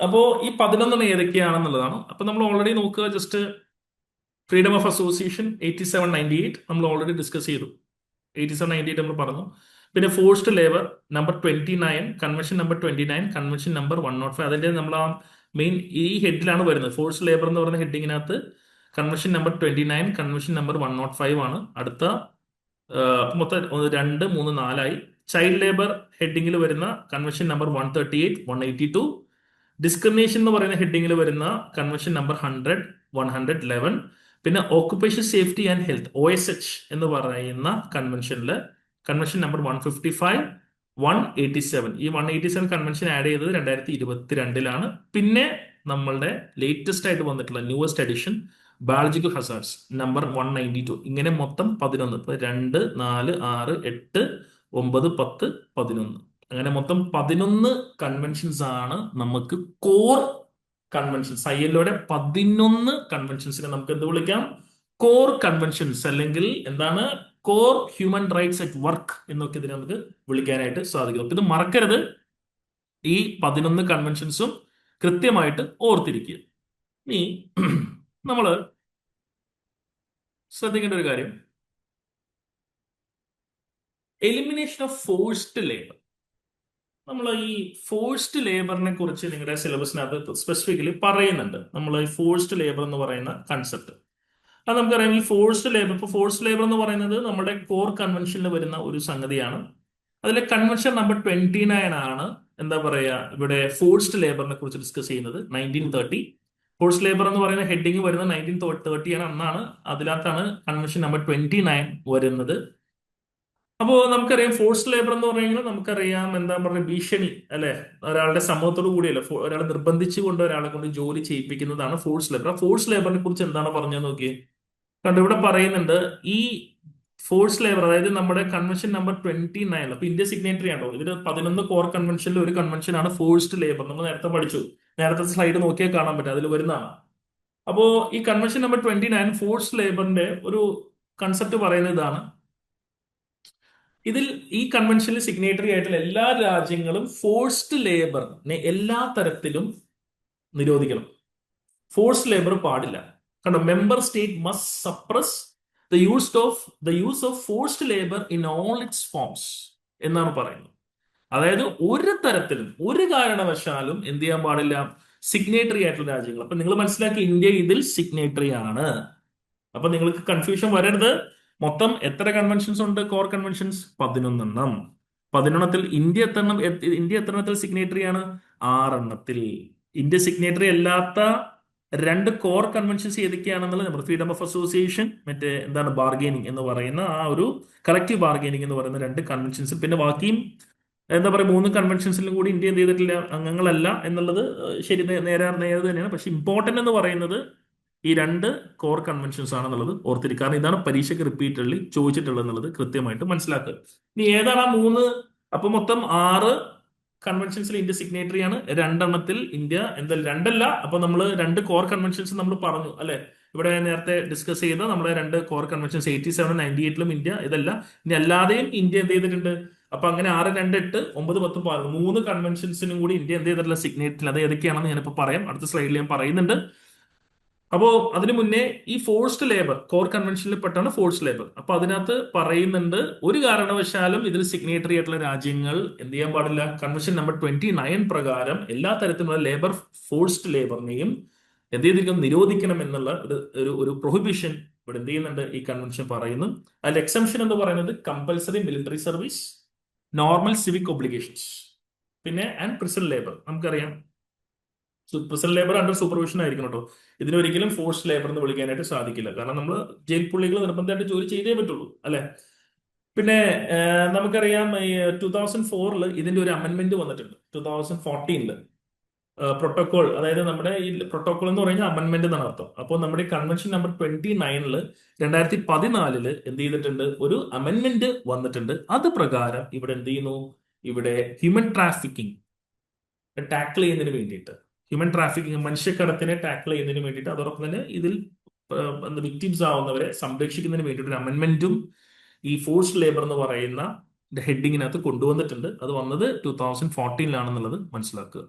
അപ്പോ ഈ 11 ഏതൊക്കെയാണെന്നുള്ളതാണ്. അപ്പൊ നമ്മൾ ഓൾറെഡി നോക്കുക, ജസ്റ്റ് ഫ്രീഡം ഓഫ് അസോസിയേഷൻ 8798 നമ്മൾ ഓൾറെഡി ഡിസ്കസ് ചെയ്തു. 8798 നമ്മൾ പറഞ്ഞു. പിന്നെ forced labour number 29, convention number 29, convention number 105. അതിന്റെ നമ്മൾ ആ മെയിൻ ഈ ഹെഡിലാണ് വരുന്നത്. ഫോഴ്സ്ഡ് ലേബർ എന്ന് പറയുന്ന ഹെഡിങ്ങിനകത്ത് കൺവെൻഷൻ നമ്പർ 29, കൺവെൻഷൻ നമ്പർ 105 ആണ്. അടുത്ത മൊത്തം 2, 3, 4 ചൈൽഡ് ലേബർ ഹെഡിങ്ങിൽ വരുന്ന കൺവെൻഷൻ നമ്പർ 138, 182. ഡിസ്ക്രിമിനേഷൻ എന്ന് പറയുന്ന ഹെഡിങ്ങിൽ വരുന്ന കൺവെൻഷൻ നമ്പർ 100, 111. പിന്നെ occupation safety and health OSH എന്ന് പറയുന്ന കൺവെൻഷനിൽ കൺവെൻഷൻ നമ്പർ 155, 187. ഈ 187 കൺവെൻഷൻ ആഡ് ചെയ്തത് 2022 പിന്നെ നമ്മളുടെ ലേറ്റസ്റ്റ് ആയിട്ട് വന്നിട്ടുള്ള newest edition biological hazards number 192. ഇങ്ങനെ മൊത്തം 11. ഇപ്പൊ 2, 4, 6, 8, 9, 10, 11. അങ്ങനെ മൊത്തം 11 കൺവെൻഷൻസ് ആണ് നമുക്ക് കോർ കൺവെൻഷൻസ്. ILOയുടെ 11 കൺവെൻഷൻസിനെ നമുക്ക് എന്ത് വിളിക്കാം? കോർ കൺവെൻഷൻസ്, അല്ലെങ്കിൽ എന്താണ്, core human rights at work എന്നൊക്കെ ഇതിനെ നമുക്ക് വിളിക്കാനായിട്ട് സാധിക്കും. ഇത് മറക്കരുത്. ഈ 11 കൺവെൻഷൻസും കൃത്യമായിട്ട് ഓർത്തിരിക്കുക. ഇനി നമ്മൾ ശ്രദ്ധിക്കേണ്ട ഒരു കാര്യം, എലിമിനേഷൻ ഓഫ് ഫോഴ്സ്ഡ് ലേബർ. നമ്മൾ ഈ ഫോഴ്സ്ഡ് ലേബറിനെ കുറിച്ച് നിങ്ങളുടെ സിലബസിനകത്ത് സ്പെസിഫിക്കലി പറയുന്നുണ്ട്. നമ്മൾ ഈ ഫോഴ്സ്ഡ് ലേബർ എന്ന് പറയുന്ന കൺസെപ്റ്റ് അത് നമുക്കറിയാം. ഈ ഫോഴ്സ്ഡ് ലേബർ, ഇപ്പോൾ ഫോഴ്സ്ഡ് ലേബർ എന്ന് പറയുന്നത് നമ്മുടെ കോർ കൺവെൻഷനിൽ വരുന്ന ഒരു സംഗതിയാണ്. അതിലെ കൺവെൻഷൻ നമ്പർ 29 ആണ് എന്താ പറയുക ഇവിടെ ഫോഴ്സ്ഡ് ലേബറിനെ കുറിച്ച് ഡിസ്കസ് ചെയ്യുന്നത്. 1930 ഫോഴ്സ്ഡ് ലേബർ എന്ന് പറയുന്ന ഹെഡിങ് വരുന്നത് 1930 ആണ്. അന്നാണ് അതിനകത്താണ് കൺവെൻഷൻ നമ്പർ 29 വരുന്നത്. അപ്പോൾ നമുക്കറിയാം ഫോഴ്സ്ഡ് ലേബർ എന്ന് പറയുന്നത് നമുക്കറിയാം എന്താ പറയുക ഭീഷണി അല്ലെ, ഒരാളുടെ സമൂഹത്തോടു കൂടിയല്ല, ഒരാളെ നിർബന്ധിച്ചു കൊണ്ട് ഒരാളെ കൊണ്ട് ജോലി ചെയ്യിപ്പിക്കുന്നതാണ് ഫോഴ്സ്ഡ് ലേബർ. ആ ഫോഴ്സ്ഡ് ലേബറിനെ കുറിച്ച് എന്താണ് പറഞ്ഞത് നോക്കിയേ. കണ്ടു ഇവിടെ പറയുന്നുണ്ട് ഈ ഫോഴ്സ് ലേബർ, അതായത് നമ്മുടെ കൺവെൻഷൻ നമ്പർ 29. അപ്പൊ ഇന്ത്യ സിഗ്നേറ്ററി ആണോ ഇതിൽ 11 കോർ കൺവെൻഷനിൽ ഒരു കൺവെൻഷനാണ് ഫോഴ്സ്ഡ് ലേബർ. നമ്മൾ നേരത്തെ പഠിച്ചു, നേരത്തെ സ്ലൈഡ് നോക്കിയാൽ കാണാൻ പറ്റും, അതിൽ വരുന്നതാണ്. അപ്പോ ഈ കൺവെൻഷൻ നമ്പർ 29 ഫോഴ്സ്ഡ് ലേബറിന്റെ ഒരു കൺസെപ്റ്റ് പറയുന്നത് ഇതാണ്. ഇതിൽ ഈ കൺവെൻഷനിൽ സിഗ്നേറ്ററി ആയിട്ടുള്ള എല്ലാ രാജ്യങ്ങളും ഫോഴ്സ്ഡ് ലേബറിനെ എല്ലാ തരത്തിലും നിരോധിക്കണം. ഫോഴ്സ്ഡ് ലേബർ പാടില്ല. കണ്ടോ, member state must suppress the use of forced labour in all it's forms എന്നാണ് പറയുന്നത്. അതായത് ഒരു തരത്തിലും ഒരു കാരണവശാലും എന്ത് ചെയ്യാൻ പാടില്ല, സിഗ്നേറ്ററി ആയിട്ടുള്ള രാജ്യങ്ങൾ. അപ്പൊ നിങ്ങൾ മനസ്സിലാക്കി ഇന്ത്യ ഇതിൽ സിഗ്നേറ്ററി ആണ്. അപ്പൊ നിങ്ങൾക്ക് കൺഫ്യൂഷൻ വരരുത്. മൊത്തം എത്ര കൺവെൻഷൻസ് ഉണ്ട്? Core conventions 11. 11ത്തിൽ ഇന്ത്യ എത്ര എണ്ണത്തിൽ സിഗ്നേറ്ററി ആണ്? 6. ഇന്ത്യ സിഗ്നേറ്ററി അല്ലാത്ത 2 കോർ കൺവെൻഷൻസ് ഏതൊക്കെയാണെന്നുള്ളത് നമ്മുടെ ഫ്രീഡം ഓഫ് അസോസിയേഷൻ, മറ്റേ എന്താണ് ബാർഗെയിനിങ് എന്ന് പറയുന്ന ആ ഒരു കളക്റ്റീവ് ബാർഗെയിനിങ് എന്ന് പറയുന്ന 2 കൺവെൻഷൻസ്, പിന്നെ ബാക്കിയും എന്താ പറയുക 3 കൺവെൻഷൻസിലും കൂടി ഇന്ത്യ എന്ത് ചെയ്തിട്ടില്ല, അംഗങ്ങളല്ല എന്നുള്ളത് ശരി, നേരെ തന്നെയാണ്. പക്ഷെ ഇമ്പോർട്ടന്റ് എന്ന് പറയുന്നത് ഈ 2 കോർ കൺവെൻഷൻസ് ആണെന്നുള്ളത് ഓർത്തിരിക്കുക. കാരണം ഇതാണ് പരീക്ഷയ്ക്ക് റിപ്പീറ്റഡ്ലി ചോദിച്ചിട്ടുള്ളത് എന്നുള്ളത് കൃത്യമായിട്ട് മനസ്സിലാക്കുക. ഇനി ഏതാണ് ആ 3? അപ്പൊ മൊത്തം 6 കൺവെൻഷൻസിൽ ഇന്ത്യ സിഗ്നേറ്ററി ആണ്. 2 ഇന്ത്യ എന്തായാലും 2 അപ്പൊ നമ്മൾ 2 കോർ കൺവെൻഷൻസ് നമ്മൾ പറഞ്ഞു അല്ലെ. ഇവിടെ നേരത്തെ ഡിസ്കസ് ചെയ്ത നമ്മുടെ 2 കോർ കൺവെൻഷൻസ് 87 98 ഇന്ത്യ ഇതല്ല. ഇനി അല്ലാതെയും ഇന്ത്യ എന്ത് ചെയ്തിട്ടുണ്ട്? അപ്പൊ അങ്ങനെ 6 2 8 9 10 11 3 കൺവെൻഷൻസിനും കൂടി ഇന്ത്യ എന്ത് ചെയ്തിട്ടുള്ള സിഗ്നേറ്ററി. അത് ഏതൊക്കെയാണെന്ന് ഞാനിപ്പോ പറയാം, അടുത്ത സ്ലൈഡിൽ ഞാൻ പറയുന്നുണ്ട്. അപ്പോ അതിനു മുന്നേ ഈ ഫോഴ്സ്ഡ് ലേബർ കോർ കൺവെൻഷനിൽ പെട്ടാണ് ഫോഴ്സ്ഡ് ലേബർ. അപ്പൊ അതിനകത്ത് പറയുന്നുണ്ട് ഒരു കാരണവശാലും ഇതിൽ സിഗ്നേറ്ററി ആയിട്ടുള്ള രാജ്യങ്ങൾ എന്ത് ചെയ്യാൻ പാടില്ല, കൺവെൻഷൻ നമ്പർ 29 പ്രകാരം എല്ലാ തരത്തിലുള്ള ഫോഴ്സ്ഡ് ലേബറിനെയും എന്ത് ചെയ്തിരിക്കും, നിരോധിക്കണം എന്നുള്ള ഒരു പ്രൊഹിബിഷൻ ഇവിടെ എന്ത് ചെയ്യുന്നുണ്ട്, ഈ കൺവെൻഷൻ പറയുന്നു. അതിൽ എക്സംഷൻ എന്ന് പറയുന്നത് compulsory military service, normal civic obligations, പിന്നെ ആൻഡ് പ്രിസൺ ലേബർ. നമുക്കറിയാം പ്രിസൺ ലേബർ അണ്ടർ സൂപ്പർവിഷൻ ആയിരിക്കണം കേട്ടോ. ഇതിനൊരിക്കലും ഫോഴ്സ്ഡ് ലേബർ എന്ന് വിളിക്കാനായിട്ട് സാധിക്കില്ല. കാരണം നമ്മൾ ജയിൽ പുള്ളികൾ നിർബന്ധമായിട്ട് ജോലി ചെയ്തേ പറ്റുള്ളൂ അല്ലെ. പിന്നെ നമുക്കറിയാം ഈ 2004 ഇതിന്റെ ഒരു അമെന്റ്മെന്റ് വന്നിട്ടുണ്ട്. 2014 പ്രോട്ടോകോൾ, അതായത് നമ്മുടെ ഈ പ്രോട്ടോകോൾ എന്ന് പറയുന്നത് അമെന്റ്മെന്റ് എന്നാണ് അർത്ഥം. അപ്പോൾ നമ്മുടെ കൺവെൻഷൻ നമ്പർ 29 2014 എന്ത് ചെയ്തിട്ടുണ്ട്, ഒരു അമെന്റ്മെന്റ് വന്നിട്ടുണ്ട്. അത് പ്രകാരം ഇവിടെ എന്ത് ചെയ്യുന്നു, ഇവിടെ ഹ്യൂമൻ ട്രാഫിക്കിംഗ് ടാക്കിൾ ചെയ്യുന്നതിന് വേണ്ടിയിട്ട്, ഹ്യൂമൻ ട്രാഫിക്കിംഗ് മനുഷ്യക്കടത്തിനെ ടാക്കിൾ ചെയ്യുന്നതിന് വേണ്ടിയിട്ട്, അതോടൊപ്പം തന്നെ ഇതിൽ വിക്ടിംസ് ആവുന്നവരെ സംരക്ഷിക്കുന്നതിന് വേണ്ടിയിട്ട് ഒരു അമെന്റ്മെന്റും ഈ ഫോഴ്സ്ഡ് ലേബർ എന്ന് പറയുന്ന ഹെഡിങ്ങിനകത്ത് കൊണ്ടുവന്നിട്ടുണ്ട്. അത് വന്നത് 2014 മനസ്സിലാക്കുക.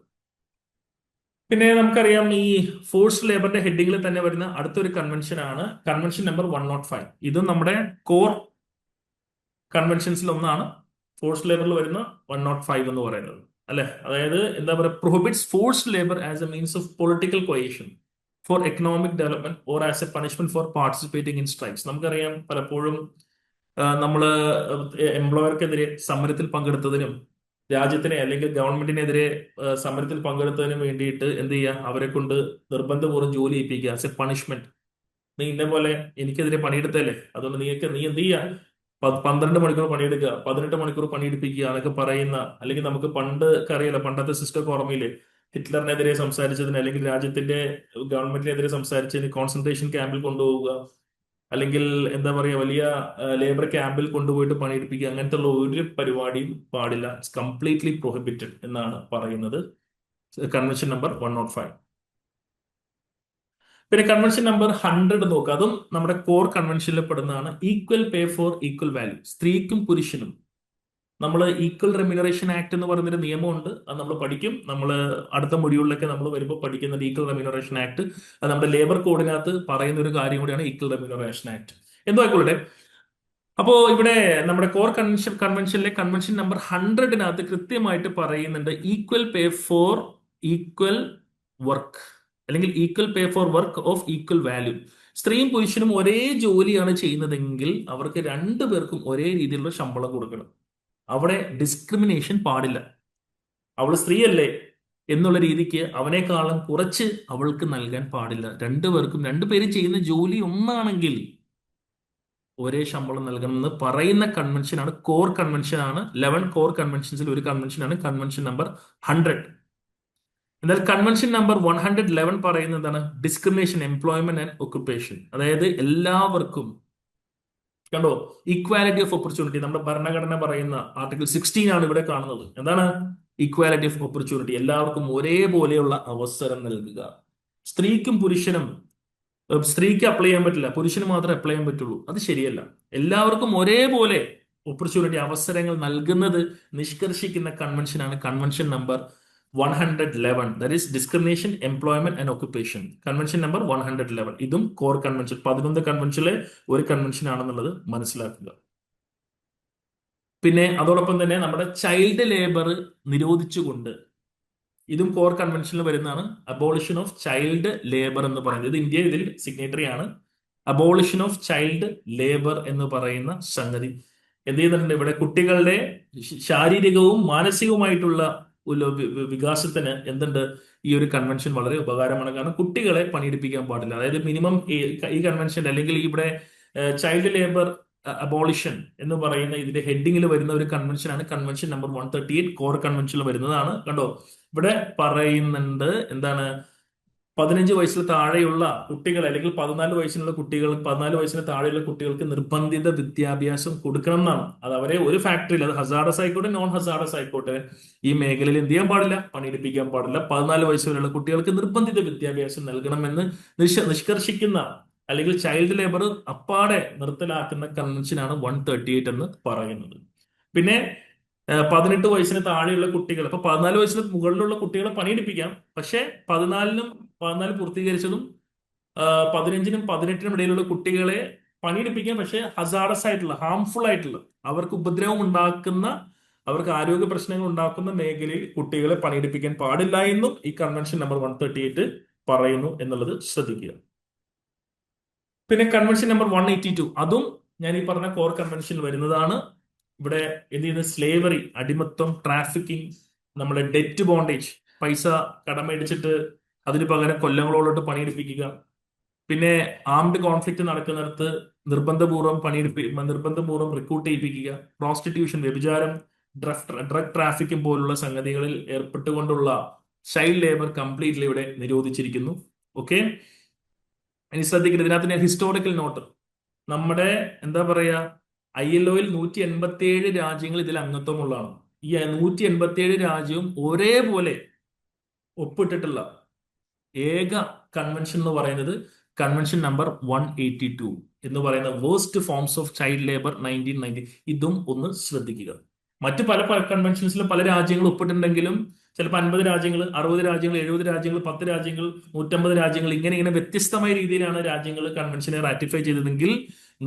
പിന്നെ നമുക്കറിയാം ഈ ഫോഴ്സ്ഡ് ലേബറിന്റെ ഹെഡിങ്ങിൽ തന്നെ വരുന്ന അടുത്തൊരു കൺവെൻഷൻ ആണ് കൺവെൻഷൻ നമ്പർ 105. ഇതും നമ്മുടെ കോർ കൺവെൻഷൻസിൽ ഒന്നാണ്. ഫോഴ്സ്ഡ് ലേബറിൽ വരുന്ന 105 എന്ന് പറയുന്നത് അല്ലെ. അതായത് എന്താ പറയുക, prohibits forced labour as A means of political കൊയേഷൻ four economic development or as A punishment for participating in strikes. നമുക്കറിയാം പലപ്പോഴും നമ്മൾ എംപ്ലോയർക്കെതിരെ സമരത്തിൽ പങ്കെടുത്തതിനും രാജ്യത്തിനെ അല്ലെങ്കിൽ ഗവൺമെന്റിനെതിരെ സമരത്തിൽ പങ്കെടുത്തതിനും വേണ്ടിയിട്ട് എന്ത് ചെയ്യുക, അവരെ കൊണ്ട് നിർബന്ധപൂർവ്വം ജോലി ചെയ്യിപ്പിക്കുക ആസ് എ പണിഷ്മെന്റ്. നീ ഇന്ന പോലെ എനിക്കെതിരെ പണിയെടുത്തല്ലേ, അതുകൊണ്ട് നീ എന്ത് ചെയ്യുക, 12 മണിക്കൂർ പണിയെടുക്കുക, 18 മണിക്കൂർ പണിയെടുപ്പിക്കുക എന്നൊക്കെ പറയുന്ന, അല്ലെങ്കിൽ നമുക്ക് പണ്ട് അറിയില്ല, പണ്ടത്തെ സിസ്റ്റം ഓർമ്മയില്ലേ, ഹിറ്റ്ലറിനെതിരെ സംസാരിച്ചതിന് അല്ലെങ്കിൽ രാജ്യത്തിന്റെ ഗവൺമെന്റിനെതിരെ സംസാരിച്ചതിന് കോൺസെൻട്രേഷൻ ക്യാമ്പിൽ കൊണ്ടുപോവുക, അല്ലെങ്കിൽ എന്താ പറയുക വലിയ ലേബർ ക്യാമ്പിൽ കൊണ്ടുപോയിട്ട് പണിയെടുപ്പിക്കുക, അങ്ങനത്തെ ഉള്ള ഒരു പരിപാടിയും പാടില്ല. ഇറ്റ്സ് കംപ്ലീറ്റ്ലി പ്രൊഹിബിറ്റഡ് എന്നാണ് പറയുന്നത് കൺവെൻഷൻ നമ്പർ 105. പിന്നെ കൺവെൻഷൻ നമ്പർ 100 നോക്കുക, അതും നമ്മുടെ കോർ കൺവെൻഷനിൽ പെടുന്നതാണ്. Equal pay for equal value. സ്ത്രീക്കും പുരുഷനും നമ്മൾ ഈക്വൽ റെമ്യൂണറേഷൻ ആക്ട് എന്ന് പറയുന്നൊരു നിയമമുണ്ട്. അത് നമ്മൾ പഠിക്കും. നമ്മൾ അടുത്ത മൊഡ്യൂളിലൊക്കെ നമ്മൾ വരുമ്പോൾ പഠിക്കുന്നത് ഈക്വൽ റെമ്യൂണറേഷൻ ആക്ട്. അത് നമ്മുടെ ലേബർ കോഡിനകത്ത് പറയുന്ന ഒരു കാര്യം കൂടിയാണ് ഈക്വൽ റെമ്യൂണറേഷൻ ആക്ട്. എന്തോ ആയിക്കോട്ടെ, അപ്പോ ഇവിടെ നമ്മുടെ കോർ കൺവെൻഷനിലെ കൺവെൻഷൻ നമ്പർ 100-നകത്ത് കൃത്യമായിട്ട് പറയുന്നുണ്ട് equal pay for equal work, അല്ലെങ്കിൽ equal pay for work of equal value. സ്ത്രീയും പുരുഷനും ഒരേ ജോലിയാണ് ചെയ്യുന്നതെങ്കിൽ അവർക്ക് രണ്ടുപേർക്കും ഒരേ രീതിയിലുള്ള ശമ്പളം കൊടുക്കണം. അവിടെ ഡിസ്ക്രിമിനേഷൻ പാടില്ല. അവൾ സ്ത്രീയല്ലേ എന്നുള്ള രീതിക്ക് അവനേക്കാളും കുറച്ച് അവൾക്ക് നൽകാൻ പാടില്ല. രണ്ടുപേർക്കും, രണ്ടുപേരും ചെയ്യുന്ന ജോലി ഒന്നാണെങ്കിൽ ഒരേ ശമ്പളം നൽകണമെന്ന് പറയുന്ന കൺവെൻഷനാണ് കോർ കൺവെൻഷൻ ആണ്. 11 കോർ കൺവെൻഷൻസിൽ ഒരു കൺവെൻഷനാണ് കൺവെൻഷൻ നമ്പർ 100. എന്നാൽ കൺവെൻഷൻ നമ്പർ 111 പറയുന്നത് എന്താണ്? Discrimination employment and occupation. അതായത് എല്ലാവർക്കും, കണ്ടോ, ഈക്വാലിറ്റി ഓഫ് ഓപ്പർച്യൂണിറ്റി. നമ്മുടെ ഭരണഘടന പറയുന്ന ആർട്ടിക്കിൾ 16 ആണ് ഇവിടെ കാണുന്നത്. എന്താണ് ഈക്വാലിറ്റി ഓഫ് ഓപ്പർച്യൂണിറ്റി? എല്ലാവർക്കും ഒരേപോലെയുള്ള അവസരം നൽകുക. സ്ത്രീക്കും പുരുഷനും, സ്ത്രീക്ക് അപ്ലൈ ചെയ്യാൻ പറ്റില്ല, പുരുഷന് മാത്രമേ അപ്ലൈ ചെയ്യാൻ പറ്റുള്ളൂ. അത് ശരിയല്ല. എല്ലാവർക്കും ഒരേപോലെ ഓപ്പർച്യൂണിറ്റി, അവസരങ്ങൾ നൽകുന്നത് നിഷ്കർഷിക്കുന്ന കൺവെൻഷനാണ് convention number 111. That is discrimination employment and occupation. Convention number 111. ഇതും കോർ കൺവെൻഷൻ, 11 കൺവെൻഷനിലെ ഒരു കൺവെൻഷൻ ആണെന്നുള്ളത് മനസ്സിലാക്കുക. പിന്നെ അതോടൊപ്പം തന്നെ നമ്മുടെ ചൈൽഡ് ലേബർ നിരോധിച്ചുകൊണ്ട്, ഇതും കോർ കൺവെൻഷനിൽ വരുന്നതാണ്, അബോളിഷൻ ഓഫ് ചൈൽഡ് ലേബർ എന്ന് പറയുന്നത്. ഇത് ഇന്ത്യ ഇതിൽ സിഗ്നേറ്ററി ആണ്. അബോളിഷൻ ഓഫ് ചൈൽഡ് ലേബർ എന്ന് പറയുന്ന സംഗതി എന്ത് ചെയ്യുന്നുണ്ട്? ഇവിടെ കുട്ടികളുടെ ശാരീരികവും മാനസികവുമായിട്ടുള്ള ഒരു വികാസത്തിന് എന്തുണ്ട്? ഈ ഒരു കൺവെൻഷൻ വളരെ ഉപകാരമാണ്. കാരണം കുട്ടികളെ പണിയെടുപ്പിക്കാൻ പാടില്ല. അതായത് മിനിമം ഈ കൺവെൻഷൻ, അല്ലെങ്കിൽ ഇവിടെ ചൈൽഡ് ലേബർ അബോളിഷൻ എന്ന് പറയുന്ന ഇതിന്റെ ഹെഡിങ്ങിൽ വരുന്ന ഒരു കൺവെൻഷനാണ് കൺവെൻഷൻ നമ്പർ 138. കോർ കൺവെൻഷനിൽ വരുന്നതാണ്. കണ്ടോ, ഇവിടെ പറയുന്നുണ്ട് എന്താണ്? 15 വയസ്സിൽ താഴെയുള്ള കുട്ടികൾ, അല്ലെങ്കിൽ 14 വയസ്സിലുള്ള കുട്ടികൾ, 14 വയസ്സിന് താഴെയുള്ള കുട്ടികൾക്ക് നിർബന്ധിത വിദ്യാഭ്യാസം കൊടുക്കണം എന്നാണ്. അത് അവരെ ഒരു ഫാക്ടറിയിൽ, അത് ഹസാർഡസ് ആയിക്കോട്ടെ നോൺ ഹസാർഡസ് ആയിക്കോട്ടെ, ഈ മേഖലയിൽ എന്ത് ചെയ്യാൻ പാടില്ല? പണിയെടുപ്പിക്കാൻ പാടില്ല. 14 വയസ്സ് വരെയുള്ള കുട്ടികൾക്ക് നിർബന്ധിത വിദ്യാഭ്യാസം നൽകണമെന്ന് നിഷ്കർഷിക്കുന്ന, അല്ലെങ്കിൽ ചൈൽഡ് ലേബർ അപ്പാടെ നിർത്തലാക്കുന്ന കൺവെൻഷനാണ് 138 എന്ന് പറയുന്നത്. പിന്നെ 18 വയസ്സിന് താഴെയുള്ള കുട്ടികൾ, അപ്പൊ 14 വയസ്സിന് മുകളിലുള്ള കുട്ടികളെ പണിയെടുപ്പിക്കാം. പക്ഷെ 14 പൂർത്തീകരിച്ചതും 15-നും 18-നും ഇടയിലുള്ള കുട്ടികളെ പണിയെടുപ്പിക്കാം. പക്ഷെ ഹസാർഡസ് ആയിട്ടുള്ള, ഹാംഫുൾ ആയിട്ടുള്ള, അവർക്ക് ഉപദ്രവം ഉണ്ടാക്കുന്ന, അവർക്ക് ആരോഗ്യ പ്രശ്നങ്ങൾ ഉണ്ടാക്കുന്ന മേഖലയിൽ കുട്ടികളെ പണിയെടുപ്പിക്കാൻ പാടില്ല എന്നും ഈ കൺവെൻഷൻ നമ്പർ 138 പറയുന്നു എന്നുള്ളത് ശ്രദ്ധിക്കുക. പിന്നെ കൺവെൻഷൻ നമ്പർ 182, അതും ഞാൻ ഈ പറഞ്ഞ കോർ കൺവെൻഷനിൽ വരുന്നതാണ്. ഇവിടെ എന്ത് ചെയ്യുന്നത്? സ്ലേവറി, അടിമത്വം, ട്രാഫിക്കിംഗ്, നമ്മുടെ ഡെറ്റ് ബോണ്ടേജ്, പൈസ കടമേടിച്ചിട്ട് അതിന് പകരം കൊല്ലങ്ങളോളോട്ട് പണിയെടുപ്പിക്കുക. പിന്നെ ആംഡ് കോൺഫ്ലിക്റ്റ് നടക്കുന്നിടത്ത് നിർബന്ധപൂർവ്വം റിക്രൂട്ട് ചെയ്യിപ്പിക്കുക. പ്രോസ്റ്റിറ്റ്യൂഷൻ, വ്യഭിചാരം, ഡ്രഗ് ട്രാഫിക്കിംഗ് പോലുള്ള സംഗതികളിൽ ഏർപ്പെട്ടുകൊണ്ടുള്ള ചൈൽഡ് ലേബർ കംപ്ലീറ്റ്ലി ഇവിടെ നിരോധിച്ചിരിക്കുന്നു. ഓക്കെ, ഇനി ശ്രദ്ധിക്കുന്നത്, ഇതിനകത്ത് ഞാൻ ഹിസ്റ്റോറിക്കൽ നോട്ട്, നമ്മുടെ എന്താ പറയാ, ILO-യിൽ 187 രാജ്യങ്ങൾ ഇതിൽ അംഗത്വമുള്ളതാണ്. ഈ 187 രാജ്യവും ഒരേപോലെ ഒപ്പിട്ടിട്ടുള്ള ഏക കൺവെൻഷൻ എന്ന് പറയുന്നത് കൺവെൻഷൻ നമ്പർ 182 എന്ന് പറയുന്ന worst forms of child labour 1990. ഇതും ഒന്ന് ശ്രദ്ധിക്കുക. മറ്റു പല കൺവെൻഷൻസിലും പല രാജ്യങ്ങൾ ഒപ്പിട്ടുണ്ടെങ്കിലും ചിലപ്പോൾ 50 രാജ്യങ്ങൾ, 60 രാജ്യങ്ങൾ, 70 രാജ്യങ്ങൾ, 10 രാജ്യങ്ങൾ, 150 രാജ്യങ്ങൾ, ഇങ്ങനെ വ്യത്യസ്തമായ രീതിയിലാണ് രാജ്യങ്ങൾ കൺവെൻഷനെ റാറ്റിഫൈ ചെയ്തതെങ്കിൽ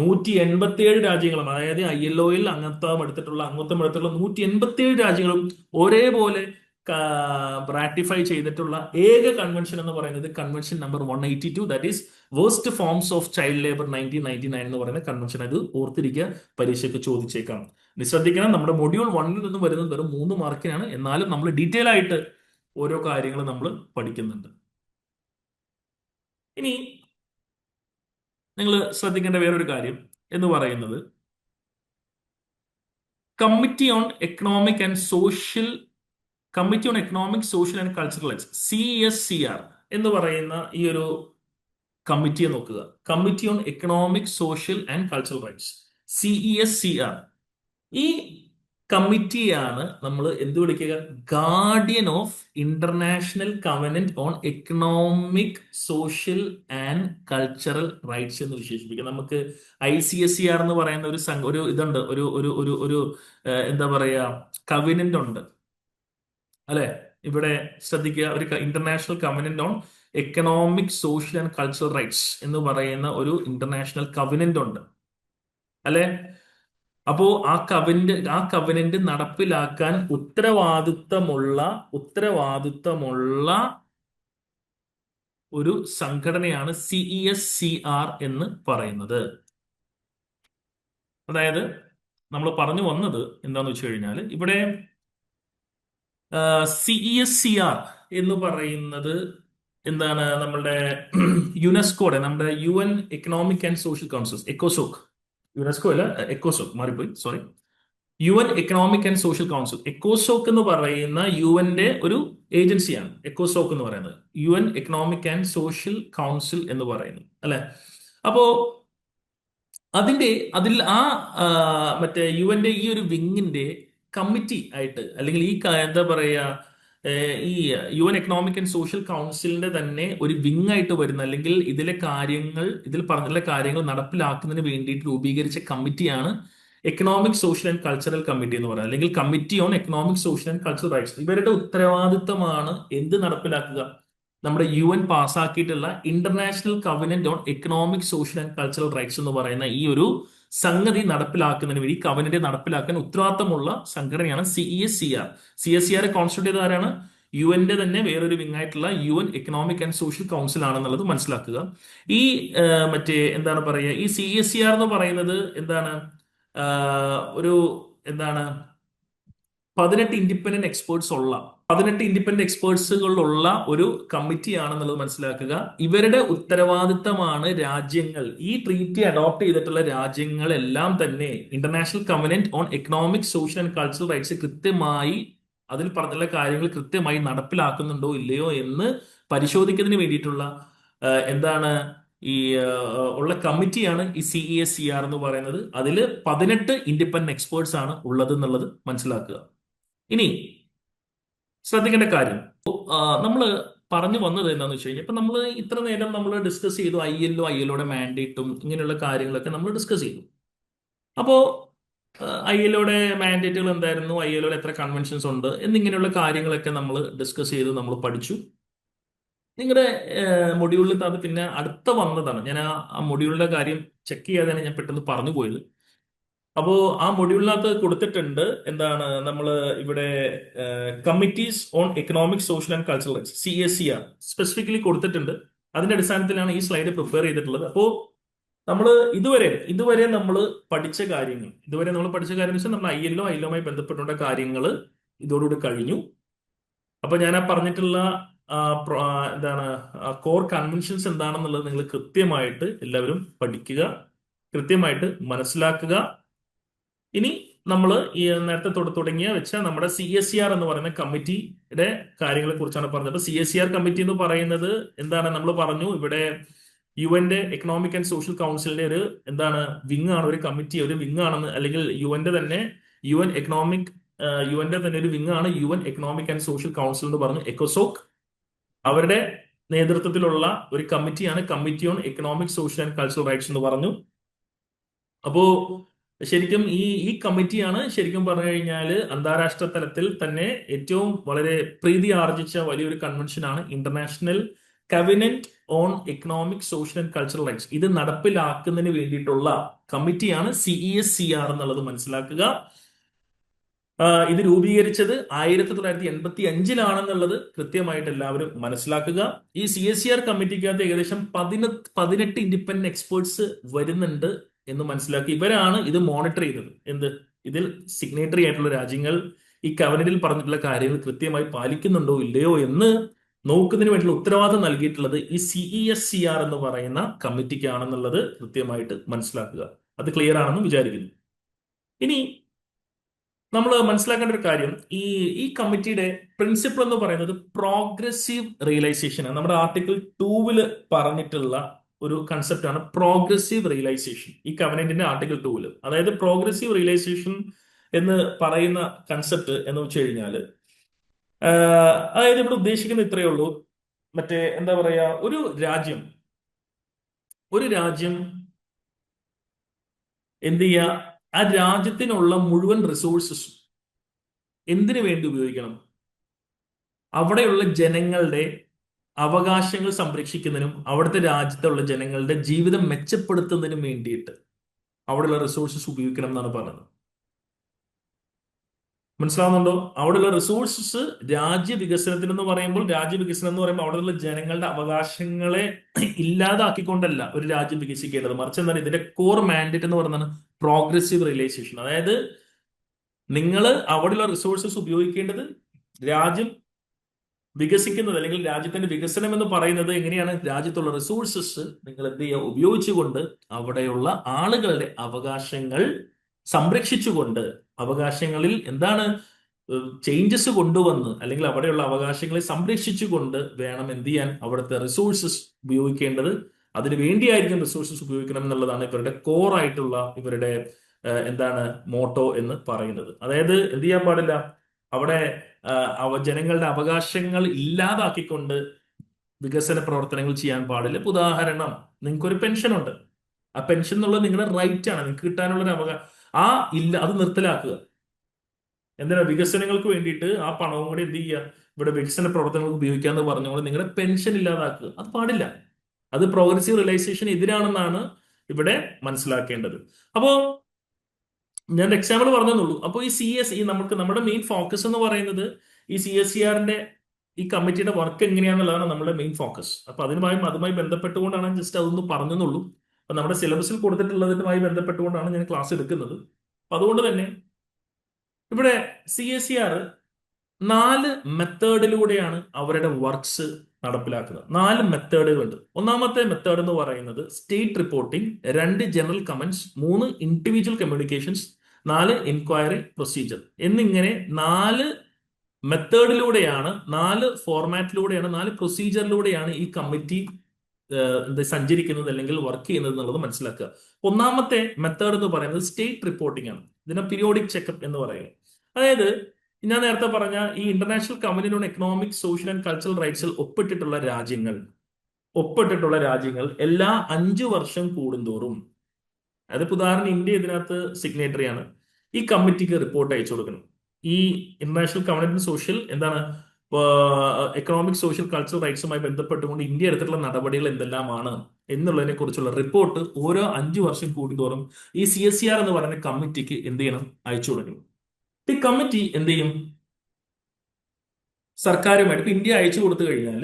187 രാജ്യങ്ങളും, അതായത് ILO-യിൽ അംഗത്വം എടുത്തിട്ടുള്ള 187 രാജ്യങ്ങളും ഒരേപോലെ റാറ്റിഫൈ ചെയ്തിട്ടുള്ള ഏക കൺവെൻഷൻ എന്ന് പറയുന്നത് convention number 182. That is worst forms of child labour 1999 എന്ന് പറയുന്ന കൺവെൻഷൻ. അത് ഓർത്തിരിക്കുക, പരീക്ഷയ്ക്ക് ചോദിച്ചേക്കാം. ശ്രദ്ധിക്കണം, നമ്മുടെ മൊഡ്യൂൾ 1-ൽ നിന്ന് വരുന്നത് വെറും 3 മാർക്കിനാണ്. എന്നാലും നമ്മൾ ഡീറ്റെയിൽ ആയിട്ട് ഓരോ കാര്യങ്ങൾ നമ്മൾ പഠിക്കുന്നുണ്ട്. ഇനി നിങ്ങൾ ശ്രദ്ധിക്കേണ്ട വേറൊരു കാര്യം എന്ന് പറയുന്നത് committee on economic and social cultural rights, CSCR എന്ന് പറയുന്ന ഈ ഒരു കമ്മിറ്റിയെ നോക്കുക. Committee on economic, social and cultural rights, CESCR. ഈ കമ്മിറ്റിയാണ് നമ്മൾ എന്ത് വിളിക്കുക? Guardian of international covenant on economic, social and cultural rights എന്ന് വിശേഷിപ്പിക്കുക. നമുക്ക് ICSCR എന്ന് പറയുന്ന ഒരു ഇതുണ്ട്, ഒരു എന്താ പറയാ, കവനന്റ് ഉണ്ട് അല്ലെ? ഇവിടെ ശ്രദ്ധിക്കുക, ഒരു international covenant on economic, social and cultural rights എന്ന് പറയുന്ന ഒരു ഇന്റർനാഷണൽ കവനന്റ് ഉണ്ട് അല്ലെ? അപ്പോ ആ കവനന്റ് നടപ്പിലാക്കാൻ ഉത്തരവാദിത്തമുള്ള ഒരു സംഘടനയാണ് CESCR എന്ന് പറയുന്നത്. അതായത് നമ്മൾ പറഞ്ഞു വന്നത് എന്താന്ന് വെച്ച് കഴിഞ്ഞാൽ ഇവിടെ CESCR എന്ന് പറയുന്നത് എന്താണ്, നമ്മളുടെ യുനെസ്കോയുടെ, നമ്മുടെ UN economic and social councils, എക്കോസോക്, യുനെസ്കോ അല്ല, എക്കോസോക് മാറിപ്പോയി, sorry, UN economic and social council, എക്കോസോക് എന്ന് പറയുന്ന യുഎന്റെ ഒരു ഏജൻസിയാണ് എക്കോസോക് എന്ന് പറയുന്നത്, UN economic and social council എന്ന് പറയുന്നത്, അല്ലെ. അപ്പോ അതിന്റെ അതിൽ ആ, മറ്റേ യുഎന്റെ ഈ ഒരു വിങ്ങിന്റെ കമ്മിറ്റി ആയിട്ട്, അല്ലെങ്കിൽ എന്താ പറയാ, ഈ UN എക്കണോമിക് ആൻഡ് സോഷ്യൽ കൗൺസിലിന്റെ തന്നെ ഒരു വിങ് ആയിട്ട് വരുന്ന, അല്ലെങ്കിൽ ഇതിൽ പറഞ്ഞിട്ടുള്ള കാര്യങ്ങൾ നടപ്പിലാക്കുന്നതിന് വേണ്ടിയിട്ട് രൂപീകരിച്ച കമ്മിറ്റിയാണ് economic social and cultural committee എന്ന് പറയുന്നത്, അല്ലെങ്കിൽ committee on economic social and cultural rights. ഇവരുടെ ഉത്തരവാദിത്തമാണ് എന്ത് നടപ്പിലാക്കുക, നമ്മുടെ UN പാസ്സാക്കിയിട്ടുള്ള international covenant on economic social and cultural rights എന്ന് പറയുന്ന ഈ ഒരു സംഗതി നടപ്പിലാക്കുന്നതിന് വേണ്ടി, കവനന്റ് നടപ്പിലാക്കാൻ ഉത്തരവാദിത്തമുള്ള സംഘടനയാണ് CESCR. CESCR കോൺസ്റ്റിറ്റ്യൂട്ട് ചെയ്ത ആരാണ്? യുഎന്റെ തന്നെ വേറൊരു വിങ് ആയിട്ടുള്ള UN economic and social council ആണെന്നുള്ളത് മനസ്സിലാക്കുക. ഈ മറ്റേ എന്താണ് പറയുക, ഈ CESCR എന്ന് പറയുന്നത് എന്താണ്, ഒരു എന്താണ്, 18 ഇൻഡിപെൻഡന്റ് എക്സ്പേർട്സ് ഉള്ള 18 ഇൻഡിപെൻഡന്റ് എക്സ്പേർട്സുകളുള്ള ഒരു കമ്മിറ്റി ആണെന്നുള്ളത് മനസ്സിലാക്കുക. ഇവരുടെ ഉത്തരവാദിത്തമാണ് രാജ്യങ്ങൾ, ഈ ട്രീറ്റി അഡോപ്റ്റ് ചെയ്തിട്ടുള്ള രാജ്യങ്ങളെല്ലാം തന്നെ international covenant on economic social and cultural rights കൃത്യമായി, അതിൽ പറഞ്ഞുള്ള കാര്യങ്ങൾ കൃത്യമായി നടപ്പിലാക്കുന്നുണ്ടോ ഇല്ലയോ എന്ന് പരിശോധിക്കുന്നതിന് വേണ്ടിയിട്ടുള്ള എന്താണ് ഈ ഉള്ള കമ്മിറ്റിയാണ് ഈ CESCR എന്ന് പറയുന്നത്. അതിൽ 18 ഇൻഡിപെൻഡന്റ് എക്സ്പേർട്സ് ആണ് ഉള്ളത് എന്നുള്ളത് മനസ്സിലാക്കുക. ഇനി ശ്രദ്ധിക്കേണ്ട കാര്യം, നമ്മൾ പറഞ്ഞു വന്നത് എന്താണെന്ന് വെച്ച് കഴിഞ്ഞാൽ, ഇപ്പൊ നമ്മൾ ഇത്ര നേരം നമ്മൾ ഡിസ്കസ് ചെയ്തു ILOയുടെ മാൻഡേറ്റും ഇങ്ങനെയുള്ള കാര്യങ്ങളൊക്കെ നമ്മൾ ഡിസ്കസ് ചെയ്തു. അപ്പോ ILOയുടെ മാൻഡേറ്റുകൾ എന്തായിരുന്നു, ILOയിൽ എത്ര കൺവെൻഷൻസ് ഉണ്ട് എന്നിങ്ങനെയുള്ള കാര്യങ്ങളൊക്കെ നമ്മൾ ഡിസ്കസ് ചെയ്ത് നമ്മൾ പഠിച്ചു. നിങ്ങളുടെ മൊഡ്യൂളിൽ അത് പിന്നെ അടുത്ത വന്നതാണ്, ഞാൻ ആ മൊഡ്യൂളിന്റെ കാര്യം ചെക്ക് ചെയ്യാതെയാണ് ഞാൻ പെട്ടെന്ന് പറഞ്ഞു പോയത്. അപ്പോ ആ മൊഡ്യൂളിനകത്ത് കൊടുത്തിട്ടുണ്ട് എന്താണ്, നമ്മൾ ഇവിടെ committees on economic social and cultural rights CESCR specifically കൊടുത്തിട്ടുണ്ട്. അതിന്റെ അടിസ്ഥാനത്തിലാണ് ഈ സ്ലൈഡ് പ്രിപ്പയർ ചെയ്തിട്ടുള്ളത്. അപ്പോ നമ്മൾ ഇതുവരെ നമ്മൾ പഠിച്ച കാര്യങ്ങൾ എന്ന് വെച്ചാൽ നമ്മൾ ILOയുമായി ബന്ധപ്പെട്ടുള്ള കാര്യങ്ങൾ ഇതോടുകൂടി കഴിഞ്ഞു. അപ്പൊ ഞാൻ ആ പറഞ്ഞിട്ടുള്ള എന്താണ് കോർ കൺവെൻഷൻസ് എന്താണെന്നുള്ളത് നിങ്ങൾ കൃത്യമായിട്ട് എല്ലാവരും പഠിക്കുക, കൃത്യമായിട്ട് മനസ്സിലാക്കുക. ഇനി നമ്മൾ ഈ നേരത്തെ തുടങ്ങിയ വെച്ച നമ്മുടെ CESCR എന്ന് പറയുന്ന കമ്മിറ്റിയുടെ കാര്യങ്ങളെ കുറിച്ചാണ് പറഞ്ഞത്. CESCR കമ്മിറ്റി എന്ന് പറയുന്നത് എന്താണ്, നമ്മൾ പറഞ്ഞു ഇവിടെ യുഎന്റെ എക്കണോമിക് ആൻഡ് സോഷ്യൽ കൗൺസിലിന്റെ ഒരു എന്താണ് വിങ് ആണ്, ഒരു കമ്മിറ്റി, ഒരു വിങ് ആണെന്ന്, അല്ലെങ്കിൽ യുഎന്റെ തന്നെ ഒരു വിങ് ആണ് UN economic and social council എന്ന് പറഞ്ഞു, എക്കോസോക്. അവരുടെ നേതൃത്വത്തിലുള്ള ഒരു കമ്മിറ്റിയാണ് committee on economic social and cultural rights എന്ന് പറഞ്ഞു. അപ്പോ ശരിക്കും ഈ കമ്മിറ്റിയാണ് ശരിക്കും പറഞ്ഞു കഴിഞ്ഞാൽ അന്താരാഷ്ട്ര തലത്തിൽ തന്നെ ഏറ്റവും വളരെ പ്രീതി ആർജിച്ച വലിയൊരു കൺവെൻഷനാണ് international covenant on economic social and cultural rights. ഇത് നടപ്പിലാക്കുന്നതിന് വേണ്ടിയിട്ടുള്ള കമ്മിറ്റിയാണ് CESCR എന്നുള്ളത് മനസ്സിലാക്കുക. ഇത് രൂപീകരിച്ചത് 1985-ലാണെന്നുള്ളത് കൃത്യമായിട്ട് എല്ലാവരും മനസ്സിലാക്കുക. ഈ CESCR കമ്മിറ്റിക്കകത്ത് ഏകദേശം 18 ഇൻഡിപെൻഡന്റ് എക്സ്പേർട്സ് വരുന്നുണ്ട് എന്ന് മനസ്സിലാക്കി. ഇവരാണ് ഇത് മോണിറ്റർ ചെയ്തത്. ഇതിൽ സിഗ്നേറ്ററി ആയിട്ടുള്ള രാജ്യങ്ങൾ ഈ കവനന്റിൽ പറഞ്ഞിട്ടുള്ള കാര്യങ്ങൾ കൃത്യമായി പാലിക്കുന്നുണ്ടോ ഇല്ലയോ എന്ന് നോക്കുന്നതിന് വേണ്ടിയുള്ള ഉത്തരവാദിത്തം നൽകിയിട്ടുള്ളത് ഈ CESCR എന്ന് പറയുന്ന കമ്മിറ്റിക്കാണെന്നുള്ളത് കൃത്യമായിട്ട് മനസ്സിലാക്കുക. അത് ക്ലിയർ ആണെന്ന് വിചാരിക്കുന്നു. ഇനി നമ്മൾ മനസ്സിലാക്കേണ്ട ഒരു കാര്യം, ഈ കമ്മിറ്റിയുടെ പ്രിൻസിപ്പിൾ എന്ന് പറയുന്നത് പ്രോഗ്രസീവ് റിയലൈസേഷൻ ആണ്. നമ്മുടെ ആർട്ടിക്കിൾ 2 പറഞ്ഞിട്ടുള്ള ഒരു കൺസെപ്റ്റ് ആണ് പ്രോഗ്രസീവ് റിയലൈസേഷൻ. ഈ കവനന്റിന്റെ ആർട്ടിക്കിൾ 2, അതായത് പ്രോഗ്രസീവ് റിയലൈസേഷൻ എന്ന് പറയുന്ന കൺസെപ്റ്റ് എന്ന് വെച്ച് കഴിഞ്ഞാൽ, അതായത് ഇവിടെ ഉദ്ദേശിക്കുന്നത് ഇത്രയേ ഉള്ളൂ, മറ്റേ എന്താ പറയാ, ഒരു രാജ്യം എന്ത് ചെയ്യുക, ആ രാജ്യത്തിനുള്ള മുഴുവൻ റിസോഴ്സസും എന്തിനു വേണ്ടി ഉപയോഗിക്കണം, അവിടെയുള്ള ജനങ്ങളുടെ അവകാശങ്ങൾ സംരക്ഷിക്കുന്നതിനും അവിടുത്തെ രാജ്യത്തുള്ള ജനങ്ങളുടെ ജീവിതം മെച്ചപ്പെടുത്തുന്നതിനും വേണ്ടിയിട്ട് അവിടെയുള്ള റിസോഴ്സസ് ഉപയോഗിക്കണം എന്നാണ് പറഞ്ഞത്. മനസ്സിലാവുന്നുണ്ടോ? അവിടെയുള്ള റിസോഴ്സസ് രാജ്യവികസനത്തിന് എന്ന് പറയുമ്പോൾ, രാജ്യവികസനം എന്ന് പറയുമ്പോൾ അവിടെയുള്ള ജനങ്ങളുടെ അവകാശങ്ങളെ ഇല്ലാതാക്കിക്കൊണ്ടല്ല ഒരു രാജ്യം വികസിക്കേണ്ടത്. മറിച്ച് എന്താണ് ഇതിന്റെ കോർ മാൻഡേറ്റ് എന്ന് പറയുന്നത്? Progressive realisation. അതായത് നിങ്ങൾ അവിടെയുള്ള റിസോഴ്സസ് ഉപയോഗിക്കേണ്ടത് രാജ്യം വികസിക്കുന്നത്, അല്ലെങ്കിൽ രാജ്യത്തിന്റെ വികസനം എന്ന് പറയുന്നത് എങ്ങനെയാണ്? രാജ്യത്തുള്ള റിസോഴ്സസ് നിങ്ങൾ എന്ത് ചെയ്യുക? ഉപയോഗിച്ചുകൊണ്ട് അവിടെയുള്ള ആളുകളുടെ അവകാശങ്ങൾ സംരക്ഷിച്ചുകൊണ്ട്, അവകാശങ്ങളിൽ എന്താണ് ചേഞ്ചസ് കൊണ്ടുവന്ന്, അല്ലെങ്കിൽ അവിടെയുള്ള അവകാശങ്ങളെ സംരക്ഷിച്ചുകൊണ്ട് വേണം എന്ത് ചെയ്യാൻ? അവിടുത്തെ റിസോഴ്സസ് ഉപയോഗിക്കേണ്ടത്. അതിനു വേണ്ടിയായിരിക്കും റിസോഴ്സസ് ഉപയോഗിക്കണം എന്നുള്ളതാണ് ഇവരുടെ കോർ ആയിട്ടുള്ള ഇവരുടെ എന്താണ് മോട്ടോ എന്ന് പറയുന്നത്. അതായത് എന്ത് ചെയ്യാൻ പാടില്ല? അവിടെ ജനങ്ങളുടെ അവകാശങ്ങൾ ഇല്ലാതാക്കിക്കൊണ്ട് വികസന പ്രവർത്തനങ്ങൾ ചെയ്യാൻ പാടില്ല. ഉദാഹരണം, നിങ്ങൾക്കൊരു പെൻഷൻ ഉണ്ട്. ആ പെൻഷൻ എന്നുള്ളത് നിങ്ങളുടെ റൈറ്റ് ആണ്, നിങ്ങൾക്ക് കിട്ടാനുള്ള ഒരു അവകാശം. ഇല്ല, അത് നിർത്തലാക്കുക. എന്തിനാ? വികസനങ്ങൾക്ക് വേണ്ടിയിട്ട് ആ പണവും കൂടി എന്ത് ചെയ്യുക? ഇവിടെ വികസന പ്രവർത്തനങ്ങൾക്ക് ഉപയോഗിക്കാന്ന് പറഞ്ഞുകൊണ്ട് നിങ്ങളുടെ പെൻഷൻ ഇല്ലാതാക്കുക. അത് പാടില്ല. അത് പ്രോഗ്രസീവ് റിയലൈസേഷൻ എതിരാണെന്നാണ് ഇവിടെ മനസ്സിലാക്കേണ്ടത്. അപ്പോ ഞാൻ എക്സാമ്പിൾ പറഞ്ഞെന്നുള്ളൂ. അപ്പോൾ ഈ നമുക്ക് നമ്മുടെ മെയിൻ ഫോക്കസ് എന്ന് പറയുന്നത് ഈ CSER ഈ കമ്മിറ്റിയുടെ വർക്ക് എങ്ങനെയാണെന്നുള്ളതാണ് നമ്മുടെ മെയിൻ ഫോക്കസ്. അപ്പൊ അതുമായി ബന്ധപ്പെട്ടുകൊണ്ടാണ് ജസ്റ്റ് അതൊന്ന് പറഞ്ഞെന്നുള്ളൂ. അപ്പൊ നമ്മുടെ സിലബസിൽ കൊടുത്തിട്ടുള്ളതുമായി ബന്ധപ്പെട്ടുകൊണ്ടാണ് ഞാൻ ക്ലാസ് എടുക്കുന്നത്. അപ്പൊ അതുകൊണ്ട് തന്നെ ഇവിടെ CSER 4 മെത്തേഡിലൂടെയാണ് അവരുടെ വർക്ക്സ് നടപ്പിലാക്കുന്നത്. 4 മെത്തേഡുകളുണ്ട്. ഒന്നാമത്തെ മെത്തേഡ് എന്ന് പറയുന്നത് state reporting, 2 general comments, 3 individual communications, 4 enquiry procedure എന്നിങ്ങനെ 4 മെത്തേഡിലൂടെയാണ്, 4 ഫോർമാറ്റിലൂടെയാണ്, 4 പ്രൊസീജിയറിലൂടെയാണ് ഈ കമ്മിറ്റി സഞ്ചരിക്കുന്നത് അല്ലെങ്കിൽ വർക്ക് ചെയ്യുന്നത് എന്നുള്ളത് മനസ്സിലാക്കുക. ഒന്നാമത്തെ മെത്തേഡ് എന്ന് പറയുന്നത് സ്റ്റേറ്റ് റിപ്പോർട്ടിംഗ് ആണ്. ഇതിനെ പീരിയോഡിക് ചെക്കപ്പ് എന്ന് പറയുന്നത്. അതായത് ഞാൻ നേരത്തെ പറഞ്ഞ ഈ international committee on economic, social and cultural റൈറ്റ്സിൽ ഒപ്പിട്ടിട്ടുള്ള രാജ്യങ്ങൾ എല്ലാ 5 വർഷം കൂടുന്തോറും, അതിപ്പോ ഉദാഹരണം ഇന്ത്യ ഇതിനകത്ത് സിഗ്നേറ്ററി ആണ്, ഈ കമ്മിറ്റിക്ക് റിപ്പോർട്ട് അയച്ചു കൊടുക്കണം. ഈ international committee social economic, social, cultural റൈറ്റ്സുമായി ബന്ധപ്പെട്ടുകൊണ്ട് ഇന്ത്യ എടുത്തിട്ടുള്ള നടപടികൾ എന്തെല്ലാമാണ് എന്നുള്ളതിനെ കുറിച്ചുള്ള റിപ്പോർട്ട് ഓരോ 5 വർഷം കൂടുന്തോറും ഈ CSER എന്ന് പറയുന്ന കമ്മിറ്റിക്ക് എന്ത് ചെയ്യണം? അയച്ചു കൊടുക്കണം. ഈ കമ്മിറ്റി എന്ത് ചെയ്യും? സർക്കാരുമായിട്ട് ഇപ്പൊ ഇന്ത്യ അയച്ചു കൊടുത്തു കഴിഞ്ഞാൽ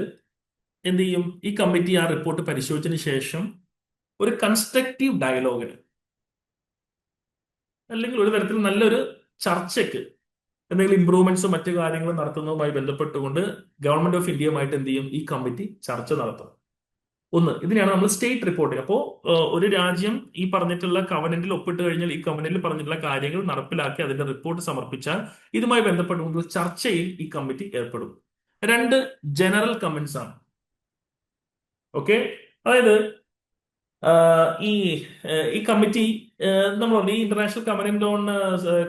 എന്ത് ചെയ്യും? ഈ കമ്മിറ്റി ആ റിപ്പോർട്ട് പരിശോധിച്ചതിന് ശേഷം ഒരു കൺസ്ട്രക്റ്റീവ് ഡയലോഗിന്, അല്ലെങ്കിൽ ഒരു തരത്തിൽ നല്ലൊരു ചർച്ചയ്ക്ക്, എന്തെങ്കിലും ഇംപ്രൂവ്മെന്റ്സും മറ്റു കാര്യങ്ങളും നടത്തുന്നതുമായി ബന്ധപ്പെട്ടുകൊണ്ട് ഗവൺമെന്റ് ഓഫ് ഇന്ത്യയുമായിട്ട് എന്ത് ചെയ്യും? ഈ കമ്മിറ്റി ചർച്ച നടത്തും. ഇതിനെയാണ് നമ്മൾ സ്റ്റേറ്റ് റിപ്പോർട്ടിംഗ്. അപ്പോൾ ഒരു രാജ്യം ഈ പറഞ്ഞിട്ടുള്ള കവനന്റിൽ ഒപ്പിട്ട് കഴിഞ്ഞാൽ ഈ കവനന്റിൽ പറഞ്ഞിട്ടുള്ള കാര്യങ്ങൾ നടപ്പിലാക്കി അതിന്റെ റിപ്പോർട്ട് സമർപ്പിച്ചാൽ ഇതുമായി ബന്ധപ്പെട്ടുകൊണ്ട് ചർച്ചയിൽ ഈ കമ്മിറ്റി ഏർപ്പെടും. 2 ജനറൽ കമന്റ്സ് ആണ്. ഓക്കെ, അതായത് ഈ ഈ കമ്മിറ്റി നമ്മൾ പറഞ്ഞു, ഈ international covenant on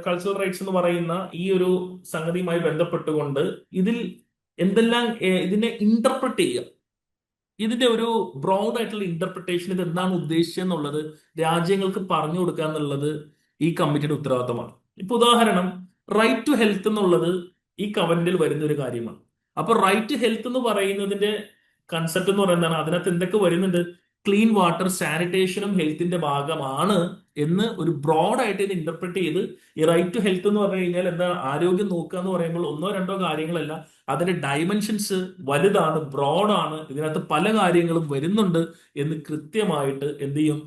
cultural rights എന്ന് പറയുന്ന ഈ ഒരു സംഗതിയുമായി ബന്ധപ്പെട്ടുകൊണ്ട് ഇതിൽ എന്തെല്ലാം ഇതിനെ ഇന്റർപ്രറ്റ് ചെയ്യുക, ഇതിന്റെ ഒരു ബ്രോഡ് ആയിട്ടുള്ള ഇന്റർപ്രിട്ടേഷൻ, ഇത് എന്താണ് ഉദ്ദേശിച്ചെന്നുള്ളത് രാജ്യങ്ങൾക്ക് പറഞ്ഞു കൊടുക്കുക എന്നുള്ളത് ഈ കമ്മിറ്റിയുടെ ഉത്തരവാദിത്തമാണ്. ഇപ്പൊ ഉദാഹരണം, റൈറ്റ് ടു ഹെൽത്ത് എന്നുള്ളത് ഈ കവന്റിൽ വരുന്ന ഒരു കാര്യമാണ്. അപ്പൊ റൈറ്റ് ടു ഹെൽത്ത് എന്ന് പറയുന്നതിന്റെ കൺസെപ്റ്റ് എന്ന് പറയുന്നതാണ്, അതിനകത്ത് എന്തൊക്കെ വരുന്നുണ്ട്? ക്ലീൻ വാട്ടർ, സാനിറ്റേഷനും ഹെൽത്തിന്റെ ഭാഗമാണ് എന്ന് ഒരു ബ്രോഡായിട്ട് ഇത് ഇന്റർപ്രറ്റ് ചെയ്ത്, ഈ റൈറ്റ് ടു ഹെൽത്ത് എന്ന് പറഞ്ഞു കഴിഞ്ഞാൽ എന്താ? ആരോഗ്യം നോക്കുക എന്ന് പറയുമ്പോൾ 1-2 കാര്യങ്ങളല്ല, അതിന്റെ ഡയമെൻഷൻസ് വലുതാണ്, ബ്രോഡാണ്, ഇതിനകത്ത് പല കാര്യങ്ങളും വരുന്നുണ്ട് എന്ന് കൃത്യമായിട്ട് എന്ത് ചെയ്യും?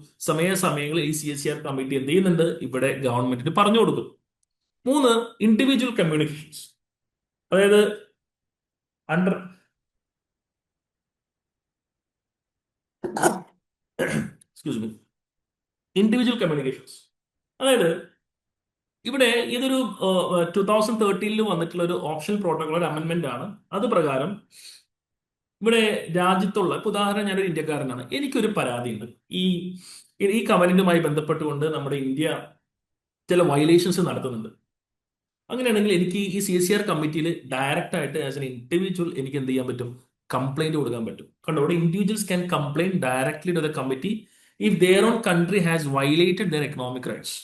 സമയങ്ങളിൽ ഈ CSER കമ്മിറ്റി എന്ത് ചെയ്യുന്നുണ്ട്? ഇവിടെ ഗവൺമെന്റിന് പറഞ്ഞു കൊടുക്കും. 3 ഇൻഡിവിജ്വൽ കമ്മ്യൂണിക്കേഷൻസ്, അതായത് അണ്ടർ ഇൻഡിവിജ്വൽ കമ്മ്യൂണിക്കേഷൻസ്, അതായത് ഇവിടെ ഇതൊരു 2013 വന്നിട്ടുള്ള ഒരു ഓപ്ഷണൽ പ്രോട്ടോകോൾ അമെന്റ്മെന്റ് ആണ്. അത് പ്രകാരം ഇവിടെ രാജ്യത്തുള്ള, ഇപ്പൊ ഉദാഹരണം ഞാനൊരു ഇന്ത്യക്കാരനാണ്, എനിക്കൊരു പരാതിയുണ്ട്. ഈ ഈ കവനന്റുമായി ബന്ധപ്പെട്ടുകൊണ്ട് നമ്മുടെ ഇന്ത്യ ചില വയലേഷൻസ് നടത്തുന്നുണ്ട്. അങ്ങനെയാണെങ്കിൽ എനിക്ക് ഈ CSER കമ്മിറ്റിയിൽ ഡയറക്റ്റ് ആയിട്ട് ആസ് എൻ ഇൻഡിവിജ്വൽ എനിക്ക് എന്ത് ചെയ്യാൻ പറ്റും? കംപ്ലൈന്റ് കൊടുക്കാൻ പറ്റും. കണ്ടോ, ഇവിടെ individuals can complaint directly to the committee if their own country has violated their economic rights.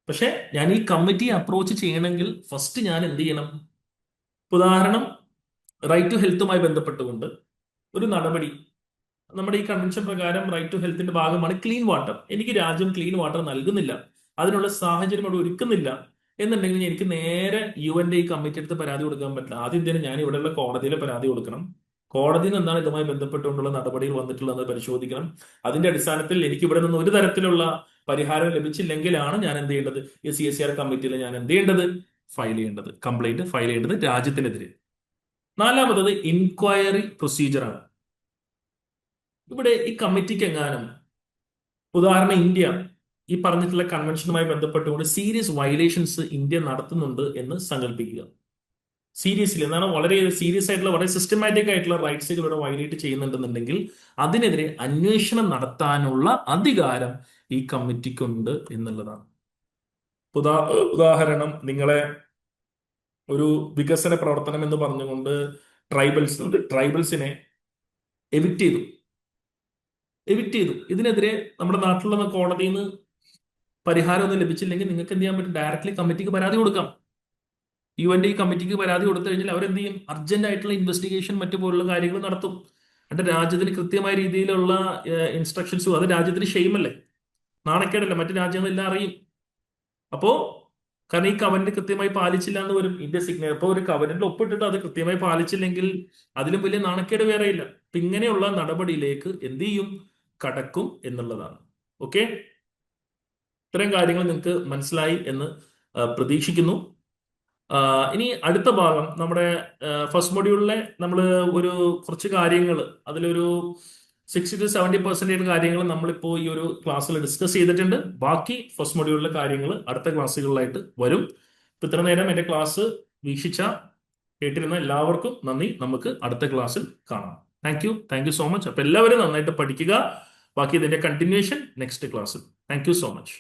പക്ഷെ ഞാൻ ഈ കമ്മിറ്റി അപ്രോച്ച് ചെയ്യണമെങ്കിൽ ഫസ്റ്റ് ഞാൻ എന്ത് ചെയ്യണം? ഉദാഹരണം, റൈറ്റ് ടു ഹെൽത്തുമായി ബന്ധപ്പെട്ടുകൊണ്ട് ഒരു നടപടി, നമ്മുടെ ഈ കൺവെൻഷൻ പ്രകാരം റൈറ്റ് ടു ഹെൽത്തിന്റെ ഭാഗമാണ് ക്ലീൻ വാട്ടർ. എനിക്ക് രാജ്യം ക്ലീൻ വാട്ടർ നൽകുന്നില്ല, അതിനുള്ള സാഹചര്യം അവിടെ ഒരുക്കുന്നില്ല എന്നുണ്ടെങ്കിൽ എനിക്ക് നേരെ UN കമ്മിറ്റി അടുത്ത് പരാതി കൊടുക്കാൻ പറ്റില്ല. ആദ്യം തന്നെ ഞാൻ ഇവിടെയുള്ള കോടതിയിൽ പരാതി കൊടുക്കണം. കോടതിയിൽ നിന്ന് എന്താണ് ഇതുമായി ബന്ധപ്പെട്ടുകൊണ്ടുള്ള നടപടികൾ വന്നിട്ടുള്ളത് പരിശോധിക്കണം. അതിന്റെ അടിസ്ഥാനത്തിൽ എനിക്ക് ഇവിടെ നിന്ന് ഒരു തരത്തിലുള്ള പരിഹാരം ലഭിച്ചില്ലെങ്കിലാണ് ഞാൻ എന്ത് ചെയ്യേണ്ടത്, ഈ CSR കമ്മിറ്റിയിൽ ഞാൻ എന്ത് ചെയ്യേണ്ടത്, ഫയൽ ചെയ്യേണ്ടത്, കംപ്ലൈന്റ് ഫയൽ ചെയ്യേണ്ടത് രാജ്യത്തിനെതിരെ. നാലാമത്തത് ഇൻക്വയറി പ്രൊസീജിയറാണ്. ഇവിടെ ഈ കമ്മിറ്റിക്ക് എങ്ങാനും ഉദാഹരണം ഇന്ത്യ ഈ പറഞ്ഞിട്ടുള്ള കൺവെൻഷനുമായി ബന്ധപ്പെട്ടുകൊണ്ട് സീരിയസ് വയലേഷൻസ് ഇന്ത്യ നടത്തുന്നുണ്ട് എന്ന് സങ്കല്പിക്കുക. സീരിയസ്ലി എന്താണ്, വളരെ സീരിയസ് ആയിട്ടുള്ള വളരെ സിസ്റ്റമാറ്റിക് ആയിട്ടുള്ള റൈറ്റ്സുകൾ ഇവിടെ വയലേറ്റ് ചെയ്യുന്നുണ്ടെന്നുണ്ടെങ്കിൽ അതിനെതിരെ അന്വേഷണം നടത്താനുള്ള അധികാരം ഈ കമ്മിറ്റിക്കുണ്ട് എന്നുള്ളതാണ്. ഉദാഹരണം, നിങ്ങളെ ഒരു വികസന പ്രവർത്തനം എന്ന് പറഞ്ഞുകൊണ്ട് ട്രൈബൽസിനെ എവിക്റ്റ് ചെയ്തു. ഇതിനെതിരെ നമ്മുടെ നാട്ടിലുള്ള കോടതിയിൽ നിന്ന് പരിഹാരമൊന്നും ലഭിച്ചില്ലെങ്കിൽ നിങ്ങൾക്ക് എന്ത് ചെയ്യാൻ പറ്റും, ഡയറക്റ്റ്ലി കമ്മിറ്റിക്ക് പരാതി കൊടുക്കാം. UN കമ്മിറ്റിക്ക് പരാതി കൊടുത്തു കഴിഞ്ഞാൽ അവരെന്ത് ചെയ്യും, അർജന്റ് ആയിട്ടുള്ള ഇൻവെസ്റ്റിഗേഷൻ മറ്റു പോലുള്ള കാര്യങ്ങൾ നടത്തും. എന്നിട്ട് രാജ്യത്തിന് കൃത്യമായ രീതിയിലുള്ള ഇൻസ്ട്രക്ഷൻസും, അത് രാജ്യത്തിന് ഷെയിമല്ലേ, നാണക്കേടല്ലേ, മറ്റു രാജ്യങ്ങളെല്ലാം അറിയും. അപ്പോ കാരണം ഈ കവന്റ് കൃത്യമായി പാലിച്ചില്ല എന്ന് വരും ഇന്ത്യ അപ്പൊ ഒരു കവന്റിൽ ഒപ്പിട്ടിട്ട് അത് കൃത്യമായി പാലിച്ചില്ലെങ്കിൽ അതിലും വലിയ നാണക്കേട് വേറെയില്ല. അപ്പൊ ഇങ്ങനെയുള്ള നടപടിയിലേക്ക് എന്ത് ചെയ്യും, കടക്കും എന്നുള്ളതാണ്. ഓക്കെ, ഇത്തരം കാര്യങ്ങൾ നിങ്ങൾക്ക് മനസ്സിലായി എന്ന് പ്രതീക്ഷിക്കുന്നു. ഇനി അടുത്ത ഭാഗം നമ്മുടെ ഫസ്റ്റ് മൊഡ്യൂളിലെ നമ്മൾ ഒരു കുറച്ച് കാര്യങ്ങൾ, അതിലൊരു 60-70% കാര്യങ്ങൾ നമ്മളിപ്പോൾ ഈ ഒരു ക്ലാസ്സിൽ ഡിസ്കസ് ചെയ്തിട്ടുണ്ട്. ബാക്കി ഫസ്റ്റ് മൊഡ്യൂളിലെ കാര്യങ്ങൾ അടുത്ത ക്ലാസ്സുകളിലായിട്ട് വരും. ഇപ്പൊ ഇത്ര നേരം എന്റെ ക്ലാസ് കേട്ടിരുന്ന എല്ലാവർക്കും നന്ദി. നമുക്ക് അടുത്ത ക്ലാസ്സിൽ കാണാം. Thank you so much. അപ്പൊ എല്ലാവരും നന്നായിട്ട് പഠിക്കുക. ബാക്കി ഇതിന്റെ കണ്ടിന്യൂഷൻ നെക്സ്റ്റ് ക്ലാസ്സിൽ. Thank you so much.